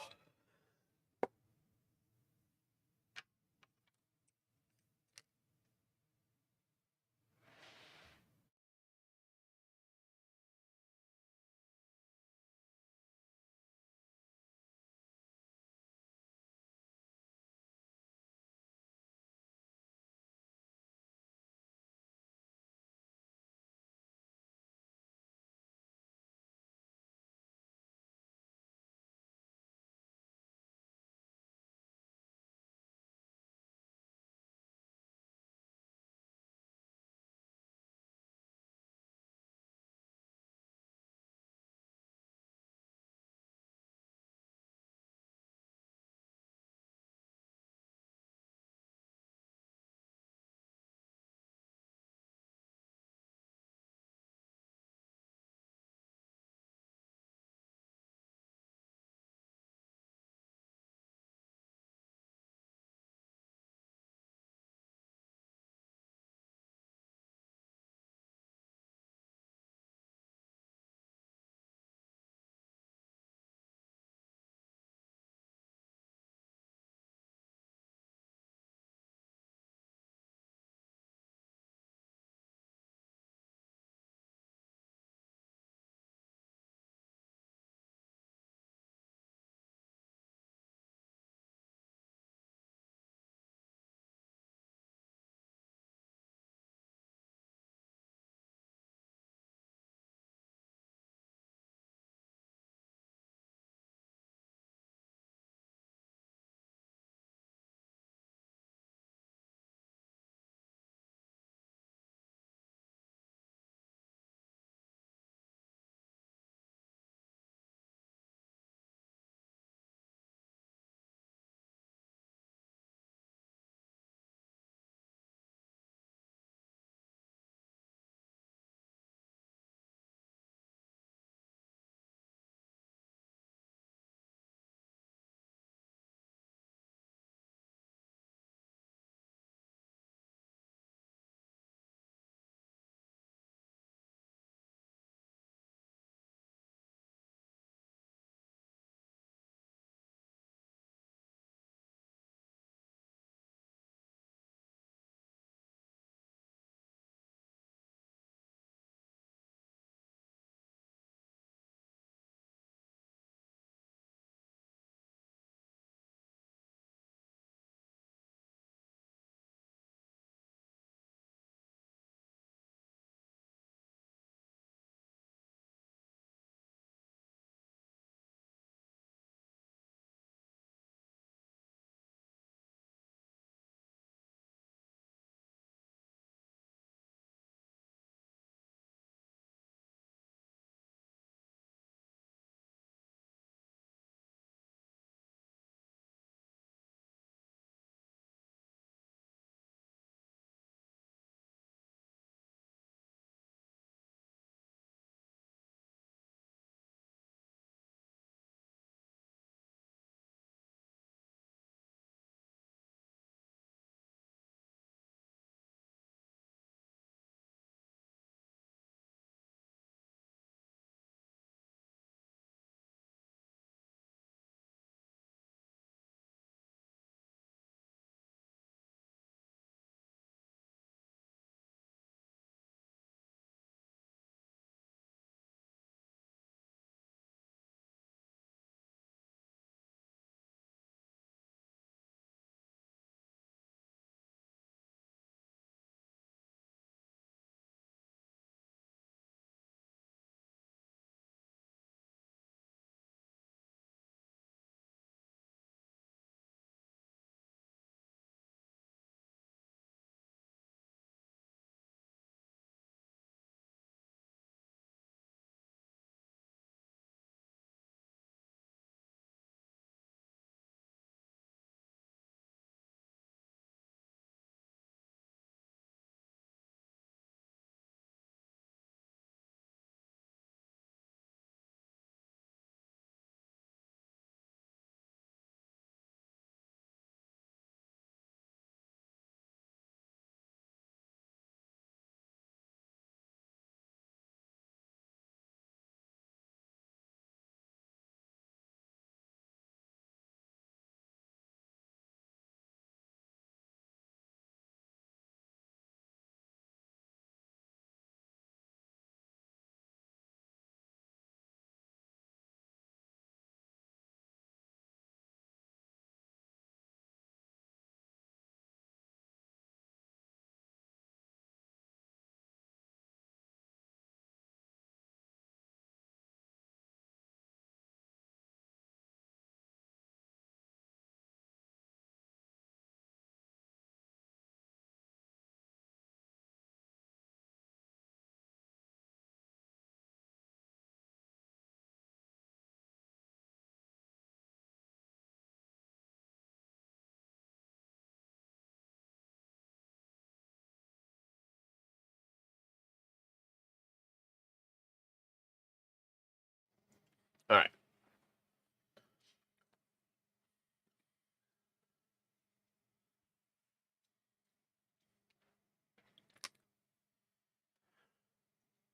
All right.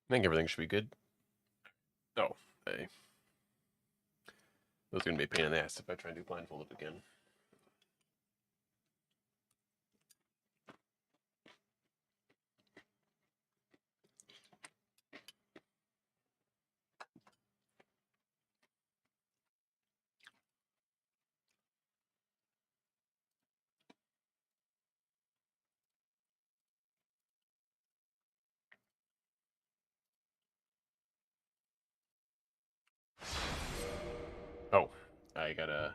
I think everything should be good. Oh, hey. That's going to be a pain in the ass if I try and do blindfolded again. Oh, I gotta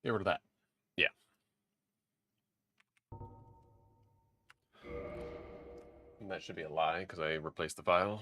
get rid of that. Yeah. And that should be a lie because I replaced the file.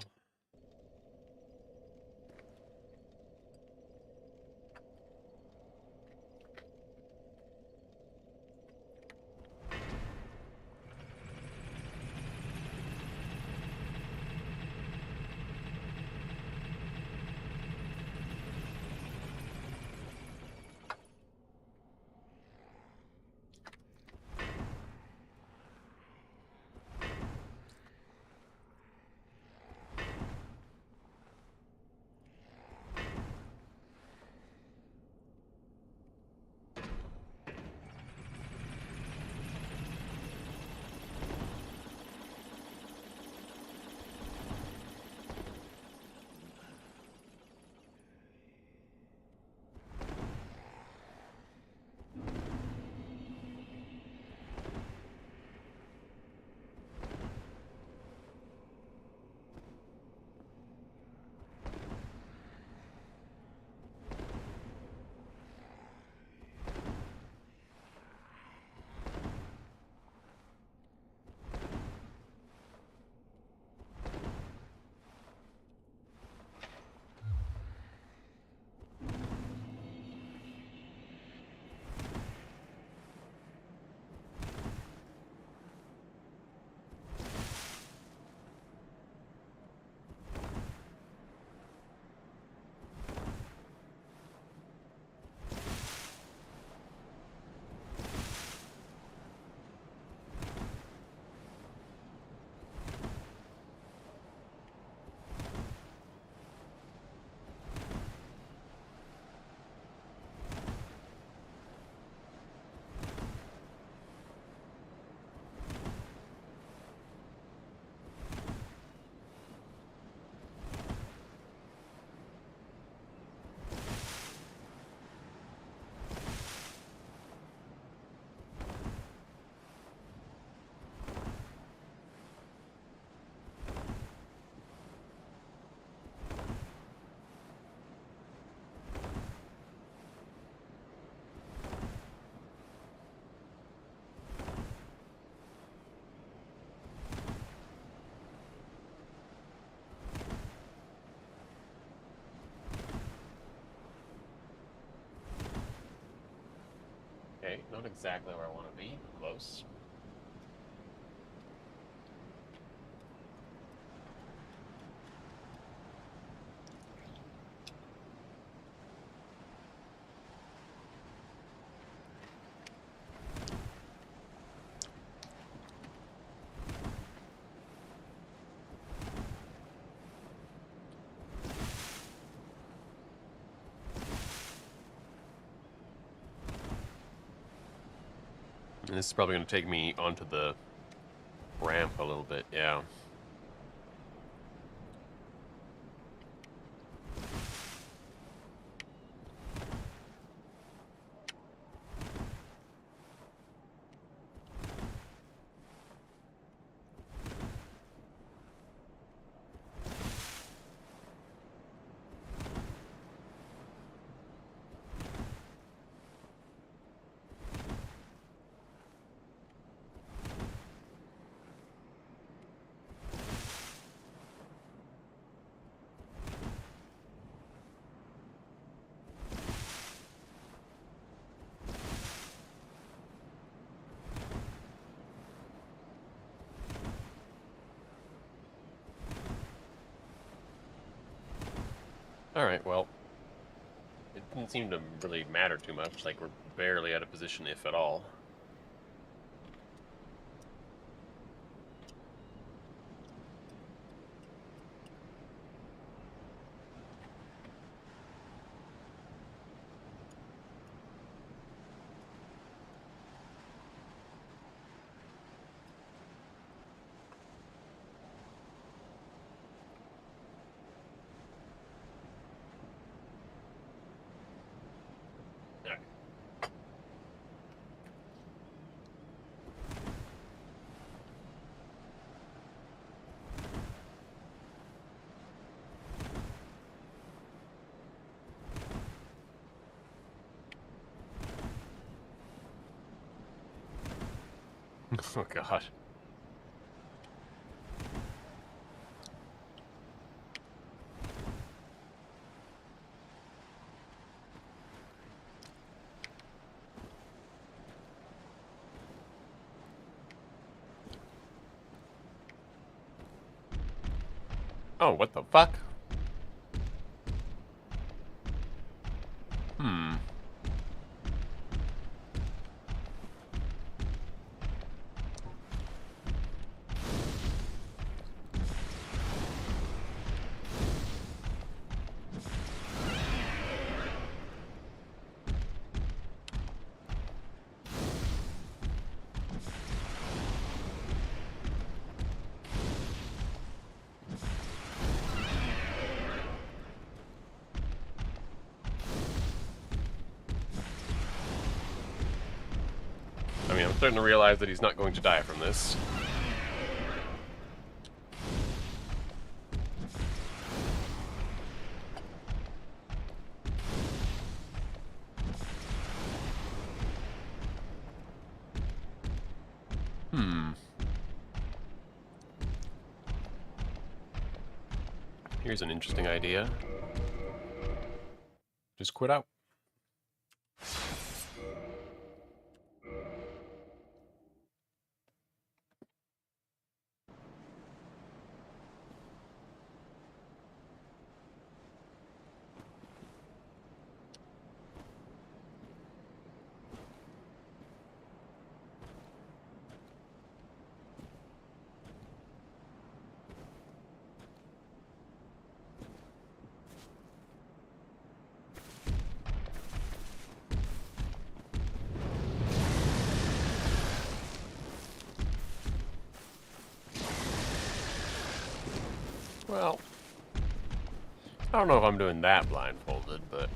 Okay, not exactly where I want to be, but close. And this is probably going to take me onto the ramp a little bit, yeah. Alright, well, it didn't seem to really matter too much. Like, we're barely out of position, if at all. Alright. Oh, God. Oh, what the fuck? Hmm. I mean, I'm starting to realize that he's not going to die from this. Hmm. Here's an interesting idea. Just quit out. Well, I don't know if I'm doing that blindfolded, but...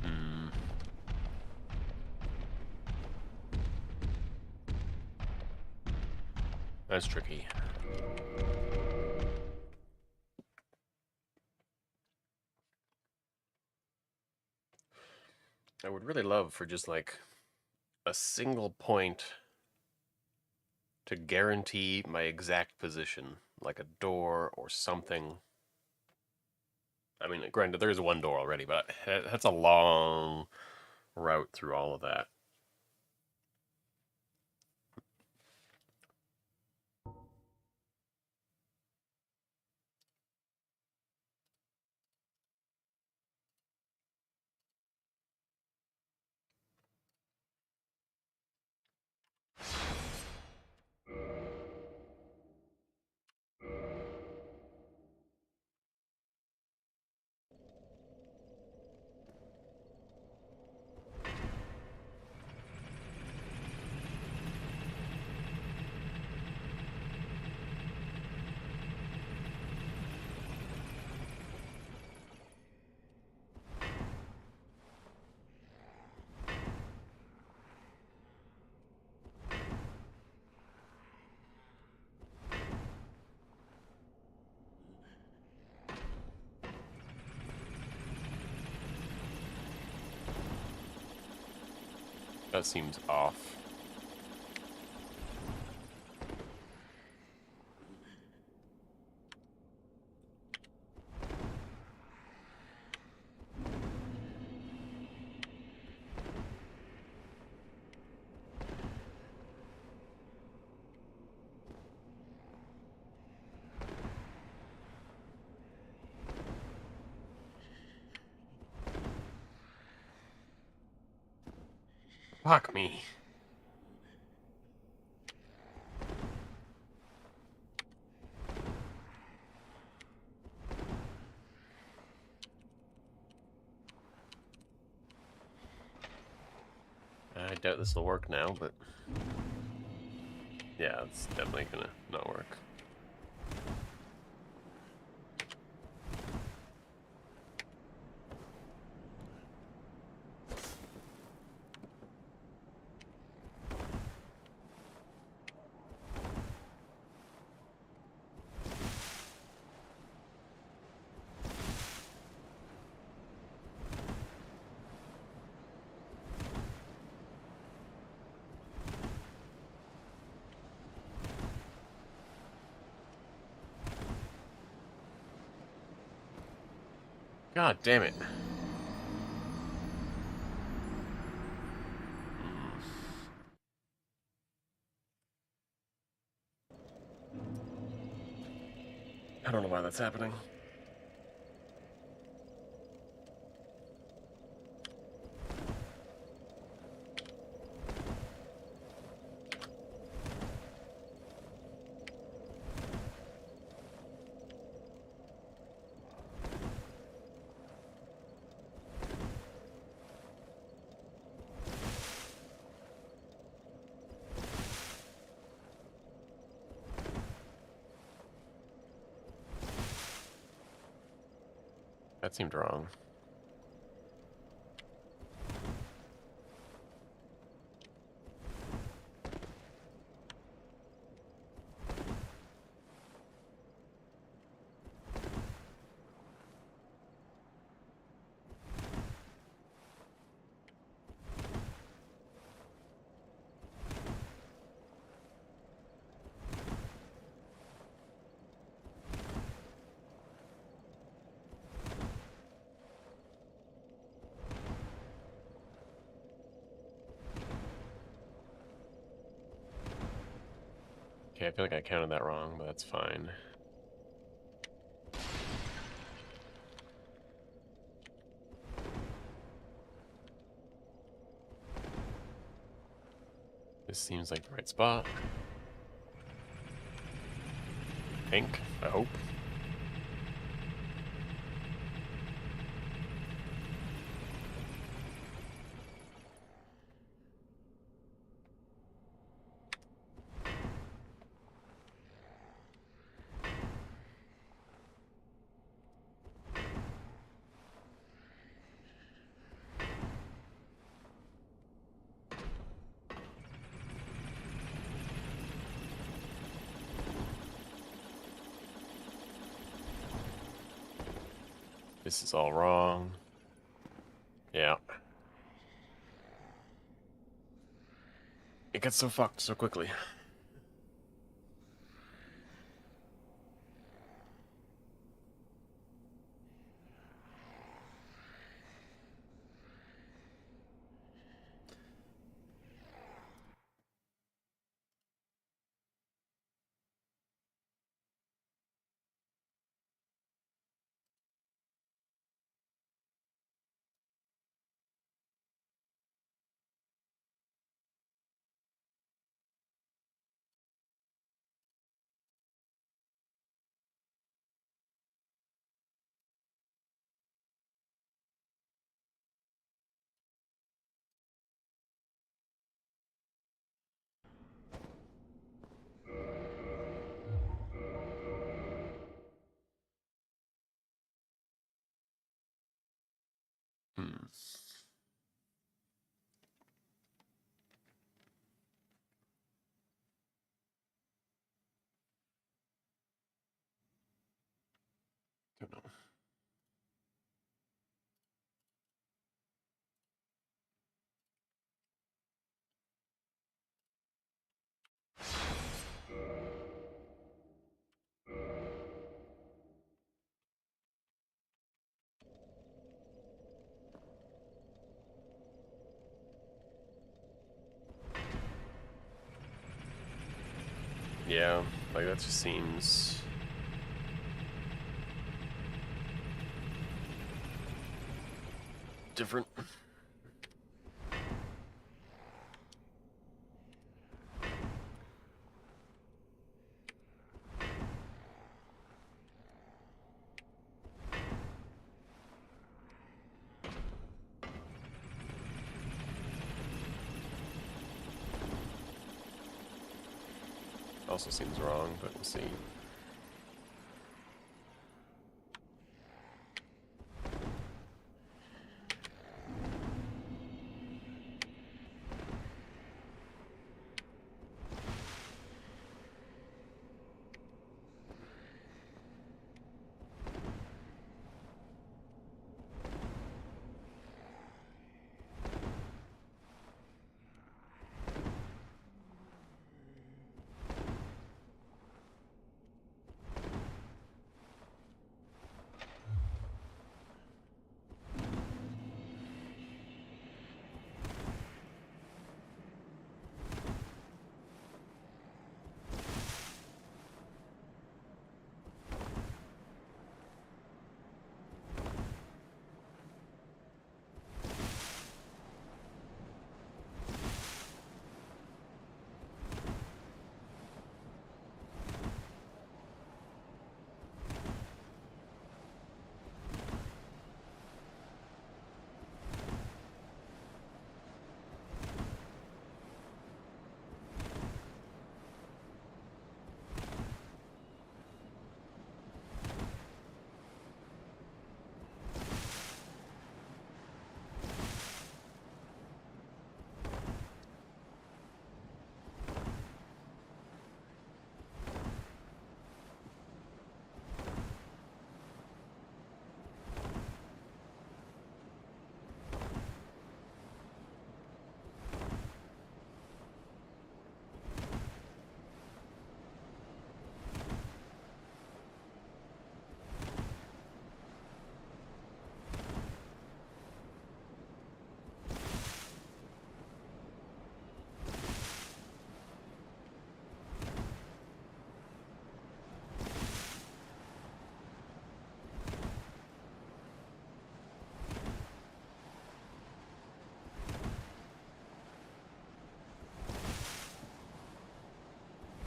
Hmm. That's tricky. I would really love for just, like, a single point to guarantee my exact position, like a door or something. I mean, granted, there is one door already, but that's a long route through all of that. That seems off. Fuck me. I doubt this will work now, but yeah, it's definitely gonna not work. God damn it. I don't know why that's happening. That seemed wrong. Okay, I feel like I counted that wrong, but that's fine. This seems like the right spot. Pink, I hope. This is all wrong. Yeah. It gets so fucked so quickly. Hmm. Don't know. Yeah, like that just seems different. Also seems wrong, but we'll see.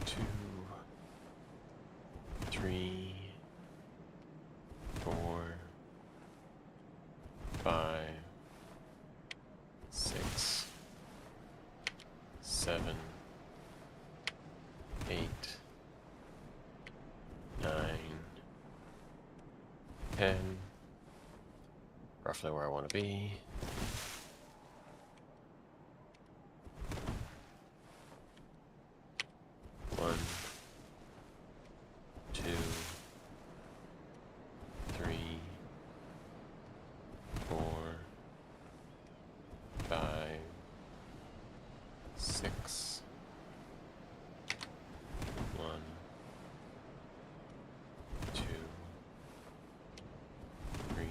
Two, 3, 4, 5, 6, 7, 8, 9, 10. Roughly where I want to be. One, 2, 3, 4, 5, 6, 1, 2, 3,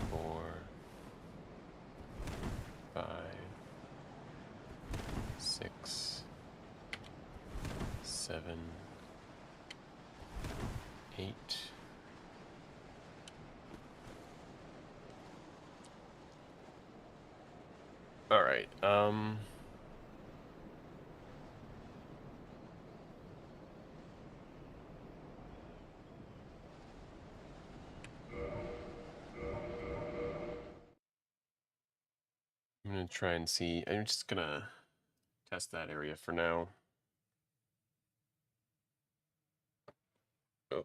4, 5, 6, 7, 8. All right. I'm gonna try and see. I'm just gonna test that area for now. Oh.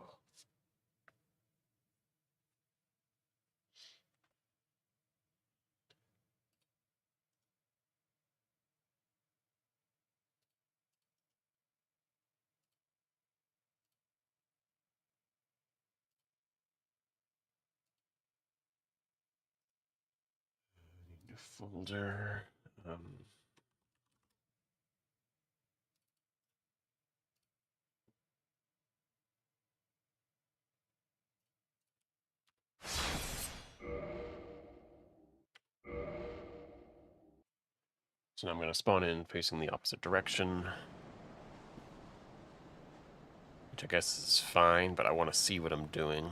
Need a folder. So now I'm going to spawn in facing the opposite direction, which I guess is fine, but I want to see what I'm doing.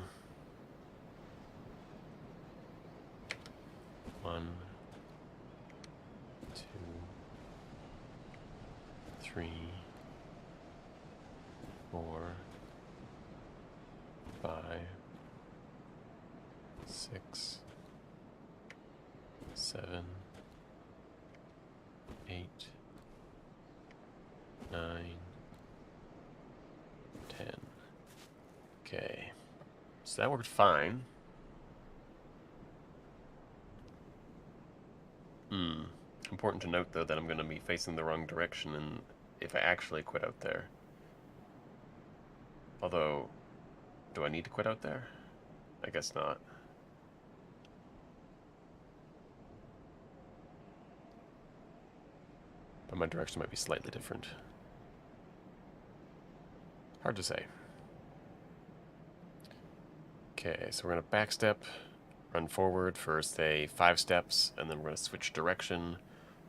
1, 2, 3, 4, 5, 6, 7, 8, 9, 9, 10. Okay. So that worked fine. Important to note, though, that I'm going to be facing the wrong direction and if I actually quit out there. Although, do I need to quit out there? I guess not. But my direction might be slightly different. Hard to say. Okay, so we're going to backstep, run forward for, say, 5 steps, and then we're going to switch direction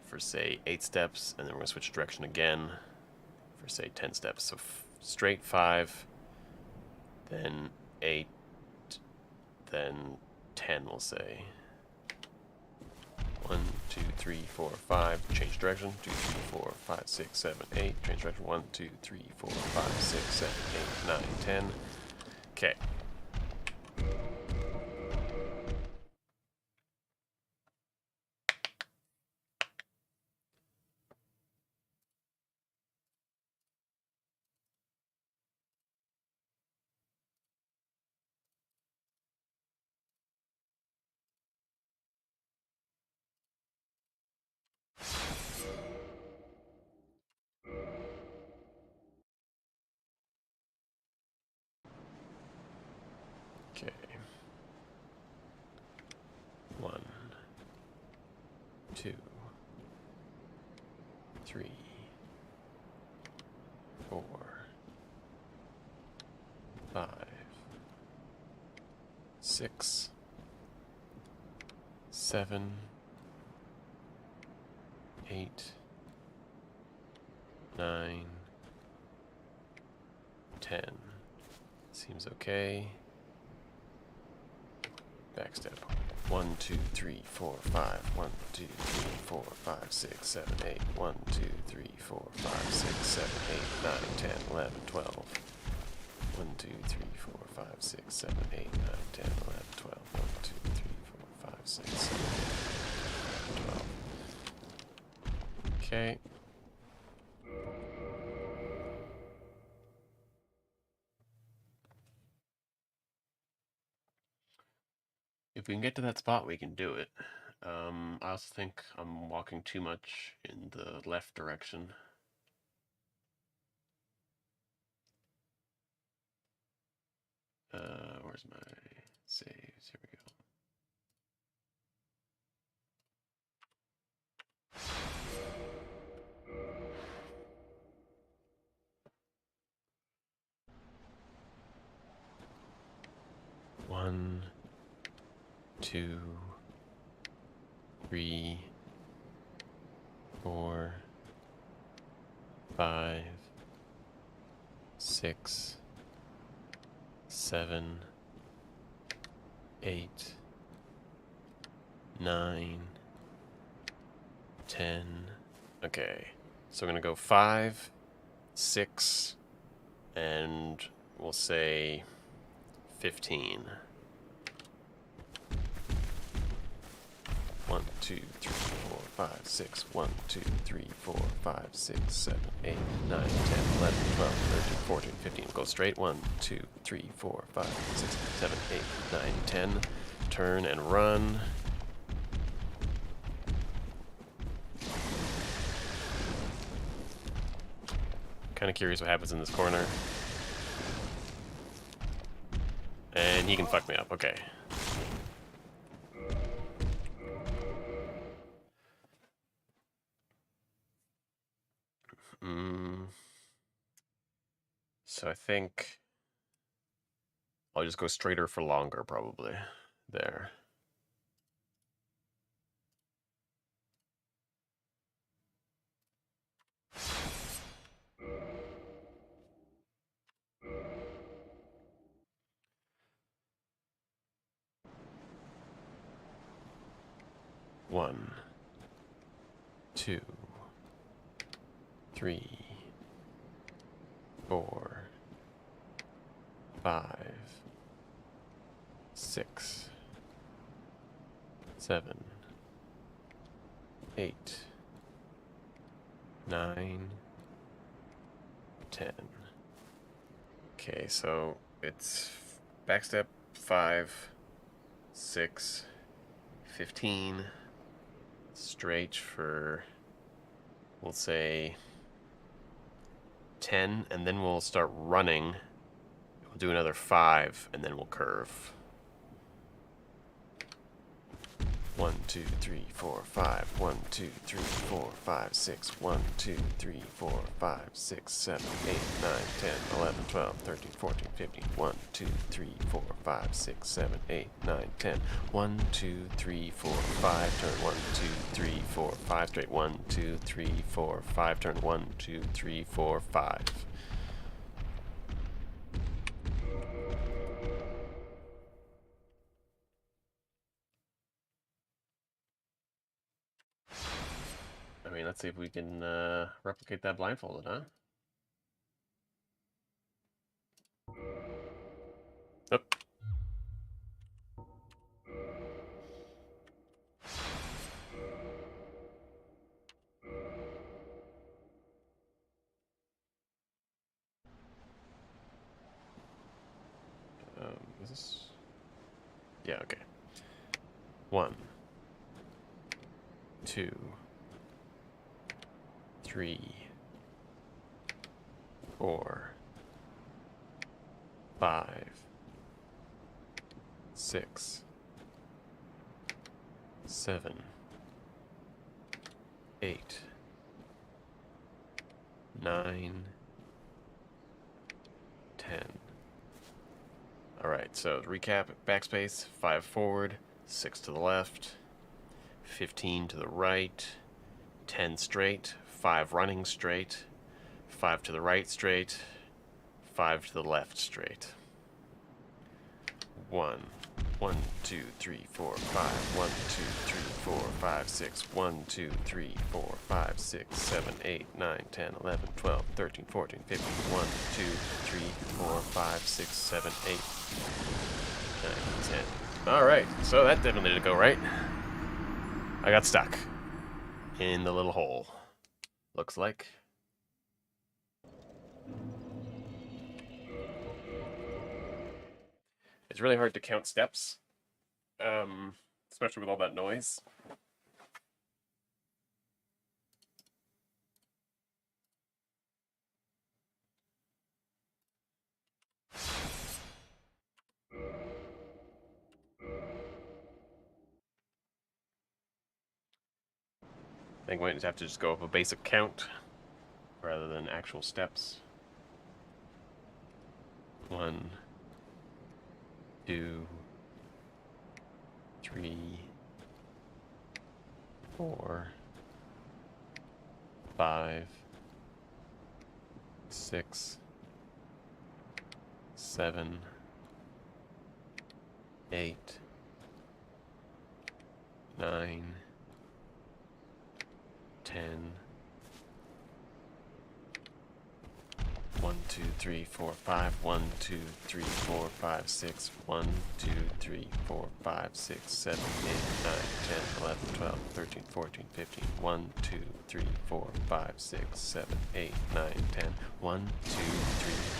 for, say, 8 steps, and then we're going to switch direction again for, say, 10 steps. So straight 5, then 8, then 10, we'll say. 1, 2, 3, 4, 5, change direction. 2, 3, 4, 5, 6, 7, 8, change direction. 1, 2, 3, 4, 5, 6, 7, 8, 9, 10. Okay. Okay. 1, 2, 3, 4, 5, 6, 7, 8, 9, 10. Seems okay. Backstep. 1, 2, 3, 4, 5. 1, 2, 3, 4, 5, 6, 7, 8. 1, 2, 3, 4, 5, 6, 7, 8, 9, 10, 11, 12. 1, 2, 3, 4, 5, 6, 7, 8, 9, 10, 11, 12. 1, 2, 3, 4, 5, 6, 7, 8, 12. Okay. If we can get to that spot, we can do it. I also think I'm walking too much in the left direction. Where's my saves? Here we go. One, 2, 3, 4, 5, 6, 7, 8, 9, 10. Okay, so we're gonna go 5, 6, and we'll say 15. 1, 2, 3, 4, 5, 6. 1, 2, 3, 4, 5, 6, 7, 8, 9, 10, 11, 12, 13, 14, 15. Go straight. 1, 2, 3, 4, 5, 6, 7, 8, 9, 10. Turn and run. Kind of curious what happens in this corner. And he can fuck me up. Okay. So I think I'll just go straighter for longer, probably. There. One, 2, 3, 4, 5, 6, 7, 8, 9, 10. Okay, so it's backstep 5, 6, 15, straight for, we'll say, 10, and then we'll start running. We'll do another 5, and then we'll curve. 1, 2, 3, 4, 5. 1, 2, 3, 4, 5, 6. 1, 2, 3, 4, 5, 6, 7, 8, 9, 10, 11, 12, 13, 14, 15. 1, 2, 3, 4, 5, 6, 7, 8, 9, 10. 1, 2, 3, 4, 5. Turn 1, 2, 3, 4, 5. Straight 1, 2, 3, 4, 5. Turn 1, 2, 3, 4, 5. I mean, let's see if we can replicate that blindfolded, huh? Oop. Is this? Yeah, okay. 1, 2, 3, 4, 5, 6, 7, 8, 9, 10. Alright, so to recap, backspace, 5 forward, 6 to the left, 15 to the right, 10 straight, 5 running straight, 5 to the right straight, 5 to the left straight. 1, 1, 2, 3, 4, 5. 1, 2, 3, 4, 5, 6. 1, 2, 3, 4, 5, 6, 7, 8, 9, 10, 11, 12, 13, 14, 15. 1, 2, 3, 4, 5, 6, 7, 8, 9, 10. Alright, so that definitely didn't go right. I got stuck in the little hole. Looks like. It's really hard to count steps, especially with all that noise. I think we might have to just go with a basic count rather than actual steps. 1, 2, 3, 4, 5, 6, 7, 8, 9, 10. 1, 2, 3, 4, 5. 1, 2, 3, 4, 5, 6. 1, 2, 3, 4, 5, 6, 7, 8, 9, 10, 11, 12, 13, 14, 15. 1, 2, 3, 4, 5, 6, 7, 8, 9, 10. 1, 2, 3,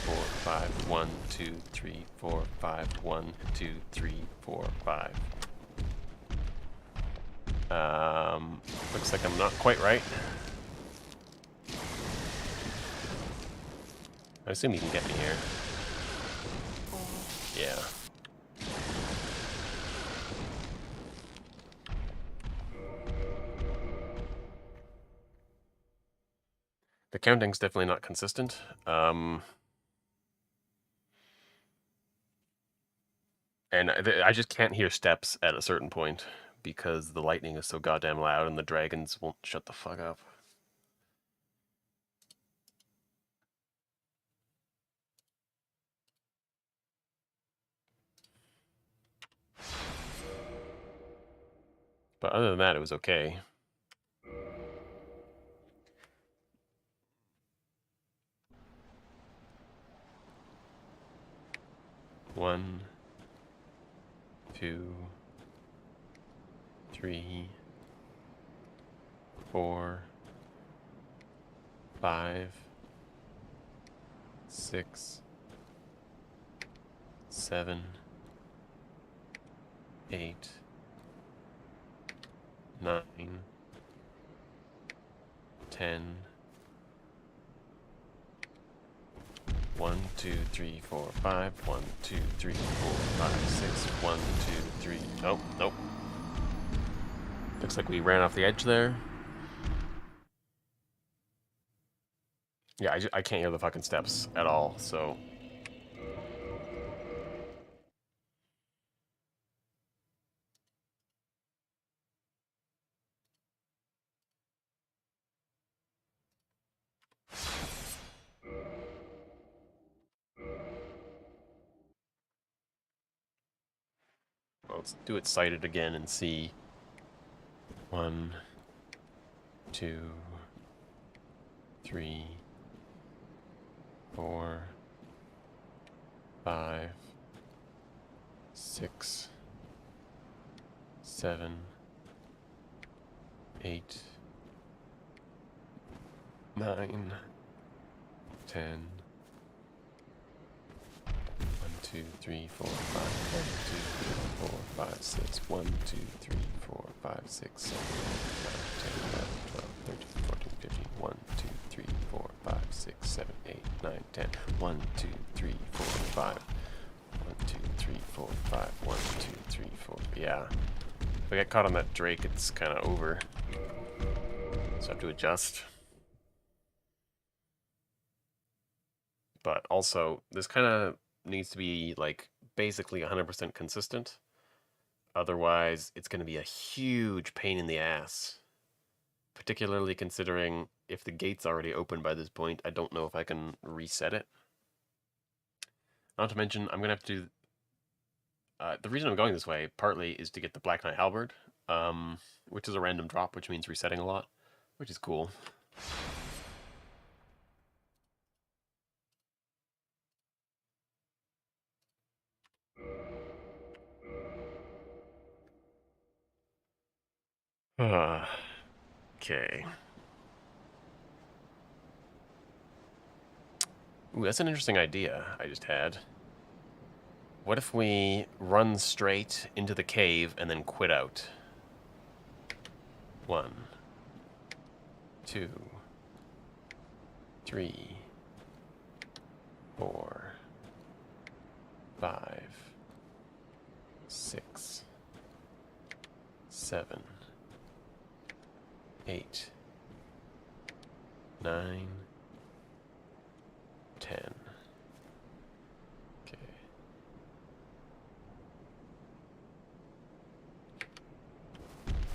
4, 5. 1, 2, 3, 4, 5. 1, 2, 3, 4, 5. Looks like I'm not quite right. I assume you can get me here. Yeah. The counting's definitely not consistent. And I just can't hear steps at a certain point because the lightning is so goddamn loud and the dragons won't shut the fuck up. But other than that, it was okay. One, 2, 3, 4, 5, 6, 7, 8, 9, 10. 1, 2, 3, 4, 5. 1, 2, 3, 4, 5, 6. 1, 2, 3. Oh, nope. Looks like we ran off the edge there. Yeah, I can't hear the fucking steps at all, so... Well, let's do it sighted again and see. 1, 2, 3, 4, 5, 6, 7, 8, 9, 10. 1, 2, 3, 4, 5. 1, 2, 3, 4, 5, 6. 1, 2, 3, 4, 5, 6, 7, 8, 9, 10, 11, 12, 13, 14, 15. 1, 2, 3, 4, 5, 6, 7, 8, 9, 10. 1, 2, 3, 4, 5. 1, 2, 3, 4, 5. 1, 2, 3, 4. Yeah. If I get caught on that Drake, it's kind of over. So I have to adjust. But also, this kind of needs to be, like, basically 100% consistent. Otherwise, it's going to be a huge pain in the ass. Particularly considering if the gate's already open by this point, I don't know if I can reset it. Not to mention, I'm going to have to do... the reason I'm going this way, partly, is to get the Black Knight Halberd, which is a random drop, which means resetting a lot, which is cool. Okay. Ooh, that's an interesting idea I just had. What if we run straight into the cave and then quit out? 1, 2, 3, 4, 5, 6, 7, 8, 9, 10. Okay.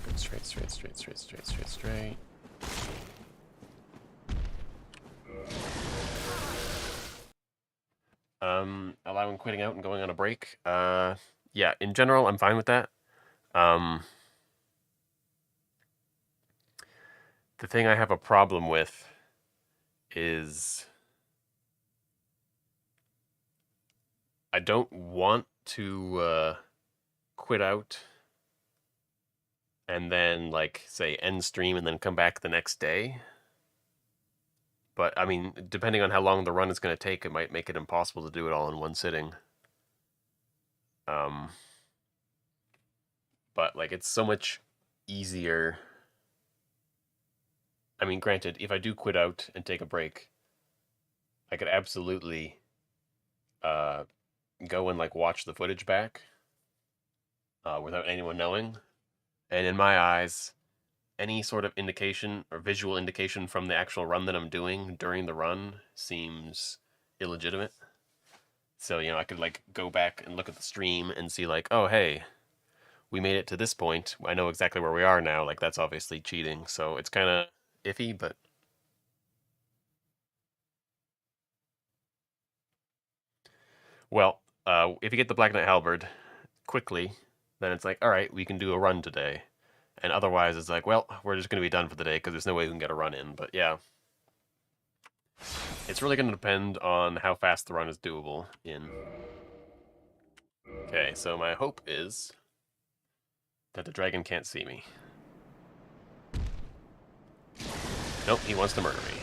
Good, straight, straight, straight, straight, straight, straight, straight. Allowing quitting out and going on a break. Yeah, in general, I'm fine with that. The thing I have a problem with is I don't want to quit out and then, like, say, end stream and then come back the next day. But, I mean, depending on how long the run is going to take, it might make it impossible to do it all in one sitting. But, like, it's so much easier. I mean, granted, if I do quit out and take a break, I could absolutely go and, like, watch the footage back without anyone knowing. And in my eyes, any sort of indication or visual indication from the actual run that I'm doing during the run seems illegitimate. So, you know, I could, like, go back and look at the stream and see, like, oh, hey, we made it to this point. I know exactly where we are now. Like, that's obviously cheating. So it's kind of iffy, but... Well, if you get the Black Knight Halberd quickly, then it's like, all right, we can do a run today. And otherwise, it's like, well, we're just going to be done for the day because there's no way we can get a run in. But yeah, it's really going to depend on how fast the run is doable in. Okay, so my hope is that the dragon can't see me. Nope, he wants to murder me.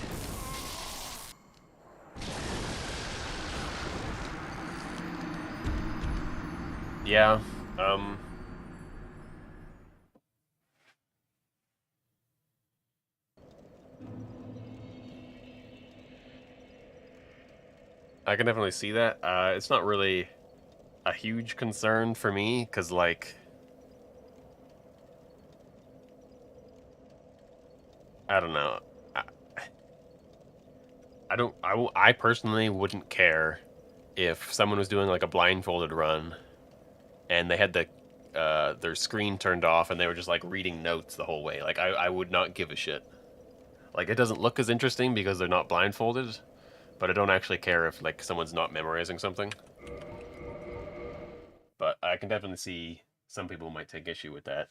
Yeah. Um, I can definitely see that. It's not really a huge concern for me because, like, I don't know. I, I don't. I personally wouldn't care if someone was doing like a blindfolded run and they had their screen turned off and they were just like reading notes the whole way. Like I would not give a shit. Like it doesn't look as interesting because they're not blindfolded, but I don't actually care if like someone's not memorizing something. But I can definitely see some people might take issue with that.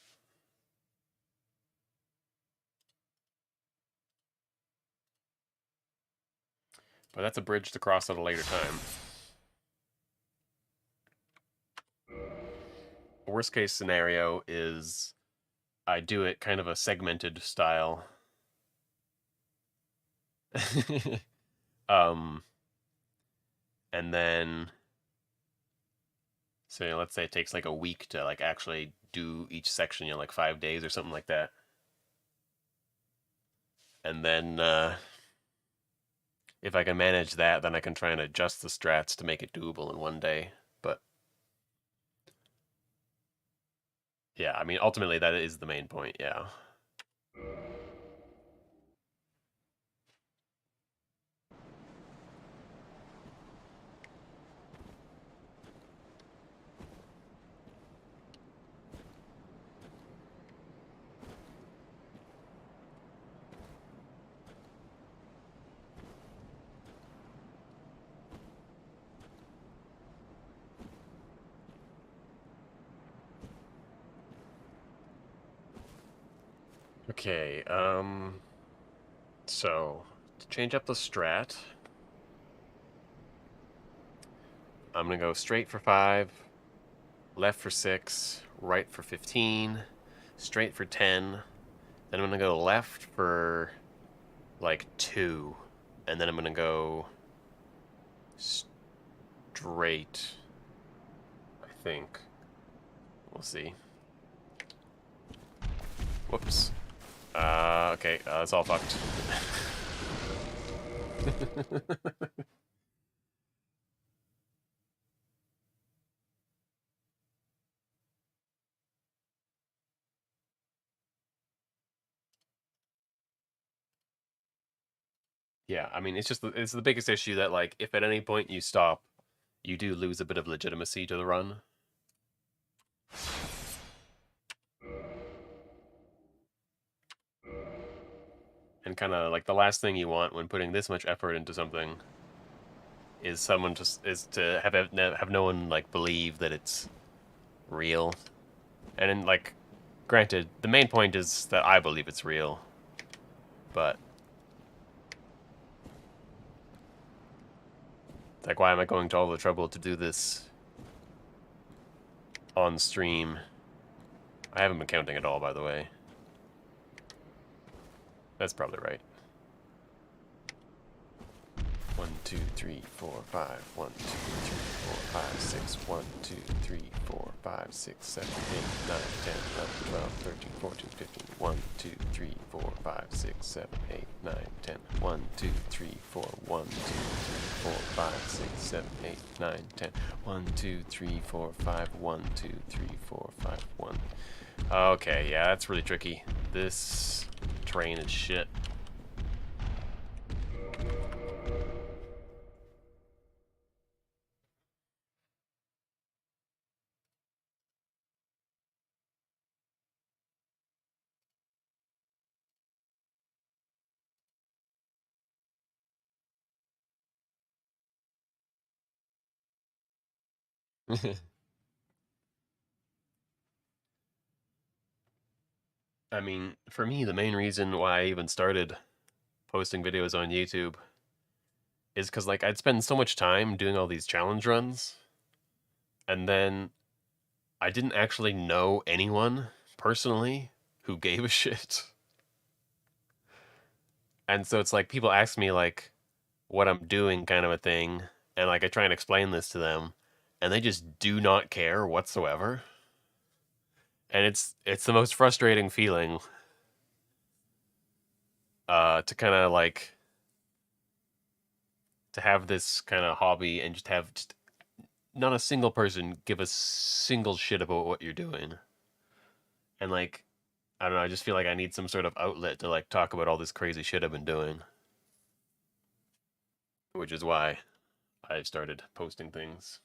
But that's a bridge to cross at a later time. Worst case scenario is I do it kind of a segmented style. um, and then so let's say it takes like a week to like actually do each section, like 5 days or something like that. And then if I can manage that, then I can try and adjust the strats to make it doable in one day. But yeah, I mean, ultimately that is the main point. Yeah. Okay. So to change up the strat, I'm gonna go straight for 5, left for 6, right for 15, straight for 10. Then I'm gonna go left for like 2, and then I'm gonna go straight. I think. We'll see. Whoops. Okay, that's all fucked. Yeah, I mean, it's the biggest issue that like if at any point you stop, you do lose a bit of legitimacy to the run, and kind of like the last thing you want when putting this much effort into something is someone just is to have no one like believe that it's real, and then like, granted, the main point is that I believe it's real, but like, why am I going to all the trouble to do this on stream? I haven't been counting at all, by the way. That's probably right. 1, 2, 3, 4, 5. 1, 2, 3, 4, 5, 6. 1, 2, 3, 4, 5, 6, 7, 8, 9, 10, 11, 12, 13, 14, 15. 1, 2, 3, 4, 5, 6, 7, 8, 9, 10. 1, 2, 3, 4. 1, 2, 3, 4, 5, 6, 7, 8, 9, 10. 1, 2, 3, 4, 5. 1, 2, 3, 4, 5. 1. Okay, yeah, that's really tricky. This terrain is shit. I mean, for me, the main reason why I even started posting videos on YouTube is because, like, I'd spend so much time doing all these challenge runs, and then I didn't actually know anyone personally who gave a shit. And so it's like people ask me, like, what I'm doing, kind of a thing, and, like, I try and explain this to them, and they just do not care whatsoever. And it's the most frustrating feeling to kind of like to have this kind of hobby and just have just not a single person give a single shit about what you're doing. And like I don't know, I just feel like I need some sort of outlet to like talk about all this crazy shit I've been doing, which is why I started posting things.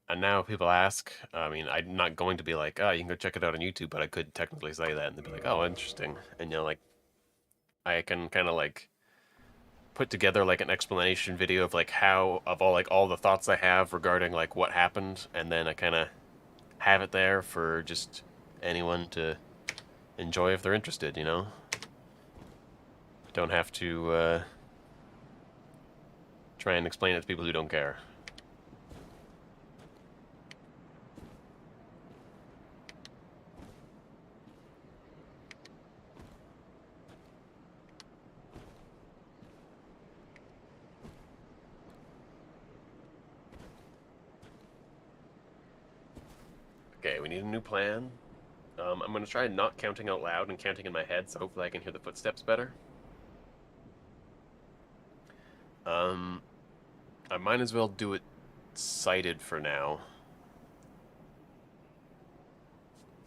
And now people ask, I mean, I'm not going to be like, oh, you can go check it out on YouTube, but I could technically say that, and they'd be like, oh, interesting. And, you know, like, I can kind of like put together like an explanation video of like how, of all the thoughts I have regarding like what happened, and then I kind of have it there for just anyone to enjoy if they're interested, you know? Don't have to try and explain it to people who don't care. Okay, we need a new plan. I'm going to try not counting out loud and counting in my head, so hopefully I can hear the footsteps better. Um, I might as well do it sighted for now.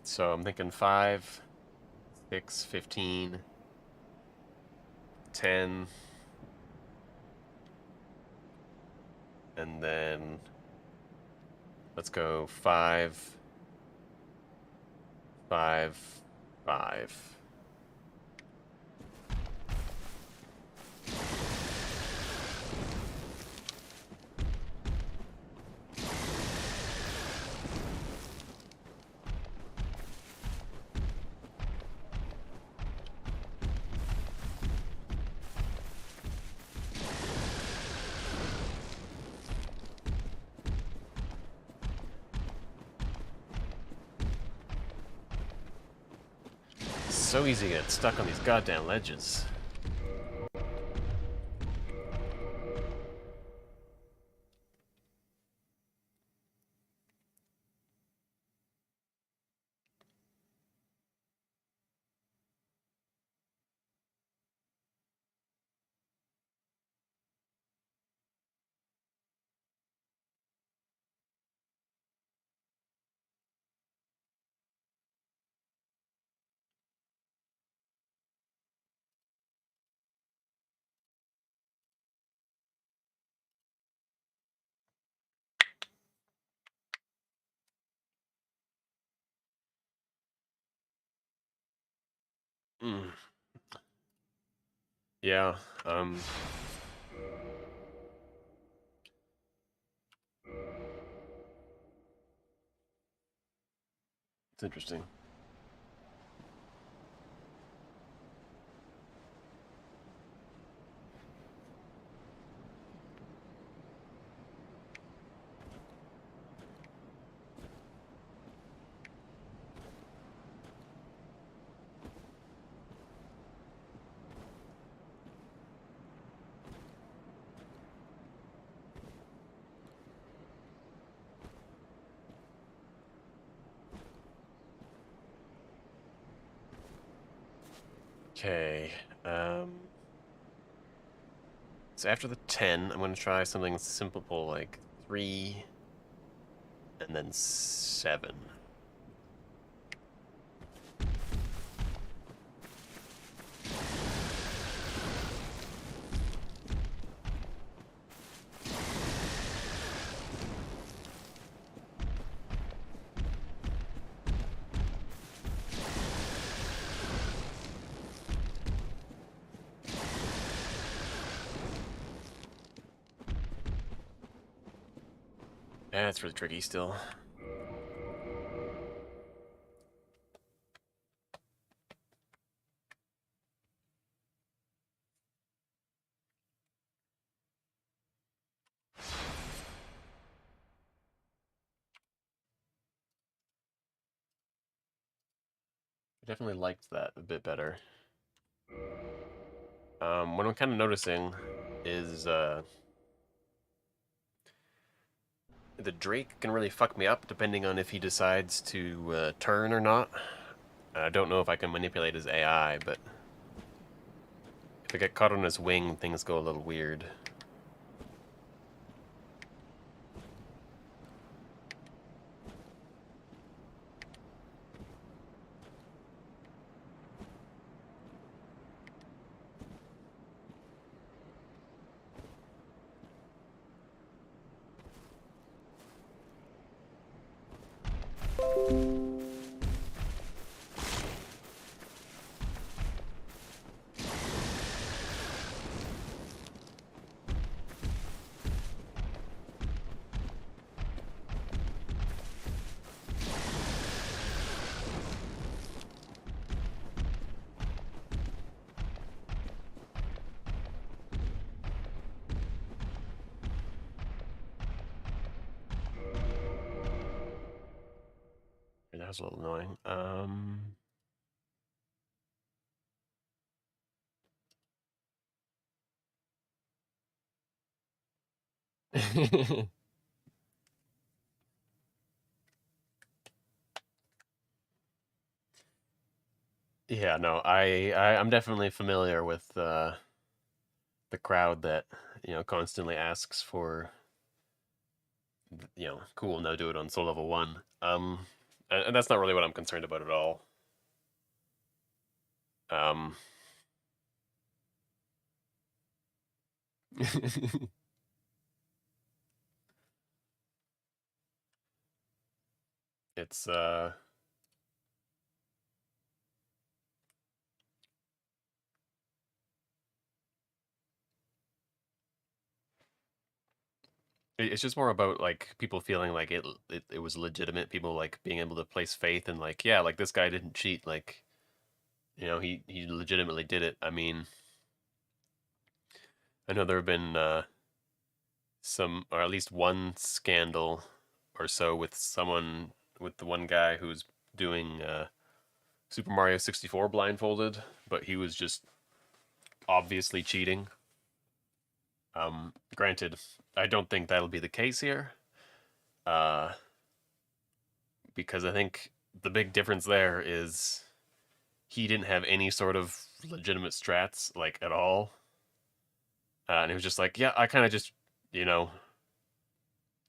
So I'm thinking 5, 6, 15, 10, and then let's go 5, 5, 5. It's so easy to get stuck on these goddamn ledges. Mm. Yeah, it's interesting. Okay, so after the 10, I'm going to try something simple like 3 and then 7. Yeah, it's really tricky still. I definitely liked that a bit better. What I'm kind of noticing is the Drake can really fuck me up depending on if he decides to turn or not. I don't know if I can manipulate his AI, but if I get caught on his wing, things go a little weird. That was a little annoying. Yeah, no, I'm definitely familiar with the crowd that constantly asks for cool, now do it on soul level 1. And that's not really what I'm concerned about at all. Um, it's it's just more about like people feeling like it was legitimate, people like being able to place faith and like, yeah, like this guy didn't cheat, like he legitimately did it. I mean, I know there have been some, or at least one scandal or so with someone, with the one guy who's doing Super Mario 64 blindfolded, but he was just obviously cheating. Granted, I don't think that'll be the case here, uh, because I think the big difference there is he didn't have any sort of legitimate strats like at all, and he was just like, yeah, I kind of just, you know,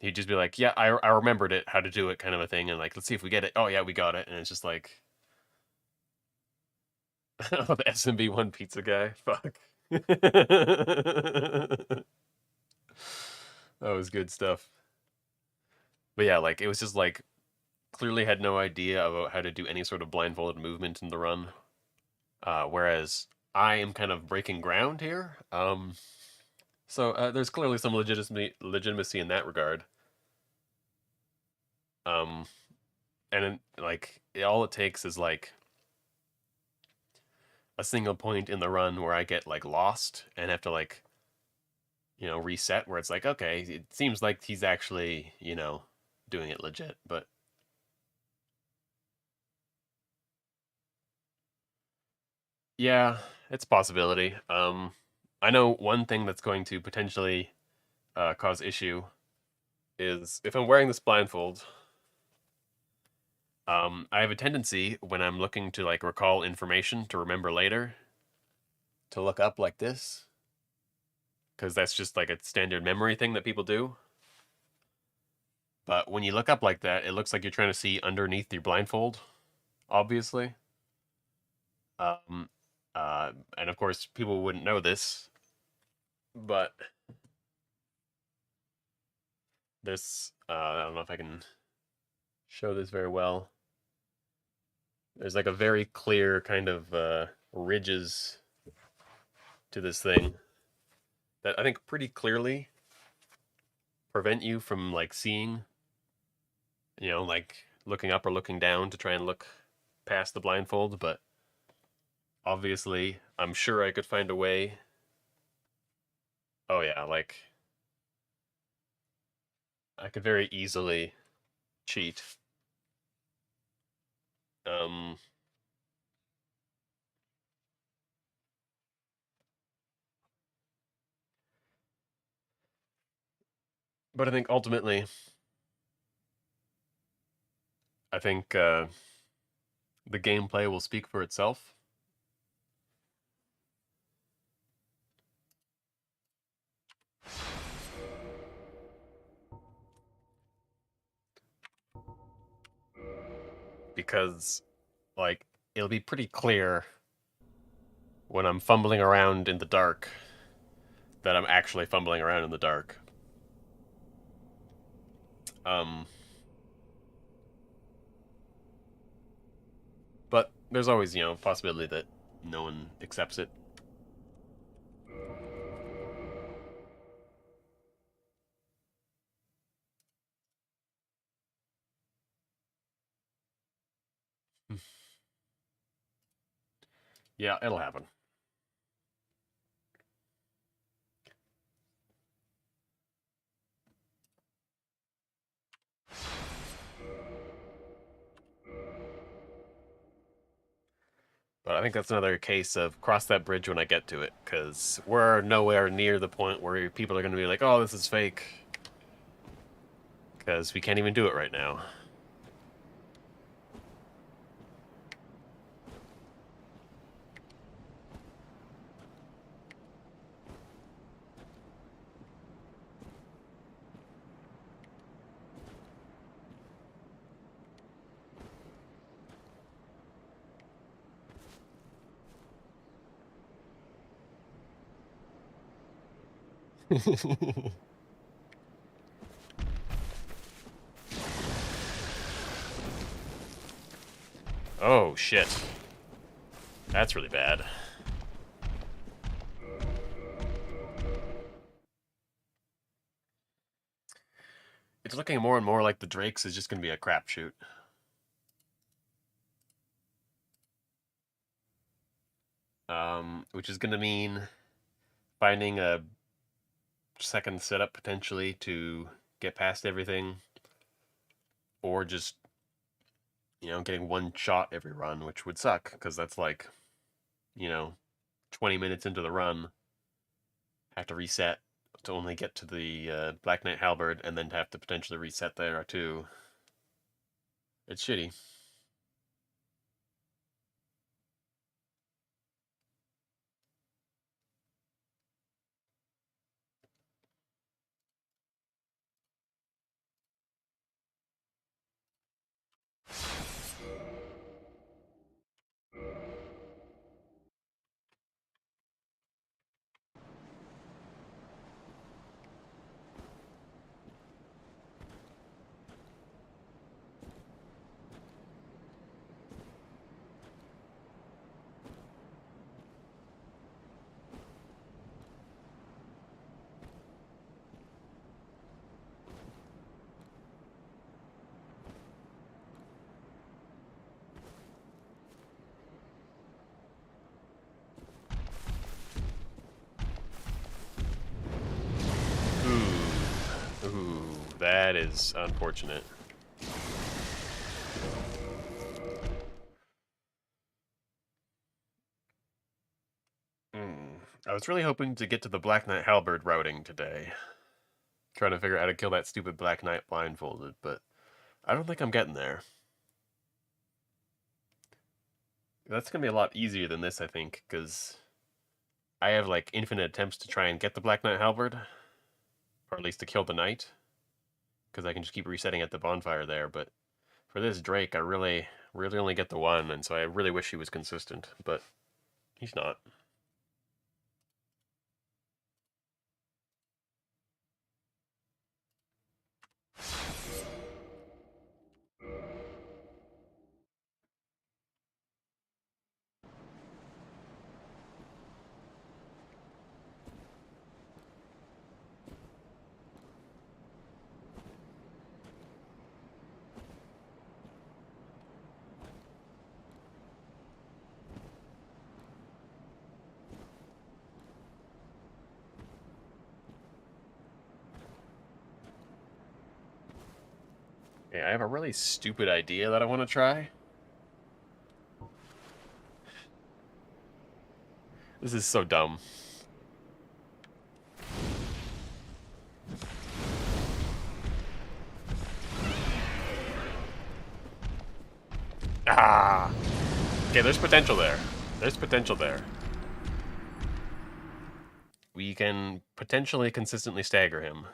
he'd just be like, yeah, I remembered it, how to do it, kind of a thing, and like, let's see if we get it. Oh yeah, we got it, and it's just like, oh, the SMB one pizza guy, fuck. That was good stuff. But yeah, like it was just like clearly had no idea about how to do any sort of blindfolded movement in the run. Whereas I am kind of breaking ground here. So there's clearly some legitimacy in that regard. Um, and like all it takes is like a single point in the run where I get like lost and have to like reset. Where it's like, okay, it seems like he's actually doing it legit, but yeah, it's a possibility. I know one thing that's going to potentially cause issue is if I'm wearing this blindfold. I have a tendency when I'm looking to like recall information to remember later to look up like this because that's just like a standard memory thing that people do. But when you look up like that, it looks like you're trying to see underneath your blindfold, obviously. Um, and of course, people wouldn't know this, but this I don't know if I can show this very well. There's like a very clear kind of ridges to this thing that I think pretty clearly prevent you from like seeing, like looking up or looking down to try and look past the blindfold. But obviously, I'm sure I could find a way. Oh yeah, like I could very easily cheat. Um, But I think ultimately, I think the gameplay will speak for itself. Because, like, it'll be pretty clear when I'm fumbling around in the dark that I'm actually fumbling around in the dark. Um, but there's always, possibility that no one accepts it. Yeah, it'll happen. But I think that's another case of cross that bridge when I get to it, because we're nowhere near the point where people are going to be like, oh, this is fake. Because we can't even do it right now. Oh, shit. That's really bad. It's looking more and more like the Drakes is just going to be a crapshoot. Which is going to mean finding a second setup potentially to get past everything, or just, getting one shot every run, which would suck, because that's like, 20 minutes into the run, have to reset to only get to the Black Knight Halberd, and then have to potentially reset there too. It's shitty. Ooh, that is unfortunate. I was really hoping to get to the Black Knight Halberd routing today. Trying to figure out how to kill that stupid Black Knight blindfolded, but I don't think I'm getting there. That's going to be a lot easier than this, I think, because I have like infinite attempts to try and get the Black Knight Halberd, or at least to kill the Knight, because I can just keep resetting at the bonfire there, but for this Drake, I really only get the one, and so I really wish he was consistent, but he's not. Yeah, I have a really stupid idea that I want to try. This is so dumb. Ah! Okay, there's potential there. There's potential there. We can potentially consistently stagger him.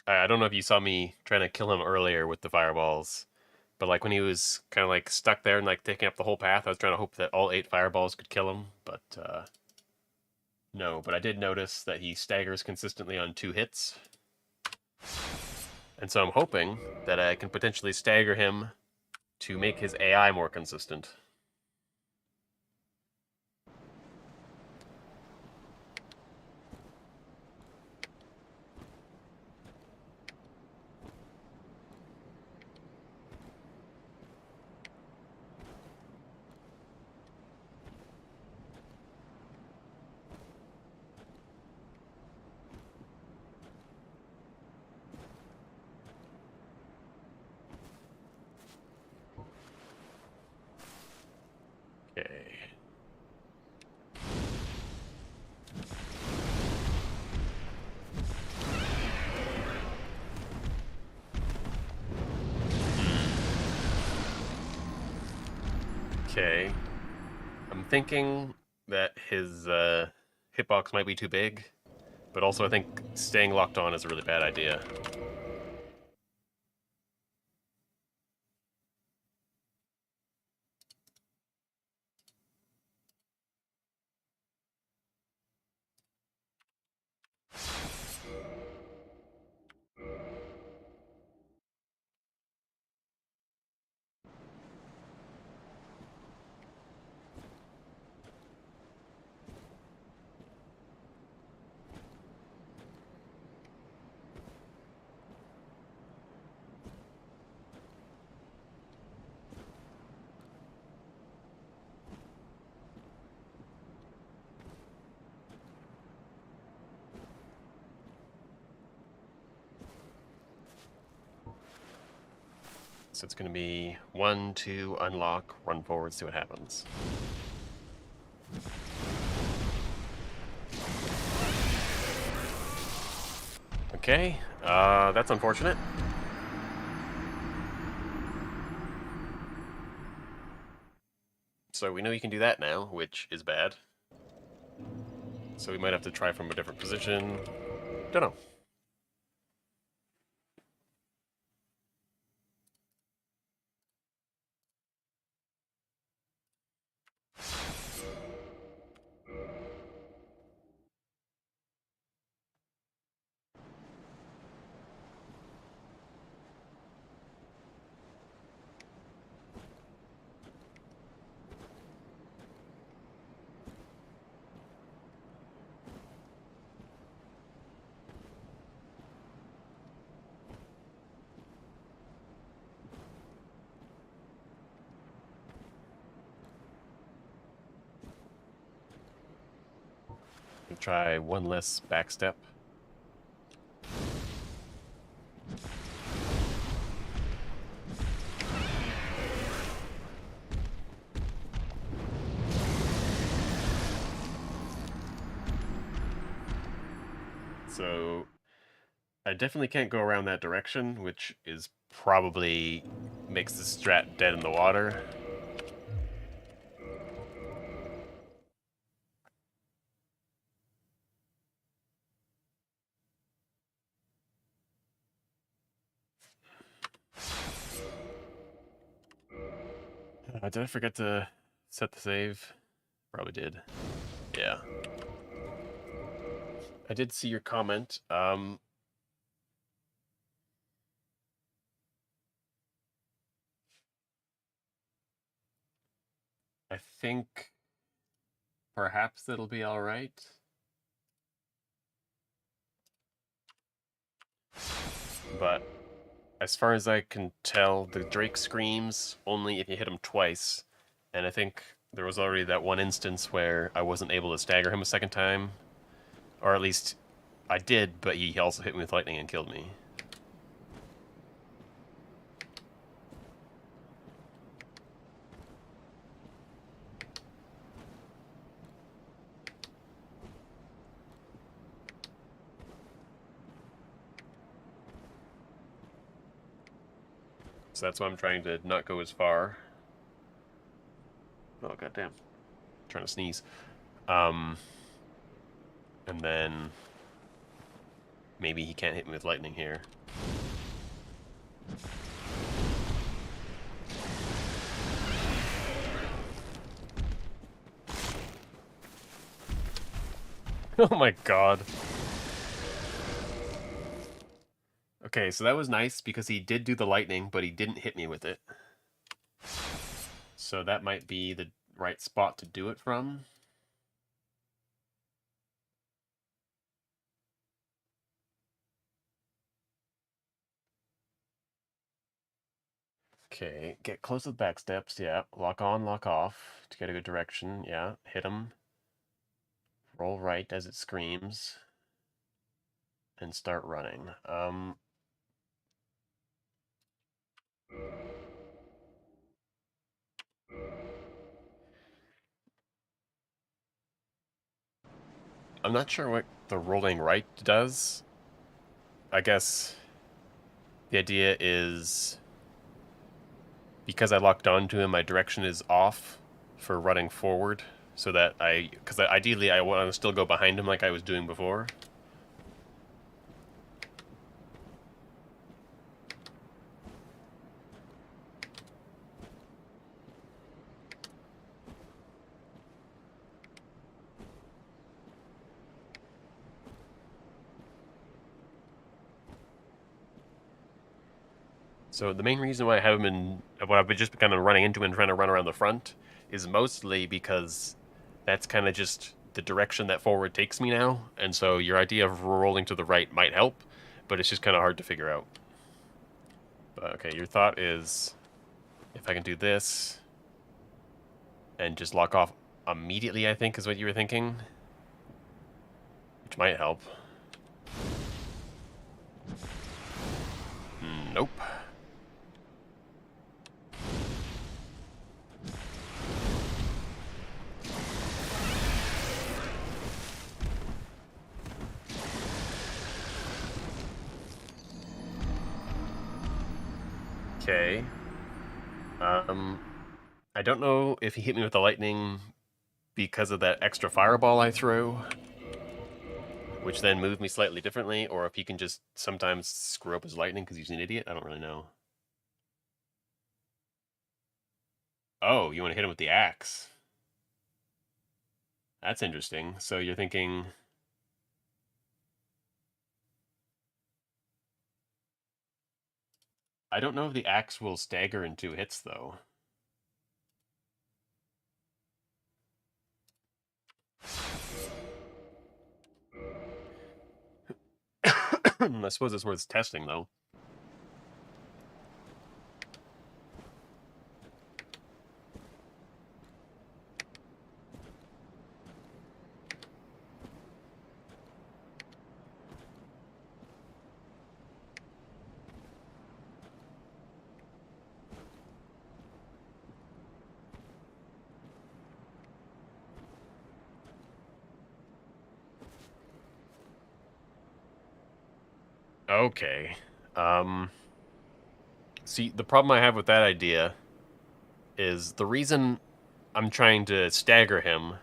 I don't know if you saw me trying to kill him earlier with the fireballs, but like when he was kind of like stuck there and like taking up the whole path, I was trying to hope that all 8 fireballs could kill him, but no. But I did notice that he staggers consistently on 2 hits, and so I'm hoping that I can potentially stagger him to make his AI more consistent. Okay. Okay. I'm thinking that his hitbox might be too big, but also I think staying locked on is a really bad idea. So it's going to be 1, 2, unlock, run forward, see what happens. Okay, that's unfortunate. So we know you can do that now, which is bad. So we might have to try from a different position. Don't know. We'll try one less backstep. So I definitely can't go around that direction, which is probably makes the strat dead in the water. Did I forget to set the save? Probably did. Yeah. I did see your comment. I think perhaps it'll be all right. But as far as I can tell, the Drake screams only if you hit him twice. And I think there was already that one instance where I wasn't able to stagger him a second time. Or at least I did, but he also hit me with lightning and killed me. So that's why I'm trying to not go as far. Oh, goddamn. Trying to sneeze. And then maybe he can't hit me with lightning here. Oh my god. Okay, so that was nice because he did do the lightning, but he didn't hit me with it. So that might be the right spot to do it from. Okay, get close with back steps, yeah. Lock on, lock off to get a good direction, yeah. Hit him. Roll right as it screams. And start running. I'm not sure what the rolling right does. I guess the idea is because I locked onto him, my direction is off for running forward, so that because ideally I want to still go behind him like I was doing before. So the main reason why I haven't been, what I've been just kind of running into and trying to run around the front, is mostly because that's kind of just the direction that forward takes me now, and so your idea of rolling to the right might help, but it's just kind of hard to figure out. But okay, your thought is, if I can do this, and just lock off immediately, I think is what you were thinking, which might help. Nope. Okay. I don't know if he hit me with the lightning because of that extra fireball I threw, which then moved me slightly differently, or if he can just sometimes screw up his lightning because he's an idiot. I don't really know. Oh, you want to hit him with the axe? That's interesting. So you're thinking... I don't know if the axe will stagger in 2 hits, though. I suppose it's worth testing, though. Okay. See, the problem I have with that idea is the reason I'm trying to stagger him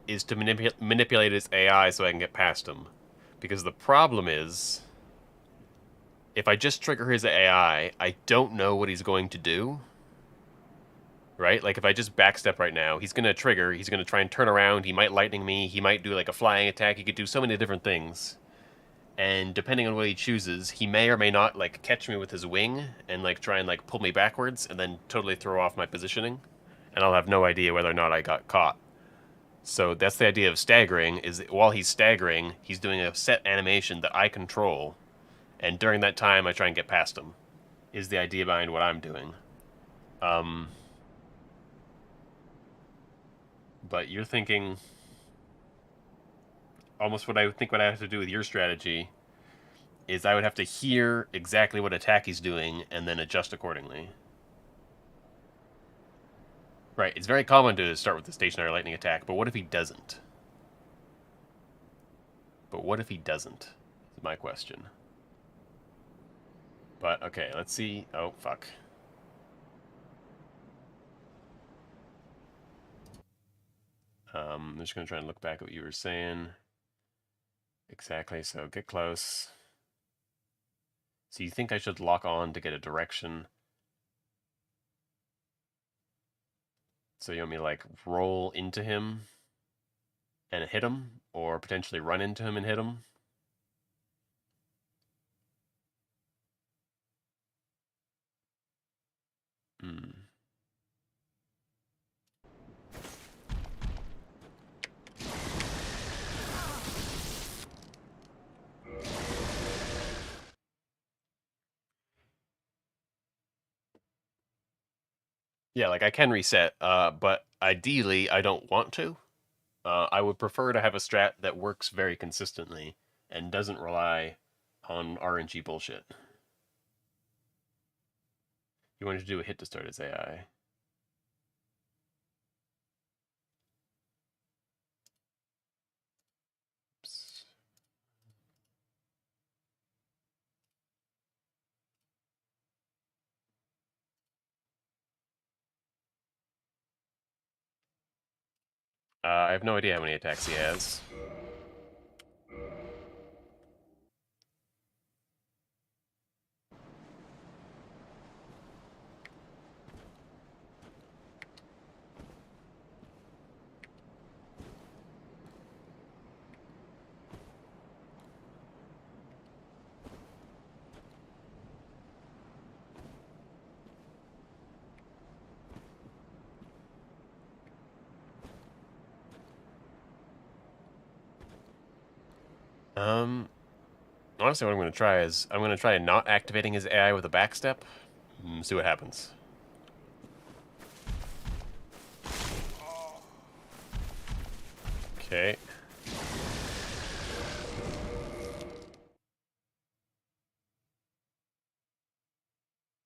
is to manipulate his AI so I can get past him. Because the problem is, if I just trigger his AI, I don't know what he's going to do. Right? Like, if I just backstep right now, he's going to trigger, he's going to try and turn around, he might lightning me, he might do like a flying attack, he could do so many different things. And depending on what he chooses, he may or may not like catch me with his wing and like try and like pull me backwards and then totally throw off my positioning. And I'll have no idea whether or not I got caught. So that's the idea of staggering, is that while he's staggering, he's doing a set animation that I control, and during that time I try and get past him, is the idea behind what I'm doing. But you're thinking almost what I think what I have to do with your strategy is I would have to hear exactly what attack he's doing and then adjust accordingly. Right, it's very common to start with the stationary lightning attack, but what if he doesn't? But what if he doesn't? Is my question. But, okay, let's see. Oh, fuck. I'm just going to try and look back at what you were saying. Exactly, so get close. So you think I should lock on to get a direction. So you want me to, like, roll into him and hit him? Or potentially run into him and hit him? Hmm. Yeah, like I can reset, but ideally I don't want to. I would prefer to have a strat that works very consistently and doesn't rely on RNG bullshit. You wanted to do a hit to start his AI. Oops. I have no idea how many attacks he has. Honestly, what I'm going to try is I'm going to try not activating his AI with a backstep. See what happens. Okay.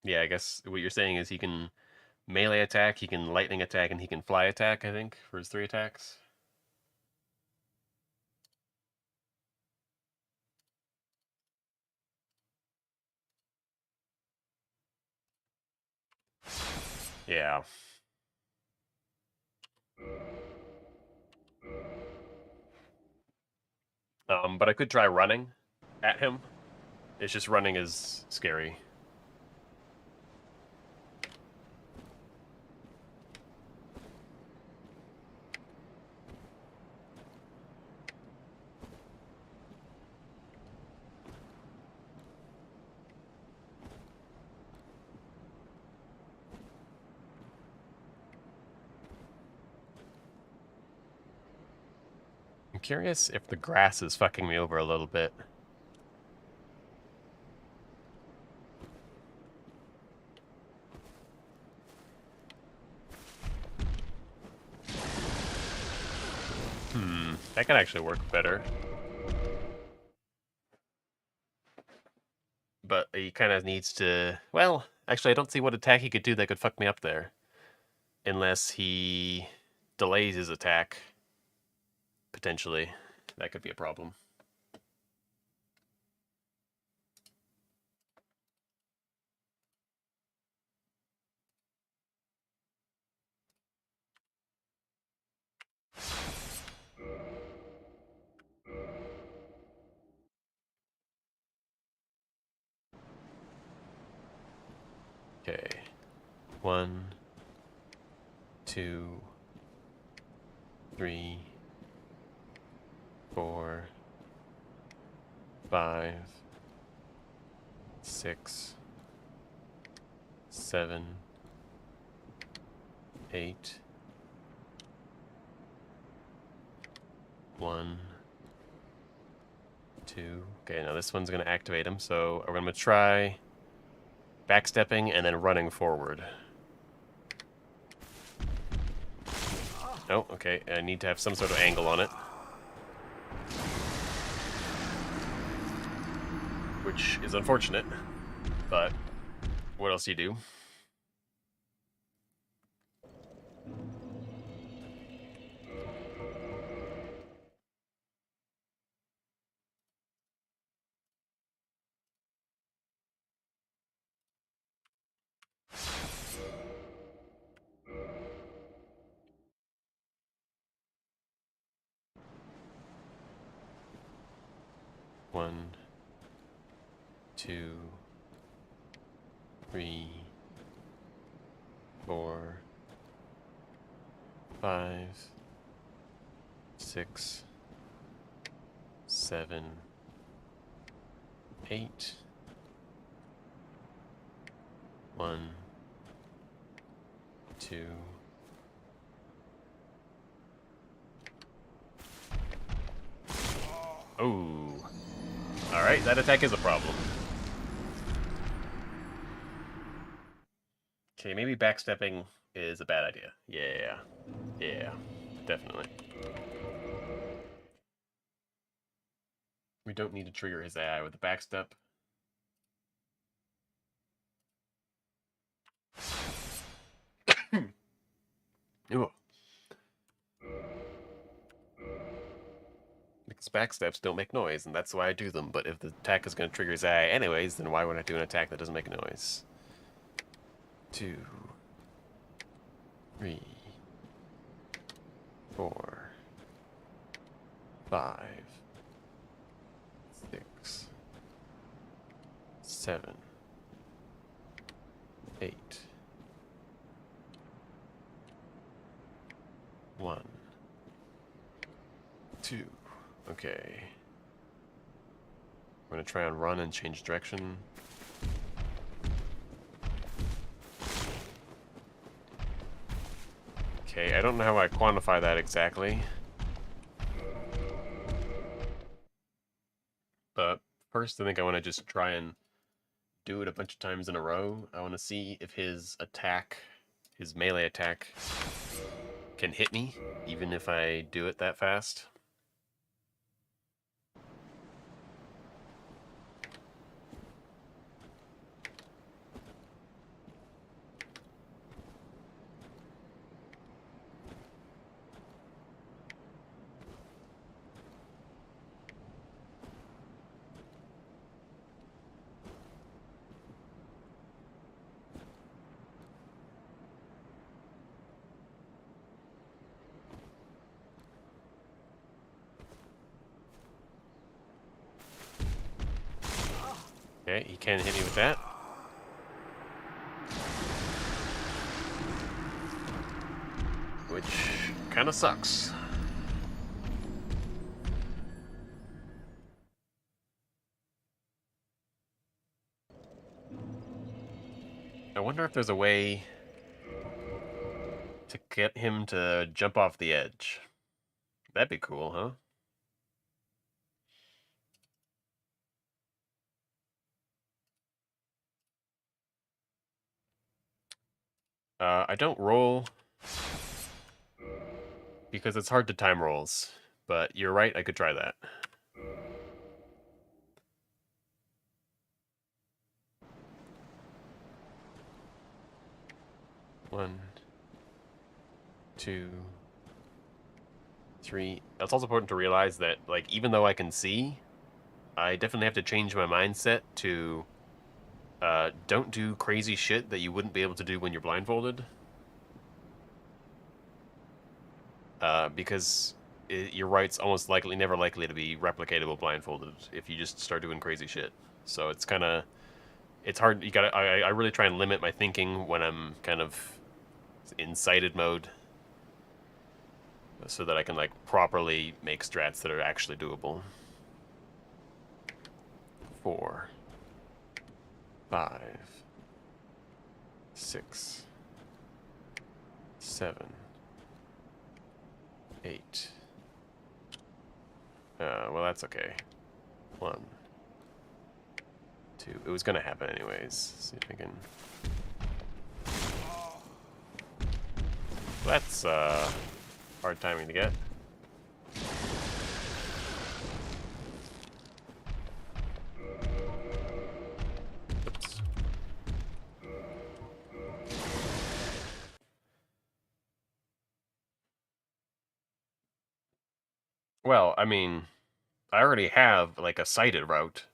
Yeah, I guess what you're saying is he can melee attack, he can lightning attack, and he can fly attack, I think, for his 3 attacks. Yeah. But I could try running at him. It's just running is scary. I'm curious if the grass is fucking me over a little bit. That could actually work better. But he kind of needs to... Well, actually, I don't see what attack he could do that could fuck me up there. Unless he delays his attack. Potentially. That could be a problem. Okay. 1, 2, 3, 4, 5, 6, 7, 8, 1, 2. Okay, now this one's going to activate him, so I'm going to try backstepping and then running forward. Oh, okay, I need to have some sort of angle on it. Which is unfortunate, but what else do you do? 1, 2, 3, 4, 5, 6, 7, 8. 1, 2. Oh. Alright, that attack is a problem. Okay, maybe backstepping is a bad idea. Yeah. Yeah. Definitely. We don't need to trigger his AI with a backstep. Ooh. Because backsteps don't make noise, and that's why I do them. But if the attack is going to trigger his AI anyways, then why would I do an attack that doesn't make a noise? 2, 3, 4, 5, 6, 7, 8, 1, 2. Okay. I'm gonna try and run and change direction. Okay, I don't know how I quantify that exactly. But first, I think I want to just try and do it a bunch of times in a row. I want to see if his attack, his melee attack, can hit me, even if I do it that fast. Okay, he can hit me with that. Which kind of sucks. I wonder if there's a way to get him to jump off the edge. That'd be cool, huh? I don't roll because it's hard to time rolls, but you're right, I could try that. One, 2, 3. It's also important to realize that, like, even though I can see, I definitely have to change my mindset to don't do crazy shit that you wouldn't be able to do when you're blindfolded. Because you're right, it's almost likely, never likely to be replicatable blindfolded if you just start doing crazy shit. So it's kind of, it's hard. You gotta, I really try and limit my thinking when I'm kind of in sighted mode, so that I can like properly make strats that are actually doable. 4, 5, 6, 7, 8. Well, that's okay. 1, 2. It was gonna happen anyways. See if I can. That's hard timing to get. Oops. Well, I mean, I already have like a sighted route,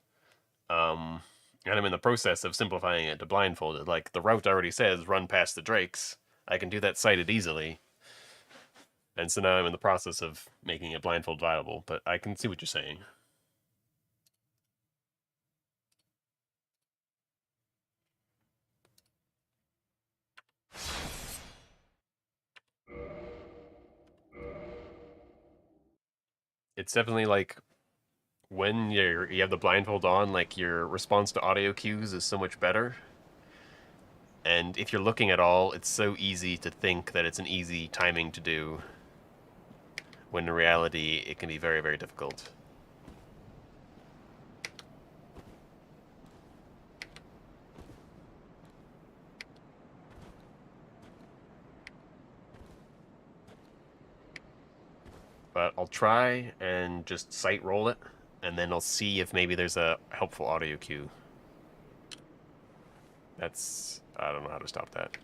and I'm in the process of simplifying it to blindfolded. Like the route already says run past the drakes. I can do that sighted easily. And so now I'm in the process of making it blindfold viable, but I can see what you're saying. It's definitely like when you have the blindfold on, like your response to audio cues is so much better. And if you're looking at all, it's so easy to think that it's an easy timing to do, when in reality it can be very, very difficult. But I'll try and just sight roll it, and then I'll see if maybe there's a helpful audio cue. I don't know how to stop that.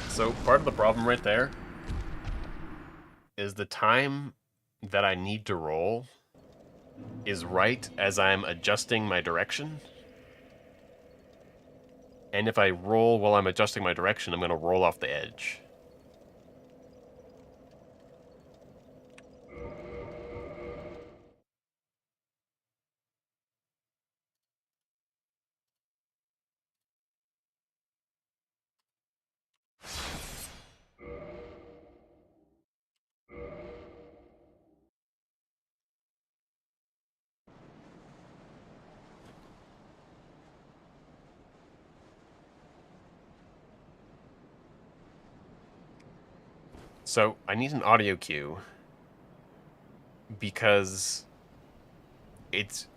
So part of the problem right there is the time that I need to roll is right as I'm adjusting my direction. And if I roll while I'm adjusting my direction, I'm going to roll off the edge. So I need an audio cue because it's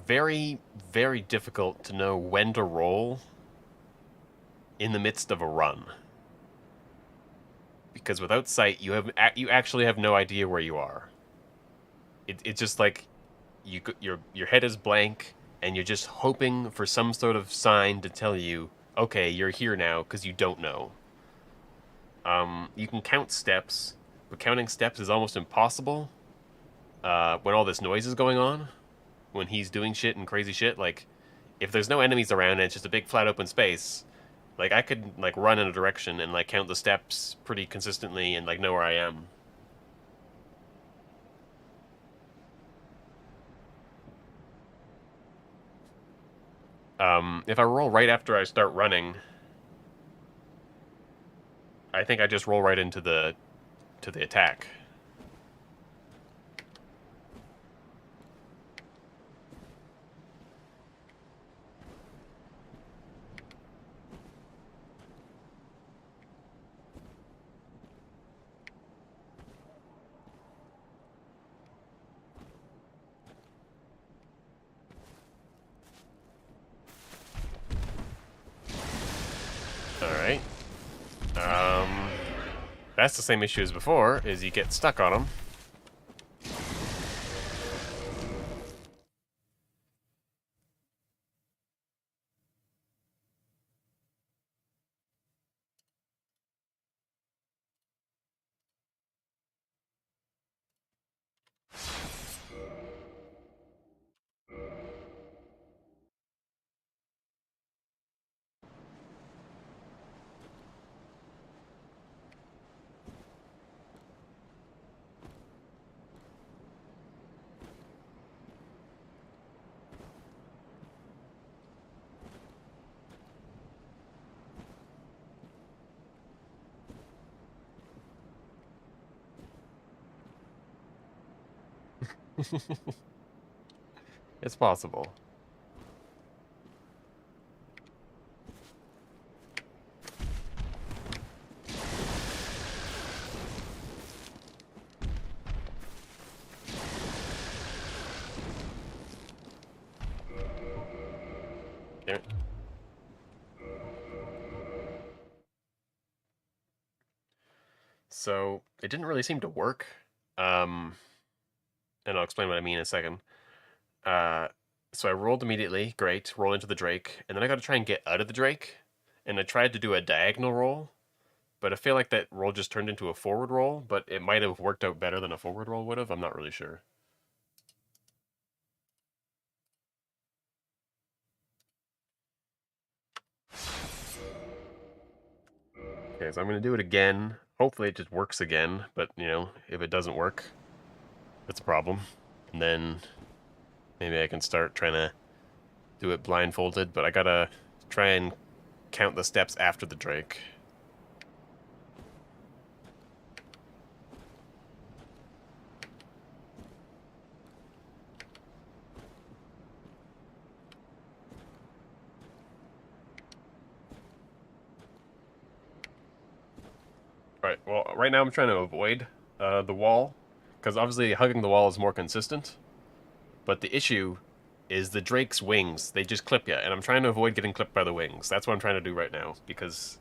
very, very difficult to know when to roll in the midst of a run. Because without sight, you actually have no idea where you are. It's just like your head is blank, and you're just hoping for some sort of sign to tell you, okay, you're here now, because you don't know. You can count steps, but counting steps is almost impossible when all this noise is going on. When he's doing shit and crazy shit, like if there's no enemies around and it's just a big flat open space, like I could like run in a direction and like count the steps pretty consistently and like know where I am. If I roll right after I start running, I think I just roll right into the attack. All right. That's the same issue as before. Is you get stuck on them. It's possible. Damn it. So it didn't really seem to work. Um, and I'll explain what I mean in a second. Uh, so I rolled immediately, great, roll into the Drake, and then I got to try and get out of the Drake. And I tried to do a diagonal roll, but I feel like that roll just turned into a forward roll, but it might have worked out better than a forward roll would have. I'm not really sure. Okay, so I'm going to do it again. Hopefully it just works again, but, you know, if it doesn't work, that's a problem. And then maybe I can start trying to do it blindfolded, but I gotta try and count the steps after the Drake. Right, well, right now I'm trying to avoid the wall, because obviously hugging the wall is more consistent, but the issue is the Drake's wings. They just clip you, and I'm trying to avoid getting clipped by the wings. That's what I'm trying to do right now, because,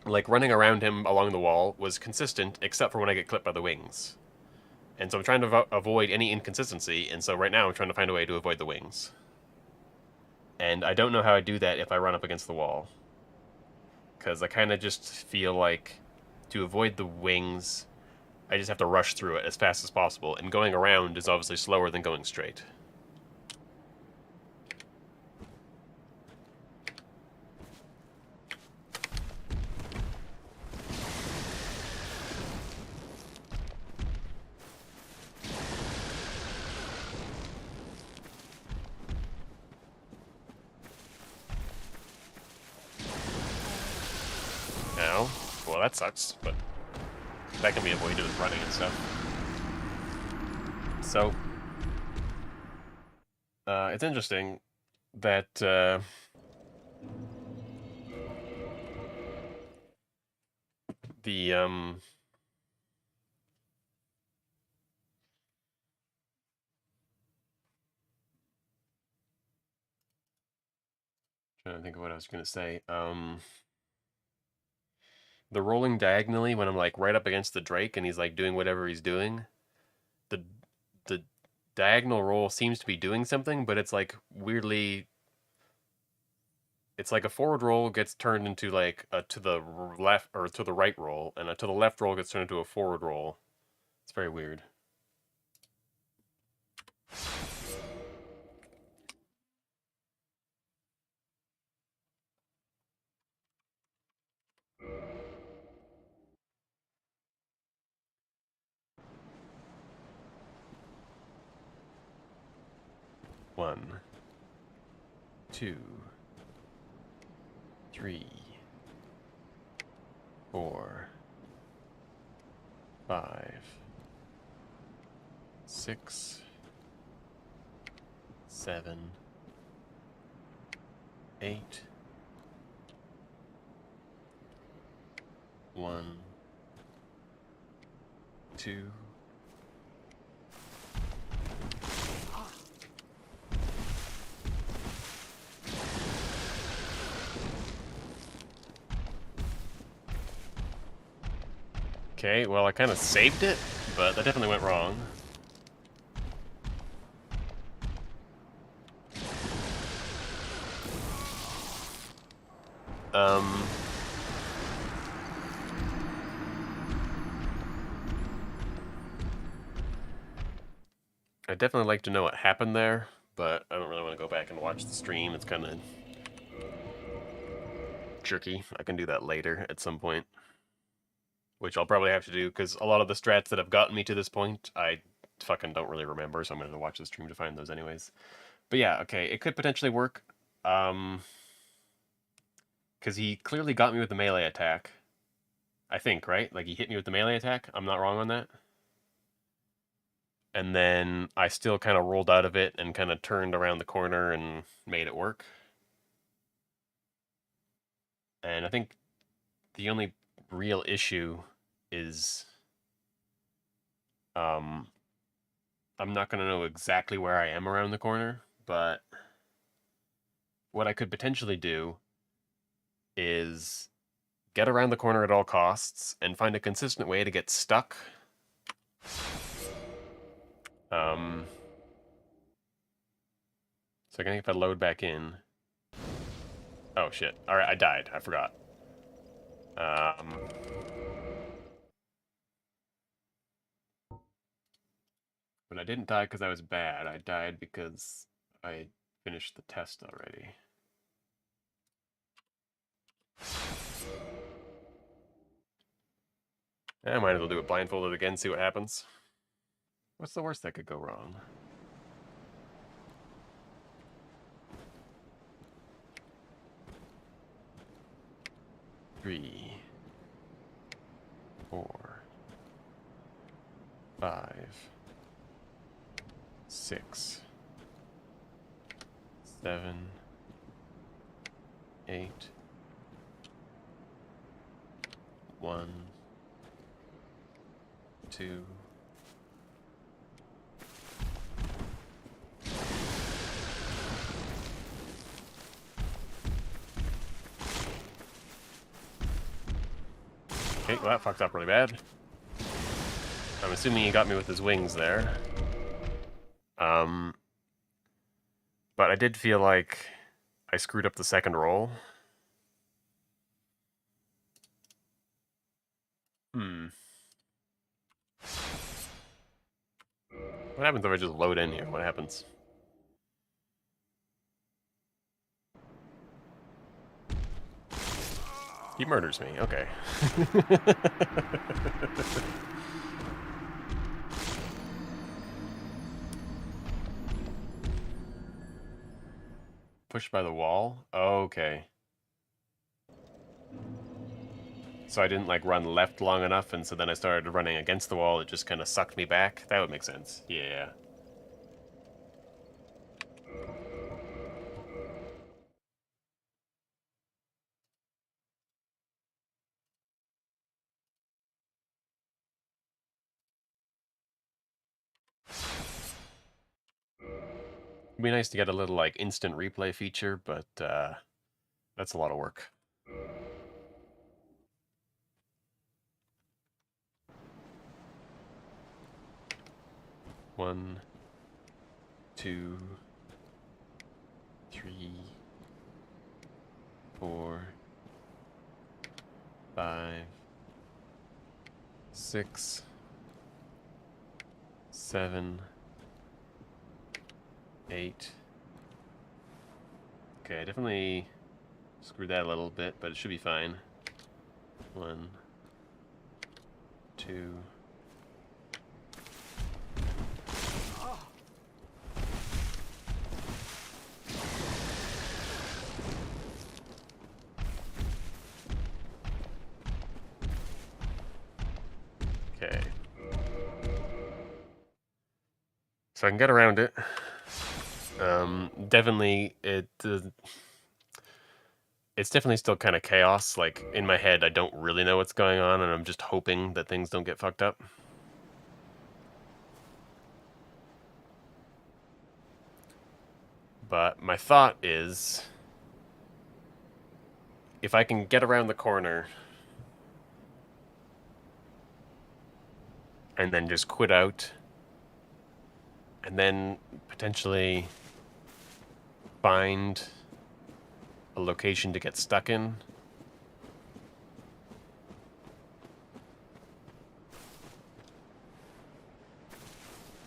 like, running around him along the wall was consistent, except for when I get clipped by the wings. And so I'm trying to avoid any inconsistency, and so right now I'm trying to find a way to avoid the wings. And I don't know how I do that if I run up against the wall. Because I kind of just feel like to avoid the wings, I just have to rush through it as fast as possible, and going around is obviously slower than going straight. Now, well, that sucks, but that can be avoided with running and stuff. So, it's interesting that the trying to think of what I was gonna say. The rolling diagonally when I'm like right up against the Drake and he's like doing whatever he's doing, the the diagonal roll seems to be doing something, but it's like weirdly. It's like a forward roll gets turned into like a to the left or to the right roll, and a to the left roll gets turned into a forward roll. It's very weird. One, two, three, four, five, six, seven, 8, 1, 2. Okay, well, I kind of saved it, but that definitely went wrong. I'd definitely like to know what happened there, but I don't really want to go back and watch the stream. It's kind of jerky. I can do that later at some point, which I'll probably have to do because a lot of the strats that have gotten me to this point, I fucking don't really remember, so I'm going to watch the stream to find those anyways. But yeah, okay, it could potentially work. Because he clearly got me with the melee attack. I think, right? Like, he hit me with the melee attack? I'm not wrong on that? And then I still kind of rolled out of it and kind of turned around the corner and made it work. And I think the only real issue is I'm not going to know exactly where I am around the corner, but what I could potentially do is get around the corner at all costs and find a consistent way to get stuck. So I think if I load back in. Oh shit. Alright, I died. I forgot. But I didn't die because I was bad. I died because I finished the test already. I might as well do it blindfolded again, see what happens. What's the worst that could go wrong? 3, 4, 5, 6, 7, 8, 1, 2. Okay, well that fucked up really bad. I'm assuming he got me with his wings there. But I did feel like I screwed up the second roll. What happens if I just load in here? What happens? He murders me. Okay. Pushed by the wall? Okay. So I didn't like run left long enough, and so then I started running against the wall. It just kind of sucked me back. That would make sense. Yeah. It'd be nice to get a little like instant replay feature, but that's a lot of work. One, 2, 3, 4, 5, 6, 7, 8. Okay, I definitely screwed that a little bit, but it should be fine. 1, 2. Okay. So I can get around it. Definitely, it's definitely still kind of chaos. Like, in my head, I don't really know what's going on, and I'm just hoping that things don't get fucked up. But my thought is, if I can get around the corner and then just quit out, and then potentially find a location to get stuck in.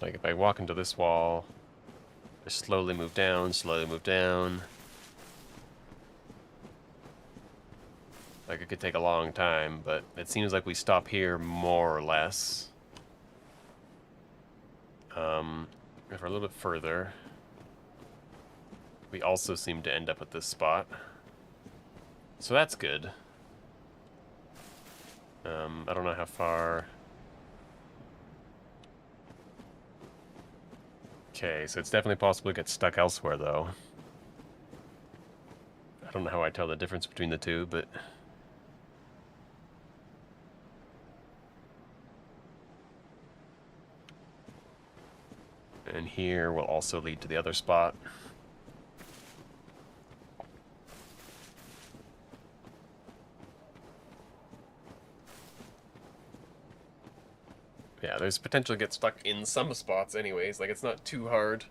Like if I walk into this wall, I slowly move down, slowly move down. Like it could take a long time, but it seems like we stop here more or less. If we're a little bit further, we also seem to end up at this spot. So that's good. I don't know how far. Okay, so it's definitely possible to get stuck elsewhere, though. I don't know how I tell the difference between the two, but... And here will also lead to the other spot. Yeah, there's potential to get stuck in some spots anyways. Like, it's not too hard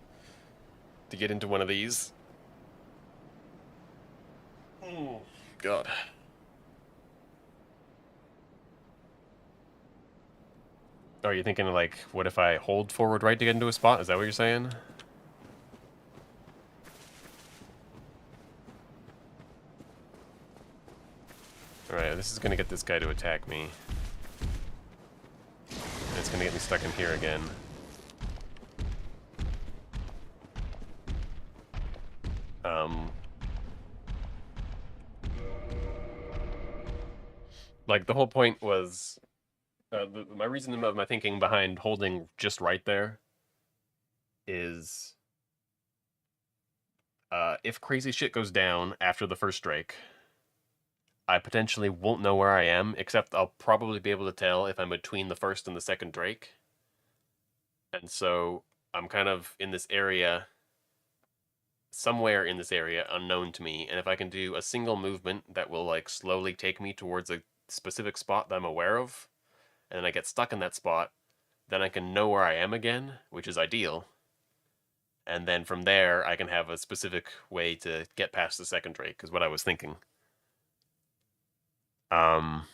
to get into one of these. Oh, God. Oh, are you thinking, like, what if I hold forward right to get into a spot? Is that what you're saying? Alright, this is gonna get this guy to attack me. And it's gonna get me stuck in here again. Like, the whole point was my reason of my thinking behind holding just right there is if crazy shit goes down after the first Drake, I potentially won't know where I am, except I'll probably be able to tell if I'm between the first and the second Drake. And so I'm kind of in this area, somewhere in this area, unknown to me. And if I can do a single movement that will like slowly take me towards a specific spot that I'm aware of, and then I get stuck in that spot, then I can know where I am again, which is ideal. And then from there, I can have a specific way to get past the second Drake, is what I was thinking. Um,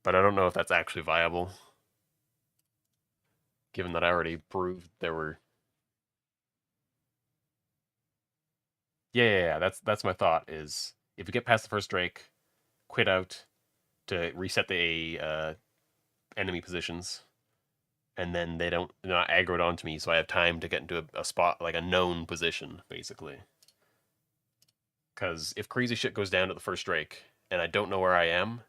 but I don't know if that's actually viable, given that I already proved there were. Yeah. That's my thought. Is if you get past the first Drake, quit out to reset the enemy positions, and then they're not aggroed onto me, so I have time to get into a spot like a known position, basically. Because if crazy shit goes down at the first Drake and I don't know where I am,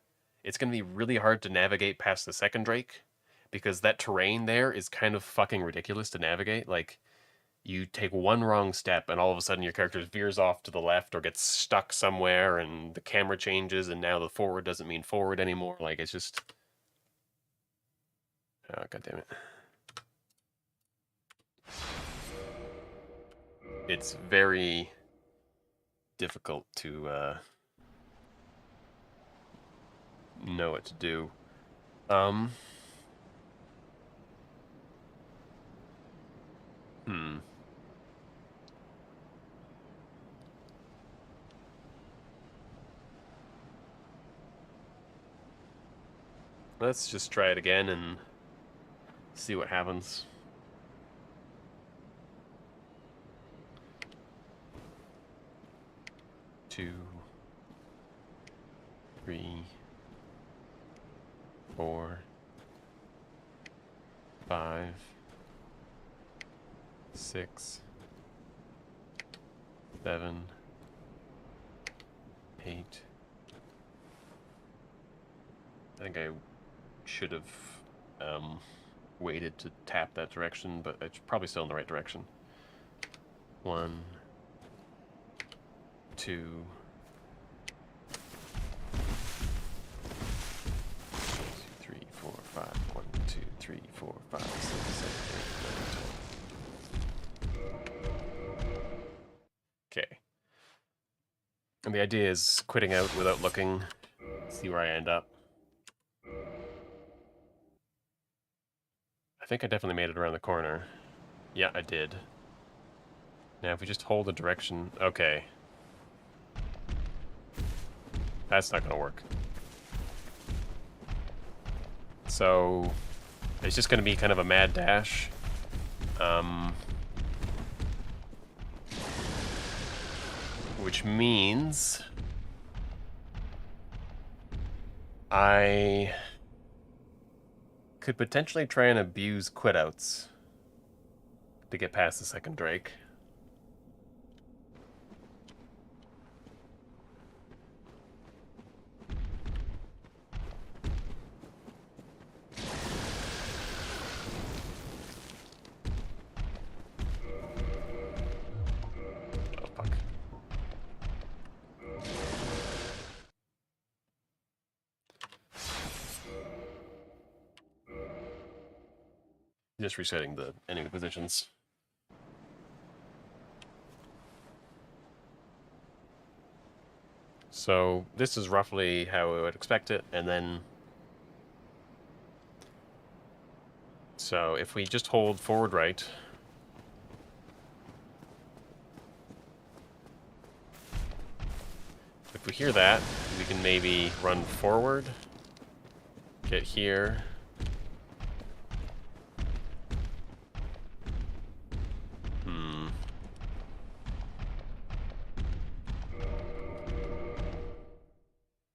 it's going to be really hard to navigate past the second Drake because that terrain there is kind of fucking ridiculous to navigate. Like, you take one wrong step and all of a sudden your character veers off to the left or gets stuck somewhere and the camera changes and now the forward doesn't mean forward anymore. Like, it's just. Oh, God damn it. It's very difficult to know what to do. Um. Hmm. Let's just try it again and see what happens. Two, three, 4, 5, 6, 7, 8. I think I should have waited to tap that direction, but it's probably still in the right direction. 1, 2, 3, 4, 5. 1, 2, 3, 4, 5, 6, 7, 8, 9, 10. Okay. And the idea is quitting out without looking, see where I end up. I think I definitely made it around the corner. Yeah, I did. Now if we just hold the direction... Okay. That's not going to work. So it's just going to be kind of a mad dash. Which means I could potentially try and abuse quitouts to get past the second Drake. Oh, fuck. Just resetting the enemy positions. So this is roughly how I would expect it, and then... So if we just hold forward right... If we hear that, we can maybe run forward, get here...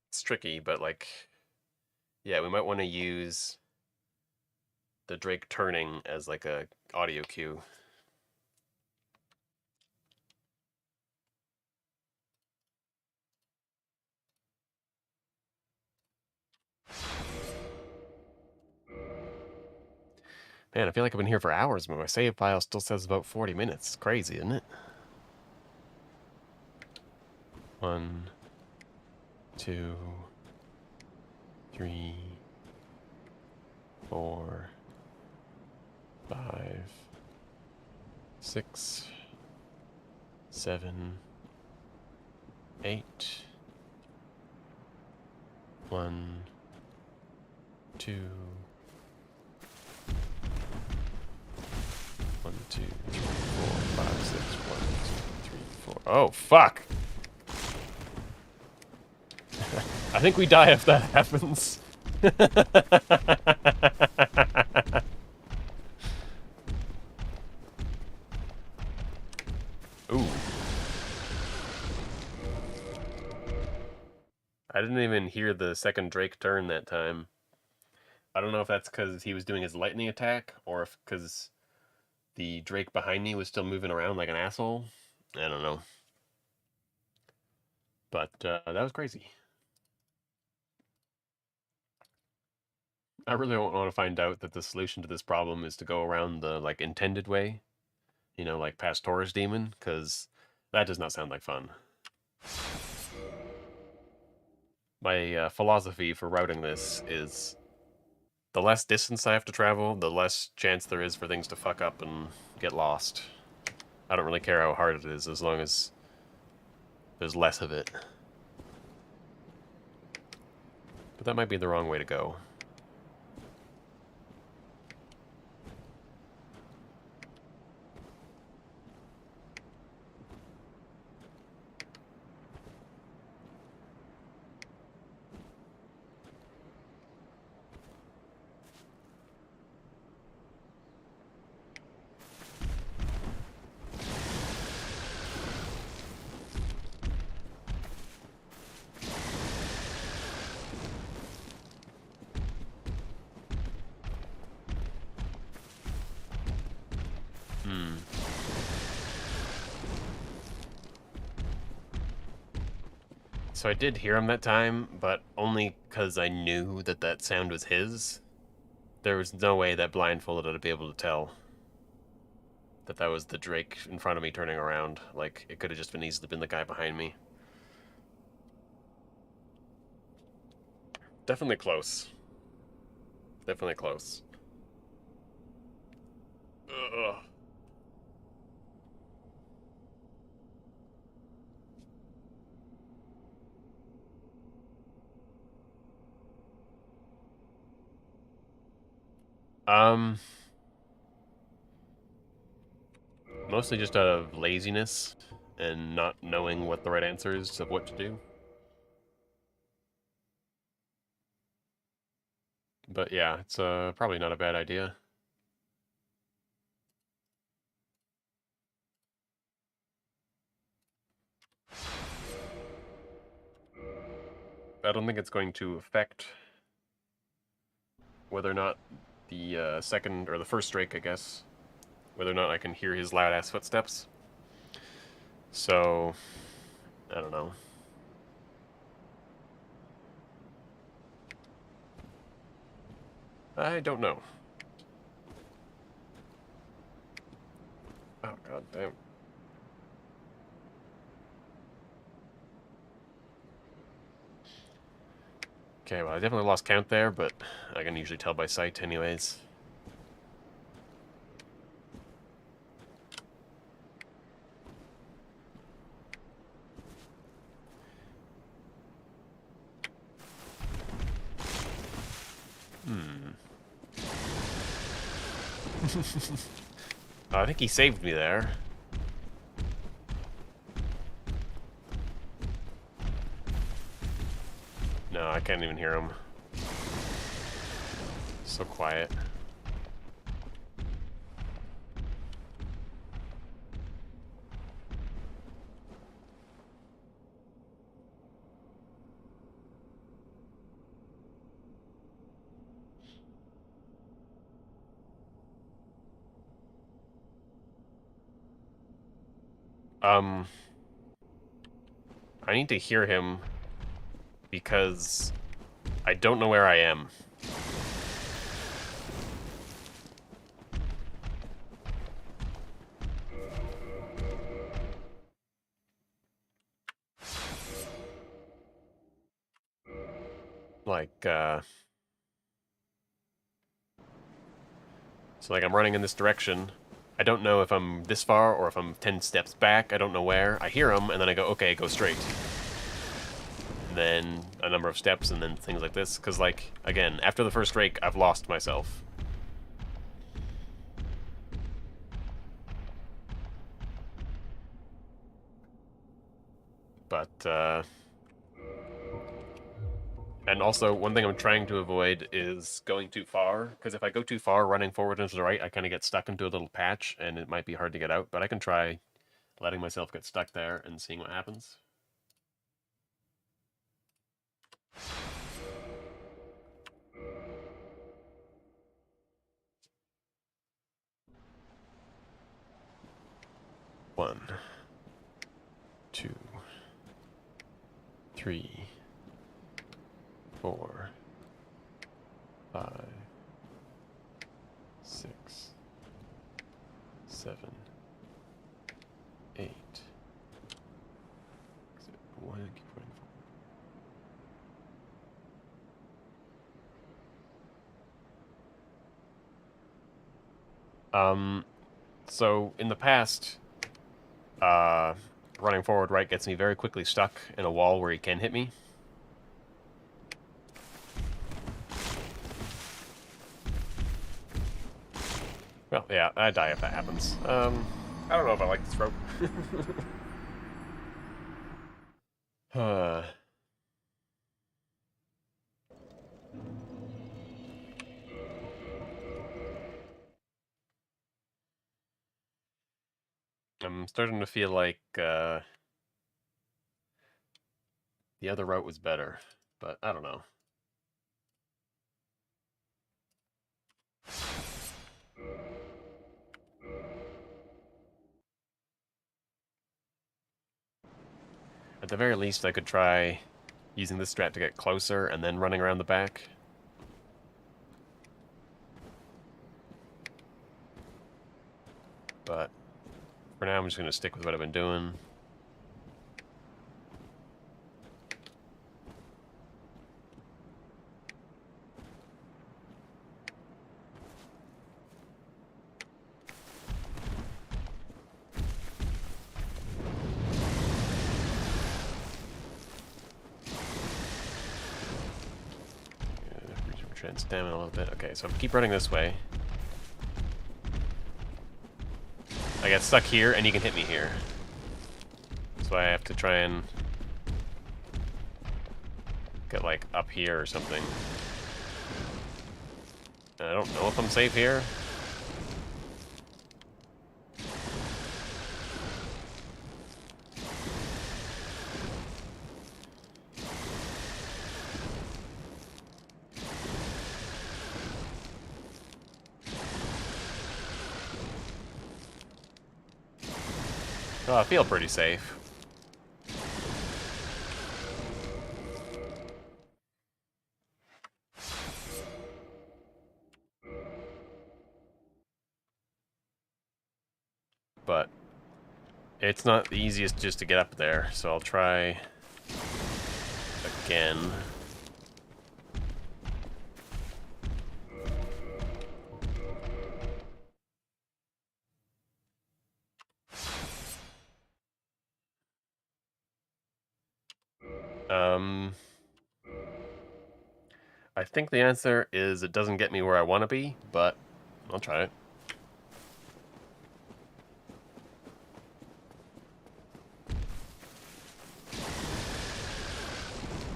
It's tricky, but like... Yeah, we might want to use the Drake turning as like a audio cue. Man, I feel like I've been here for hours, but my save file still says about 40 minutes. It's crazy, isn't it? 1, 2, 3, 4, 5, 6, 7, 8. 1, 2. 1, 2, 3, 4, 5, 6. 1, 2, 3, 4. Oh, fuck! I think we die if that happens. Ooh. I didn't even hear the second Drake turn that time. I don't know if that's because he was doing his lightning attack, or if because the Drake behind me was still moving around like an asshole. I don't know. But that was crazy. I really don't want to find out that the solution to this problem is to go around the like intended way, you know, like past Taurus Demon, because that does not sound like fun. My philosophy for routing this is the less distance I have to travel, the less chance there is for things to fuck up and get lost. I don't really care how hard it is, as long as there's less of it. But that might be the wrong way to go. So I did hear him that time, but only because I knew that that sound was his. There was no way that Blindfolded would be able to tell that that was the Drake in front of me turning around. Like, it could have just been easily been the guy behind me. Definitely close. Definitely close. Ugh. Mostly just out of laziness and not knowing what the right answer is of what to do. But yeah, it's probably not a bad idea. I don't think it's going to affect whether or not the second, or the first Drake, I guess, whether or not I can hear his loud-ass footsteps. So, I don't know. I don't know. Oh, god damn. Okay, well, I definitely lost count there, but I can usually tell by sight anyways. Oh, I think he saved me there. No, I can't even hear him. So quiet. I need to hear him because I don't know where I am. like, so like I'm running in this direction. I don't know if I'm this far or if I'm 10 steps back. I don't know where. I hear them, and then I go, okay, go straight. And then a number of steps, and then things like this. Because, like, again, after the first rake, I've lost myself. But, and also, one thing I'm trying to avoid is going too far, because if I go too far running forward and to the right, I kind of get stuck into a little patch, and it might be hard to get out, but I can try letting myself get stuck there and seeing what happens. One, two, three, 4, 5, 6, 7, 8. Why did I keep running forward? So in the past, running forward right gets me very quickly stuck in a wall where he can hit me. Well, yeah, I die if that happens. I don't know if I like this rope. I'm starting to feel like the other route was better, but I don't know. At the very least, I could try using this strat to get closer and then running around the back. But for now, I'm just going to stick with what I've been doing. Regenerate stamina a little bit. Okay, so keep running this way. I get stuck here, and he can hit me here. So I have to try and get, like, up here or something. And I don't know if I'm safe here. Oh, I feel pretty safe. But it's not the easiest just to get up there, so I'll try again. I think the answer is it doesn't get me where I want to be, but I'll try it.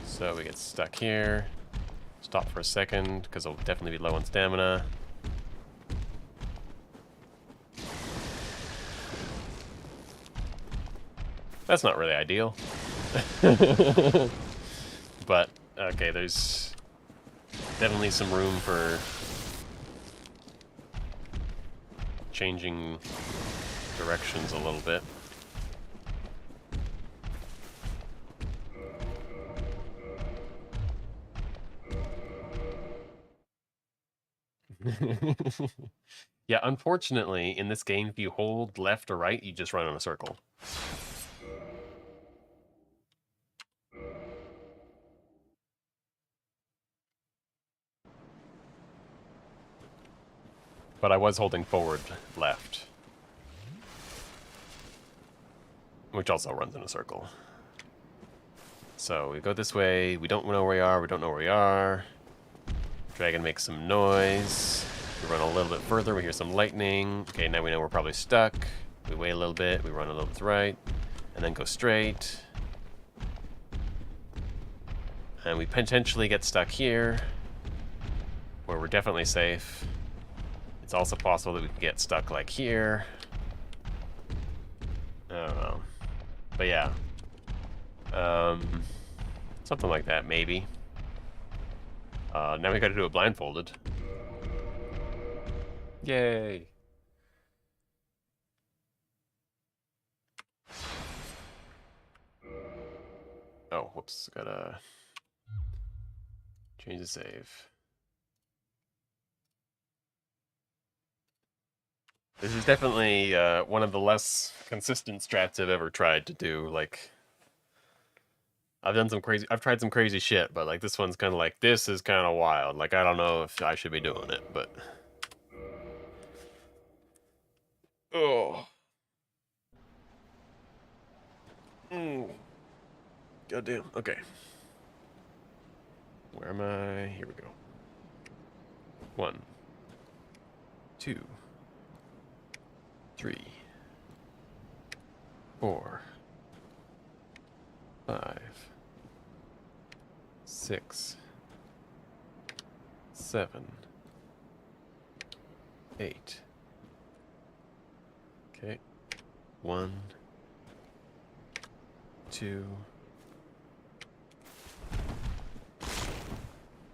So we get stuck here. Stop for a second, because I'll definitely be low on stamina. That's not really ideal. But, okay, there's definitely some room for changing directions a little bit. Yeah, unfortunately, in this game, if you hold left or right, you just run in a circle. But I was holding forward left. Which also runs in a circle. So we go this way. We don't know where we are. We don't know where we are. Dragon makes some noise. We run a little bit further. We hear some lightning. Okay, now we know we're probably stuck. We wait a little bit. We run a little bit to the right. And then go straight. And we potentially get stuck here, where we're definitely safe. It's also possible that we can get stuck like here. I don't know. But yeah. Something like that, maybe. Now we gotta do it blindfolded. Yay! Oh, whoops. Gotta change the save. This is definitely one of the less consistent strats I've ever tried to do. Like, I've tried some crazy shit, but like this one's kind of like, this is kind of wild. Like, I don't know if I should be doing it, but. Oh. Goddamn. Okay. Where am I? Here we go. 1, 2, 3, 4, 5, 6, 7, 8. Okay. 1, 2.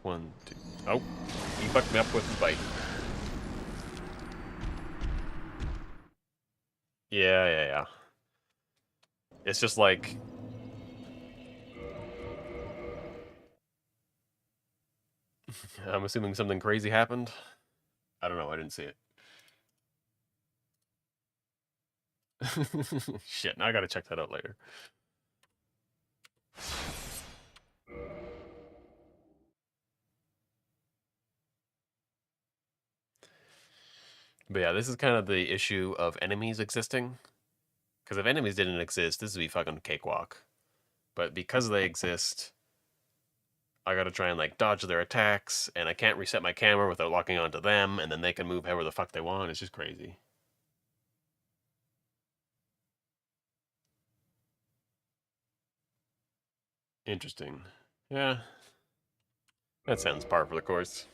1, 2. Oh, he fucked me up with his bite. Yeah. It's just like... I'm assuming something crazy happened. I don't know, I didn't see it. Shit, now I gotta check that out later. But yeah, this is kind of the issue of enemies existing. Because if enemies didn't exist, this would be fucking cakewalk. But because they exist, I gotta try and like dodge their attacks, and I can't reset my camera without locking onto them, and then they can move however the fuck they want. It's just crazy. Interesting. Yeah. That sounds par for the course.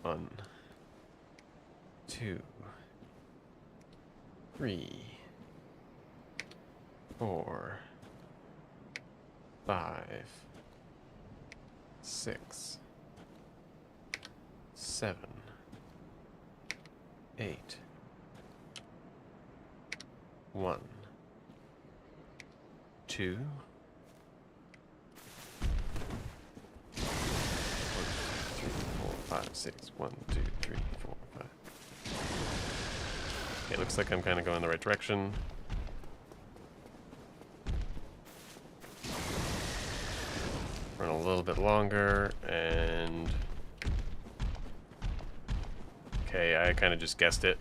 One, 2, 3, 4, 5, 6, 7, 8. 1, 2. 1, 2, 3, 4, 5, 6. 1, 2, 3, 4, 5. Okay, looks like I'm kind of going the right direction. Run a little bit longer, and... Okay, I kind of just guessed it.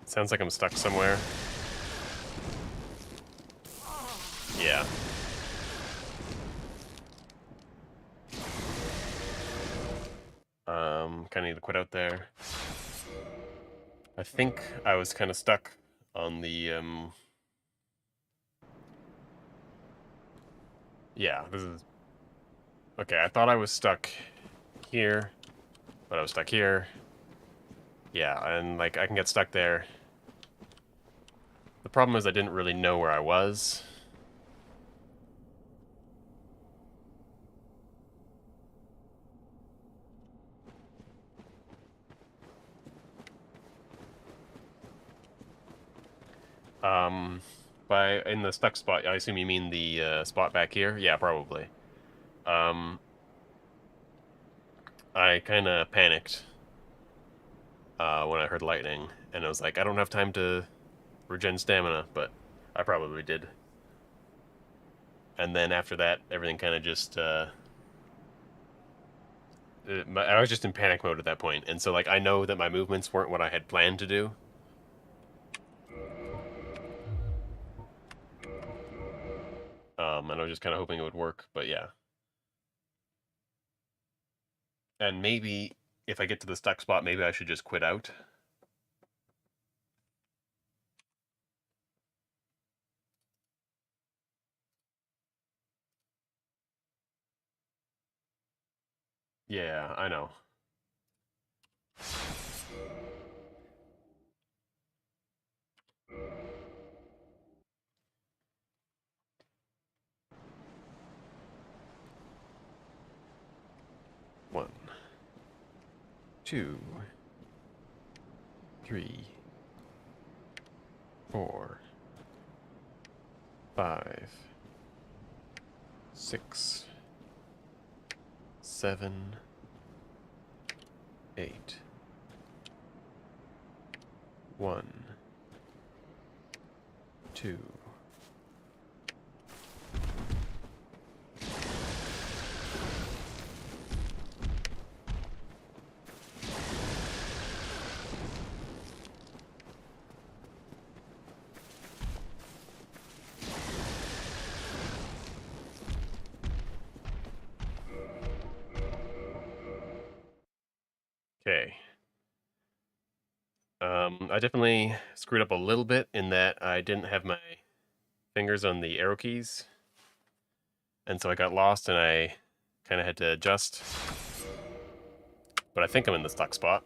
Sounds like I'm stuck somewhere. Yeah. Kind of need to quit out there. I think I was kind of stuck on the, Yeah, this is... Okay, I thought I was stuck here, but I was stuck here. Yeah, and, like, I can get stuck there. The problem is I didn't really know where I was. In the stuck spot, I assume you mean the spot back here? Yeah, probably. I kind of panicked when I heard lightning, and I was like, I don't have time to regen stamina, but I probably did. And then after that, everything kind of just I was just in panic mode at that point, and so like I know that my movements weren't what I had planned to do. And I was just kind of hoping it would work, but yeah. And maybe if I get to the stuck spot, maybe I should just quit out. Yeah, I know. One, two, three, 4, 5, 6, 7, 8. 1, 2. Okay. I definitely screwed up a little bit in that I didn't have my fingers on the arrow keys. And so I got lost and I kind of had to adjust. But I think I'm in the stuck spot.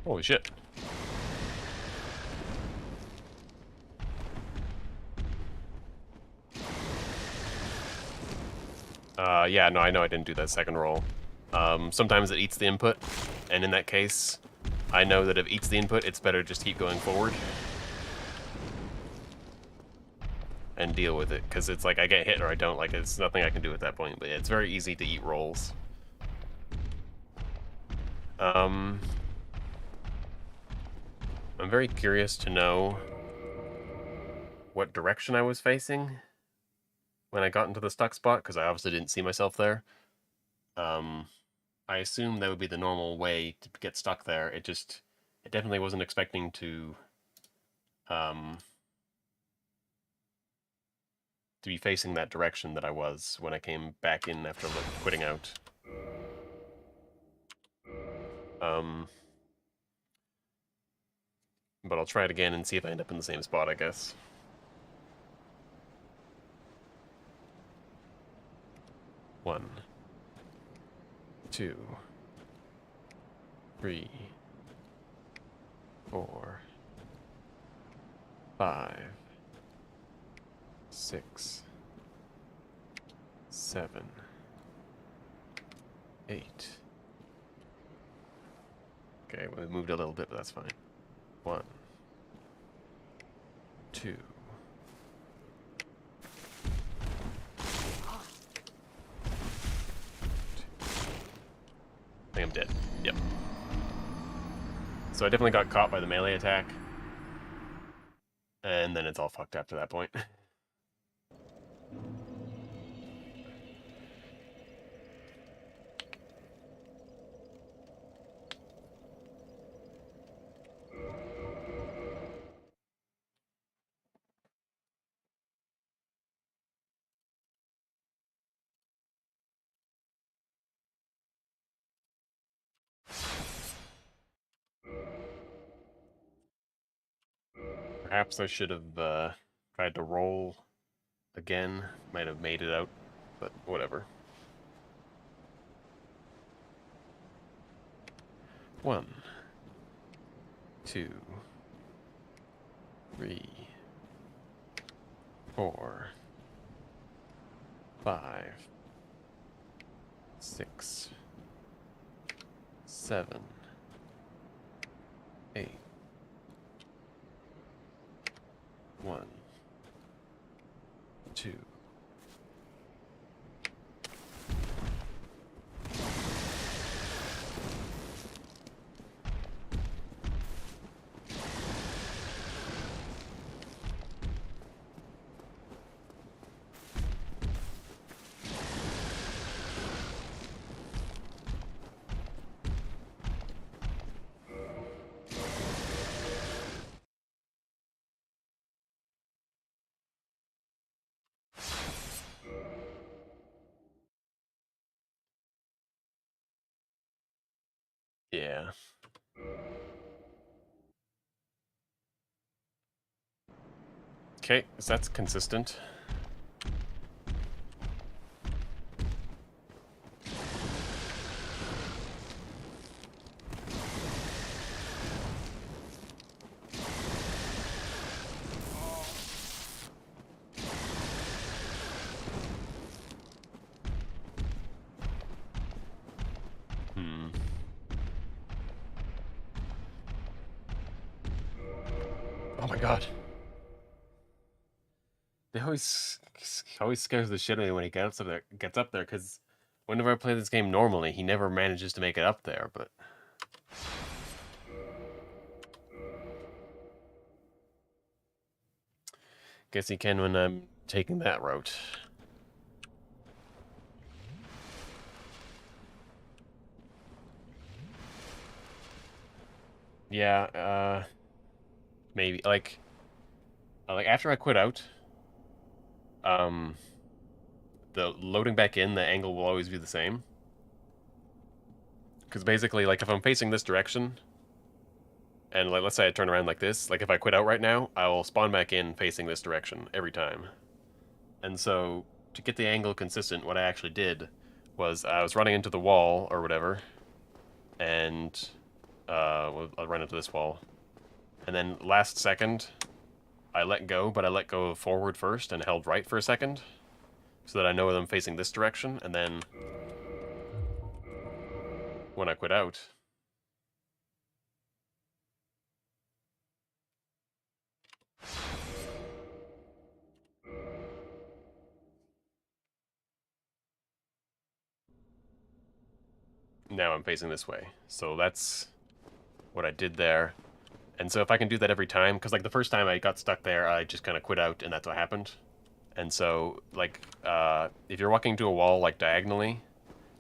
Holy shit. Yeah, no, I know I didn't do that second roll. Sometimes it eats the input, and in that case, I know that if it eats the input, it's better just keep going forward and deal with it, because it's like I get hit or I don't, like it's nothing I can do at that point, but it's very easy to eat rolls. I'm very curious to know what direction I was facing when I got into the stuck spot, because I obviously didn't see myself there. I assumed that would be the normal way to get stuck there. It definitely wasn't expecting to be facing that direction that I was when I came back in after quitting out. But I'll try it again and see if I end up in the same spot, I guess. One, 2, 3, 4, 5, 6, 7, 8. Okay, we moved a little bit, but that's fine. 1, 2. I think I'm dead. Yep. So I definitely got caught by the melee attack. And then it's all fucked after that point. Perhaps I should have tried to roll again. Might have made it out, but whatever. 1, 2, 3, 4, 5, 6, 7, 8. 1, 2. Yeah. Okay, so that's consistent. Hmm. Oh my god. They always scares the shit out of me when he gets up there, because whenever I play this game normally, he never manages to make it up there, but guess he can when I'm taking that route. Yeah, maybe like after I quit out, um the loading back in, the angle will always be the same. Because basically, like if I'm facing this direction, and like let's say I turn around like this, like if I quit out right now, I will spawn back in facing this direction every time. And so to get the angle consistent, what I actually did was I was running into the wall or whatever, and I'll run into this wall, and then last second I let go, but I let go forward first and held right for a second, so that I know that I'm facing this direction, and then when I quit out, now I'm facing this way. So that's what I did there. And so if I can do that every time, because like the first time I got stuck there, I just kind of quit out, and that's what happened. And so like if you're walking to a wall like diagonally,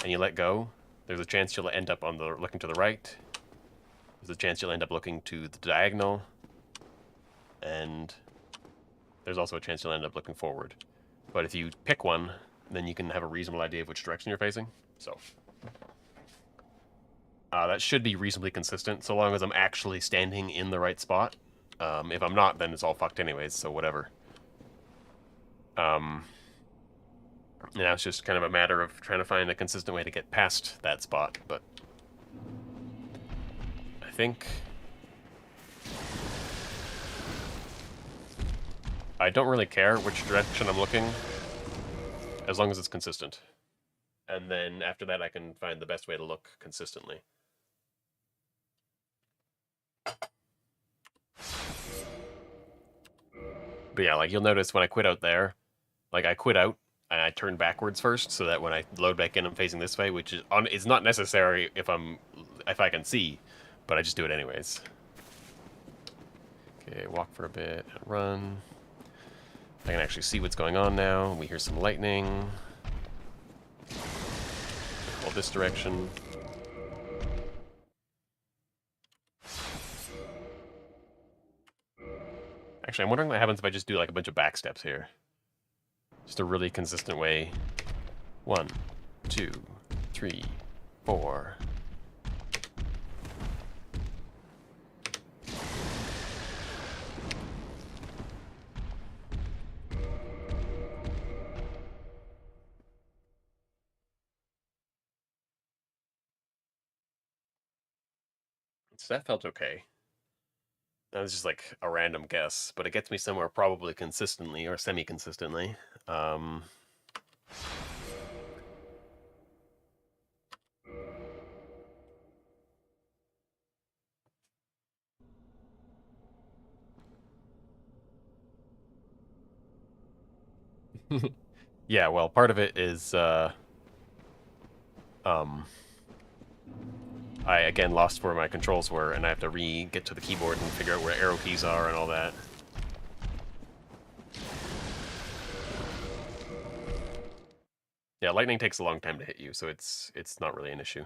and you let go, there's a chance you'll end up on the looking to the right. There's a chance you'll end up looking to the diagonal, and there's also a chance you'll end up looking forward. But if you pick one, then you can have a reasonable idea of which direction you're facing. So that should be reasonably consistent, so long as I'm actually standing in the right spot. If I'm not, then it's all fucked anyways, so whatever. Now it's just kind of a matter of trying to find a consistent way to get past that spot, but I think I don't really care which direction I'm looking, as long as it's consistent. And then after that, I can find the best way to look consistently. But yeah, like you'll notice when I quit out there, like I quit out and I turn backwards first, so that when I load back in, I'm facing this way, which is not necessary if I can see, but I just do it anyways. Okay, walk for a bit, run. I can actually see what's going on now. We hear some lightning. Hold this direction. Actually, I'm wondering what happens if I just do like a bunch of back steps here. Just a really consistent way. 1, 2, 3, 4. So that felt okay. That was just like a random guess, but it gets me somewhere probably consistently or semi-consistently. Um, Yeah, well, part of it is um, I again lost where my controls were, and I have to get to the keyboard and figure out where arrow keys are and all that. Yeah, lightning takes a long time to hit you, so it's not really an issue.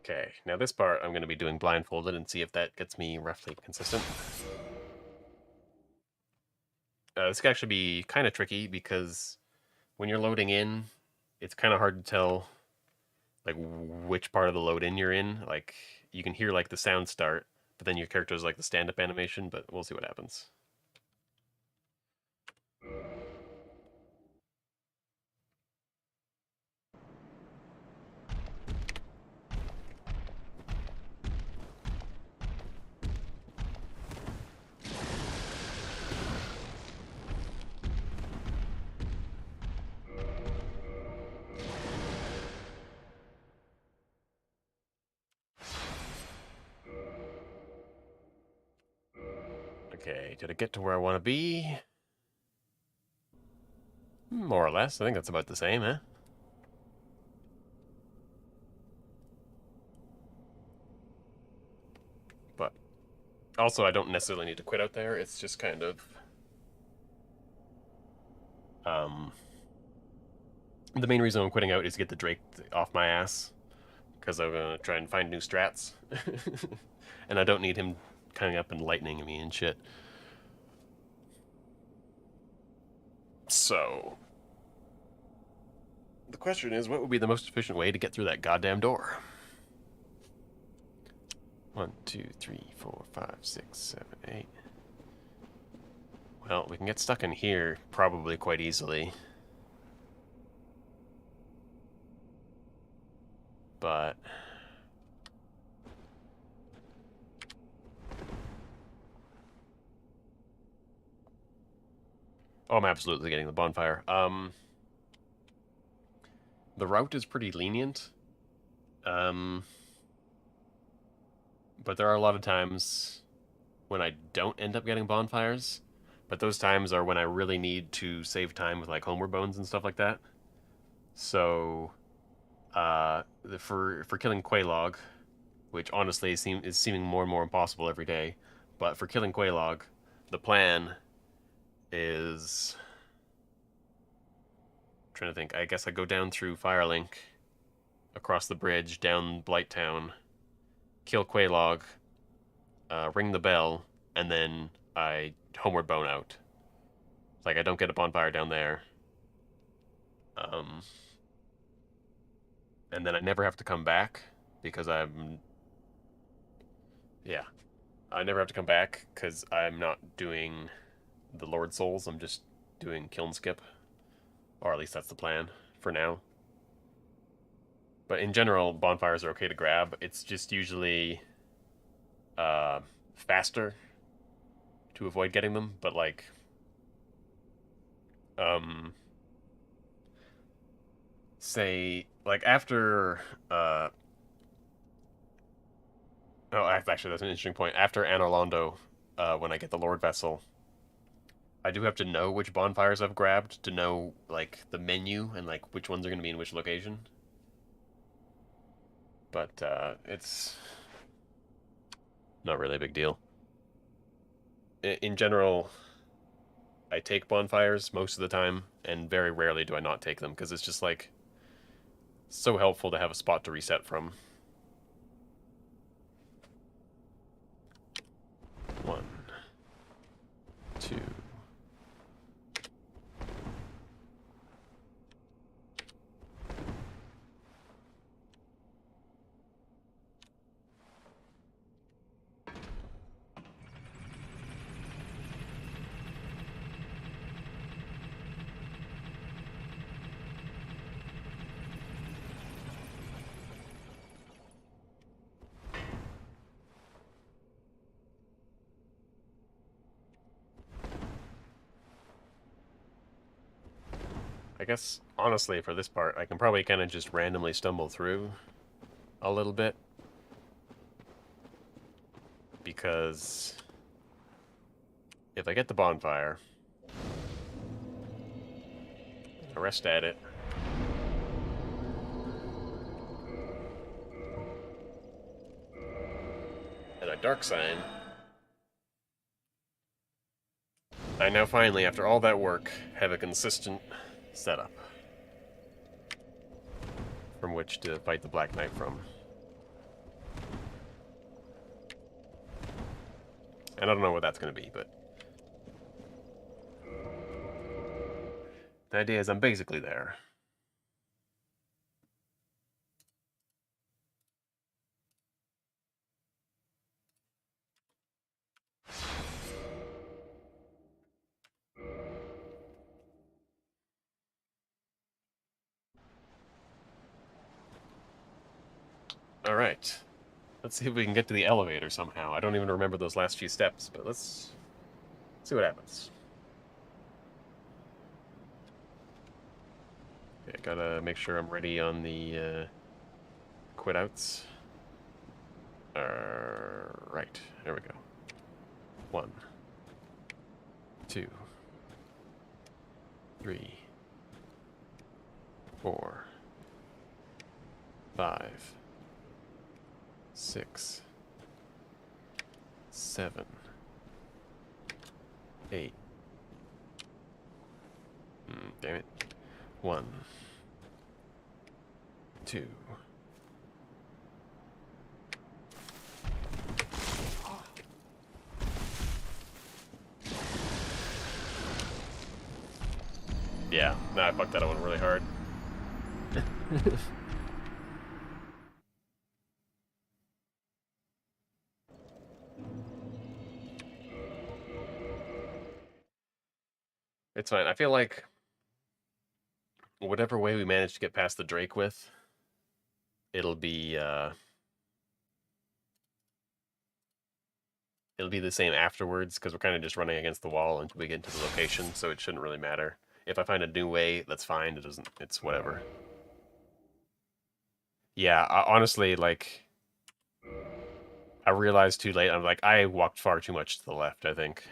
Okay, now this part I'm going to be doing blindfolded and see if that gets me roughly consistent. This could actually be kind of tricky because when you're loading in, it's kind of hard to tell like which part of the load in you're in. Like you can hear like the sound start, but then your character is like the stand-up animation. But we'll see what happens. Okay, did I get to where I want to be? More or less. I think that's about the same, eh? But also, I don't necessarily need to quit out there. It's just kind of the main reason I'm quitting out is to get the Drake off my ass because I'm gonna try and find new strats, and I don't need him coming up and lightning me and shit. So the question is, what would be the most efficient way to get through that goddamn door? 1, 2, 3, 4, 5, 6, 7, 8. Well, we can get stuck in here probably quite easily. But oh, I'm absolutely getting the bonfire. The route is pretty lenient. But there are a lot of times when I don't end up getting bonfires. But those times are when I really need to save time with like homeward bones and stuff like that. So, for killing Quaylog, which honestly is seeming more and more impossible every day, but for killing Quaylog, the plan is I'm trying to think. I guess I go down through Firelink, across the bridge, down Blighttown, kill Quaylog, ring the bell, and then I homeward bone out. Like I don't get a bonfire down there. Um, and then I never have to come back because yeah, I never have to come back because I'm not doing the Lord Souls. I'm just doing Kiln Skip, or at least that's the plan for now. But in general, bonfires are okay to grab. It's just usually uh, faster to avoid getting them. But like, um, say like after oh, actually, that's an interesting point. After Anorlando, when I get the Lord Vessel, I do have to know which bonfires I've grabbed to know like the menu and like which ones are going to be in which location. But it's not really a big deal. In general, I take bonfires most of the time, and very rarely do I not take them because it's just like so helpful to have a spot to reset from. 1, 2. guess, honestly, for this part, I can probably kind of just randomly stumble through a little bit. Because if I get the bonfire, I rest at it, and a dark sign, I now finally, after all that work, have a consistent setup from which to fight the Black Knight from. And I don't know what that's going to be, but the idea is I'm basically there. Alright. Let's see if we can get to the elevator somehow. I don't even remember those last few steps, but let's see what happens. Okay, I gotta make sure I'm ready on the quit outs. Right, there we go. 1, 2, 3, 4, 5, 6, 7, 8. Damn it. 1, 2. Yeah, no, I fucked that one really hard. It's fine. I feel like whatever way we manage to get past the Drake with, it'll be the same afterwards, because we're kind of just running against the wall until we get into the location, so it shouldn't really matter. If I find a new way, that's fine. It doesn't. It's whatever. Yeah, honestly, like, I realized too late. I'm like, I walked far too much to the left, I think.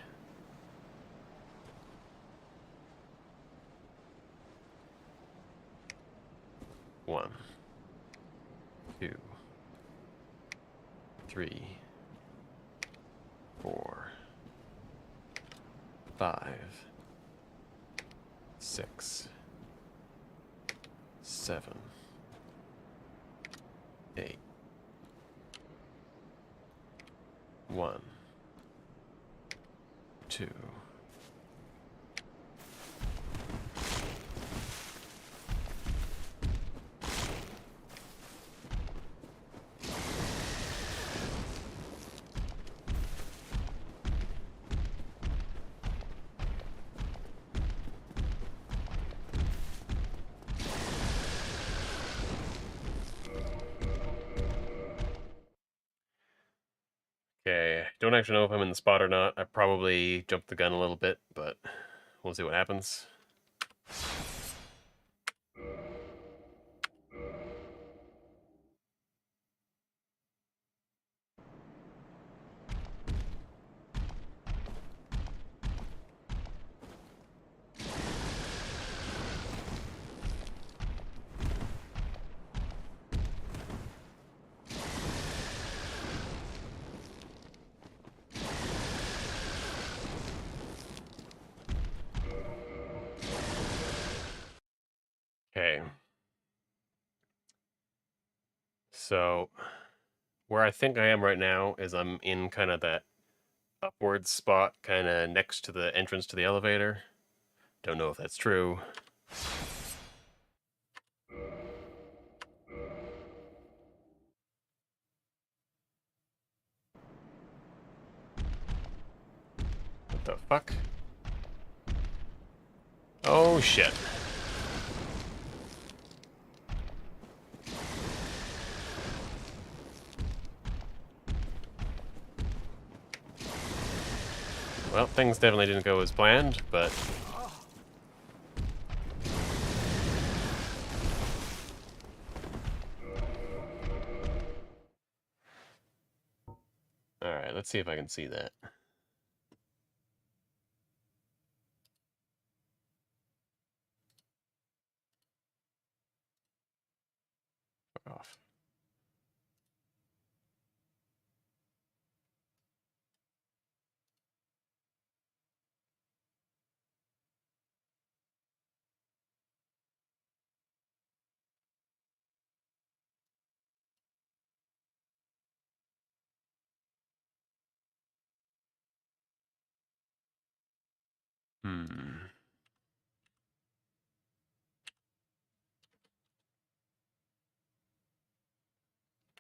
One, 2, 3, 4, 5, 6, 7, 8. 1, 2. Okay, don't actually know if I'm in the spot or not. I probably jumped the gun a little bit, but we'll see what happens. Okay. So, where I think I am right now is I'm in kind of that upward spot, kind of next to the entrance to the elevator. Don't know if that's true. What the fuck? Oh shit. Well, things definitely didn't go as planned, but Alright, let's see if I can see that. Fuck off. Hmm.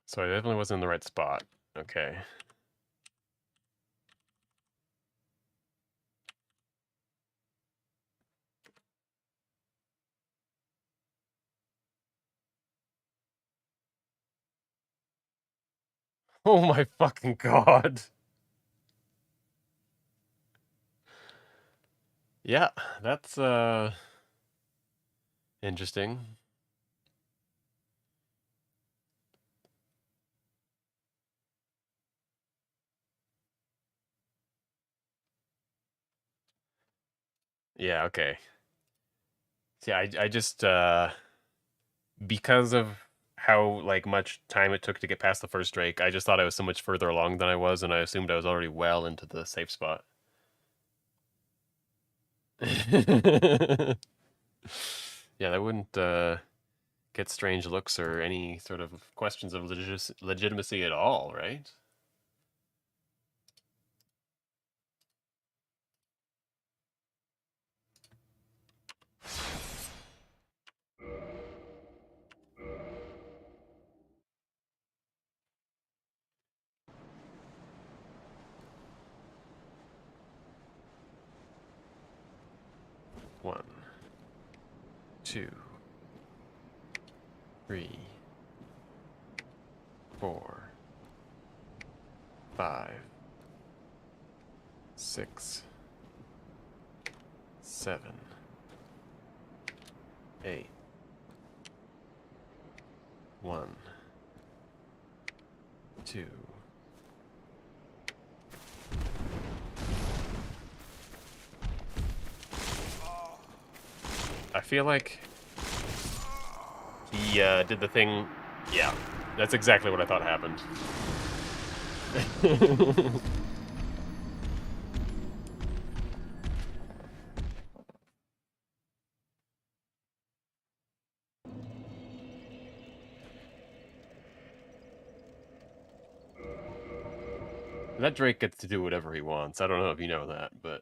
So I definitely wasn't in the right spot. Okay. Oh my fucking god. Yeah, that's interesting. Yeah, okay. See, I just because of how like much time it took to get past the first Drake, I just thought I was so much further along than I was, and I assumed I was already well into the safe spot. Yeah, that wouldn't get strange looks or any sort of questions of legitimacy at all, right? One, two, three, four, five, six, seven, eight. One, two. I feel like he did the thing. Yeah, that's exactly what I thought happened. That Drake gets to do whatever he wants. I don't know if you know that, but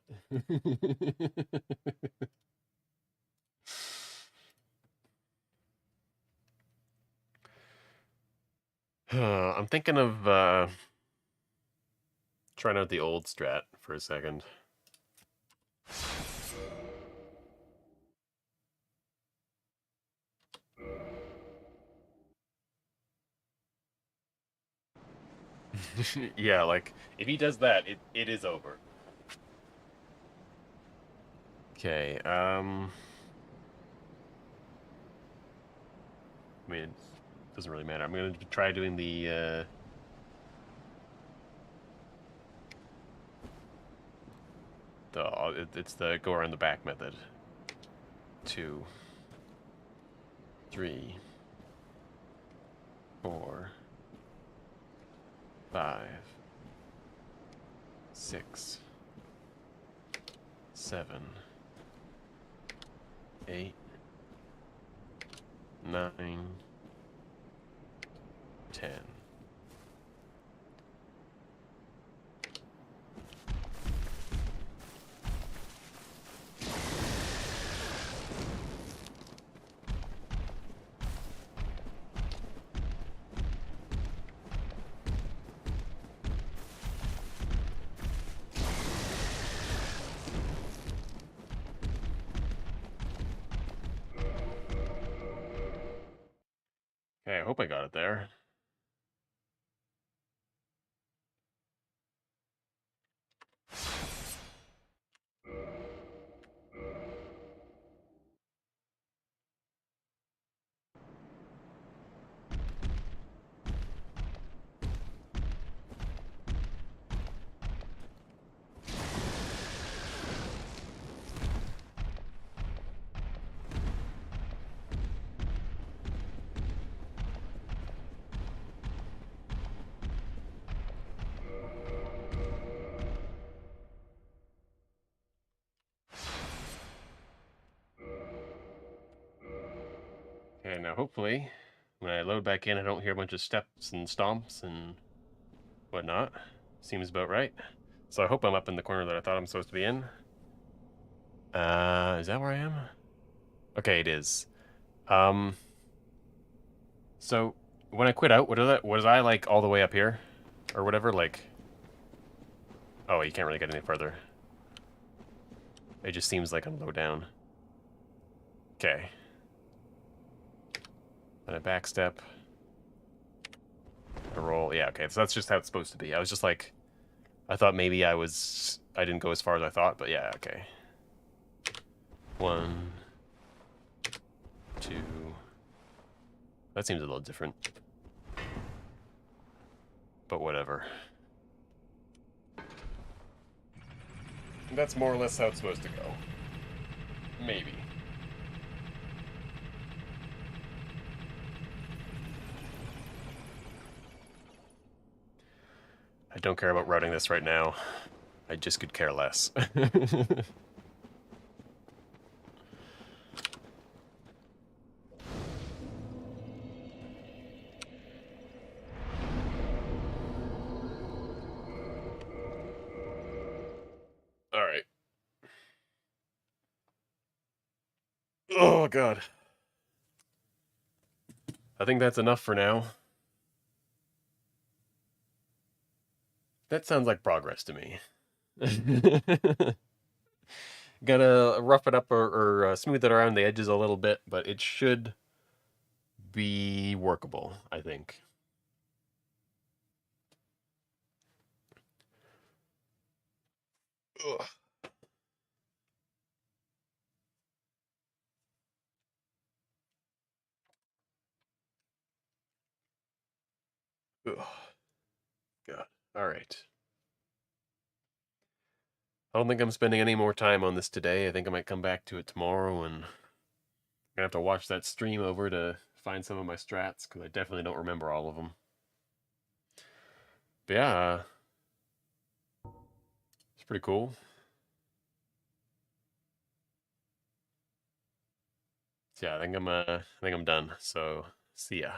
I'm thinking of trying out the old strat for a second. Yeah, like if he does that, it is over. Okay. I mean, it doesn't really matter. I'm gonna try doing it's the go around the back method. 2, 3, 4, 5, 6, 7, 8, 9, 10. Okay, I hope I got it there. Okay, now hopefully, when I load back in, I don't hear a bunch of steps and stomps and whatnot. Seems about right. So I hope I'm up in the corner that I thought I'm supposed to be in. Is that where I am? Okay, it is. So when I quit out, was I like all the way up here? Or whatever, like... Oh, you can't really get any further. It just seems like I'm low down. Okay. Then I backstep. I roll. Yeah, okay, so that's just how it's supposed to be. I was just like... I thought maybe I didn't go as far as I thought, but yeah, okay. 1, 2... That seems a little different. But whatever. That's more or less how it's supposed to go. Maybe. I don't care about routing this right now. I just could care less. Alright. Oh, God. I think that's enough for now. That sounds like progress to me. Gotta rough it up or smooth it around the edges a little bit, but it should be workable, I think. Ugh. Ugh. God. All right. I don't think I'm spending any more time on this today. I think I might come back to it tomorrow, and I'm gonna have to watch that stream over to find some of my strats, because I definitely don't remember all of them. But yeah, it's pretty cool. So yeah, I think I'm done. So see ya.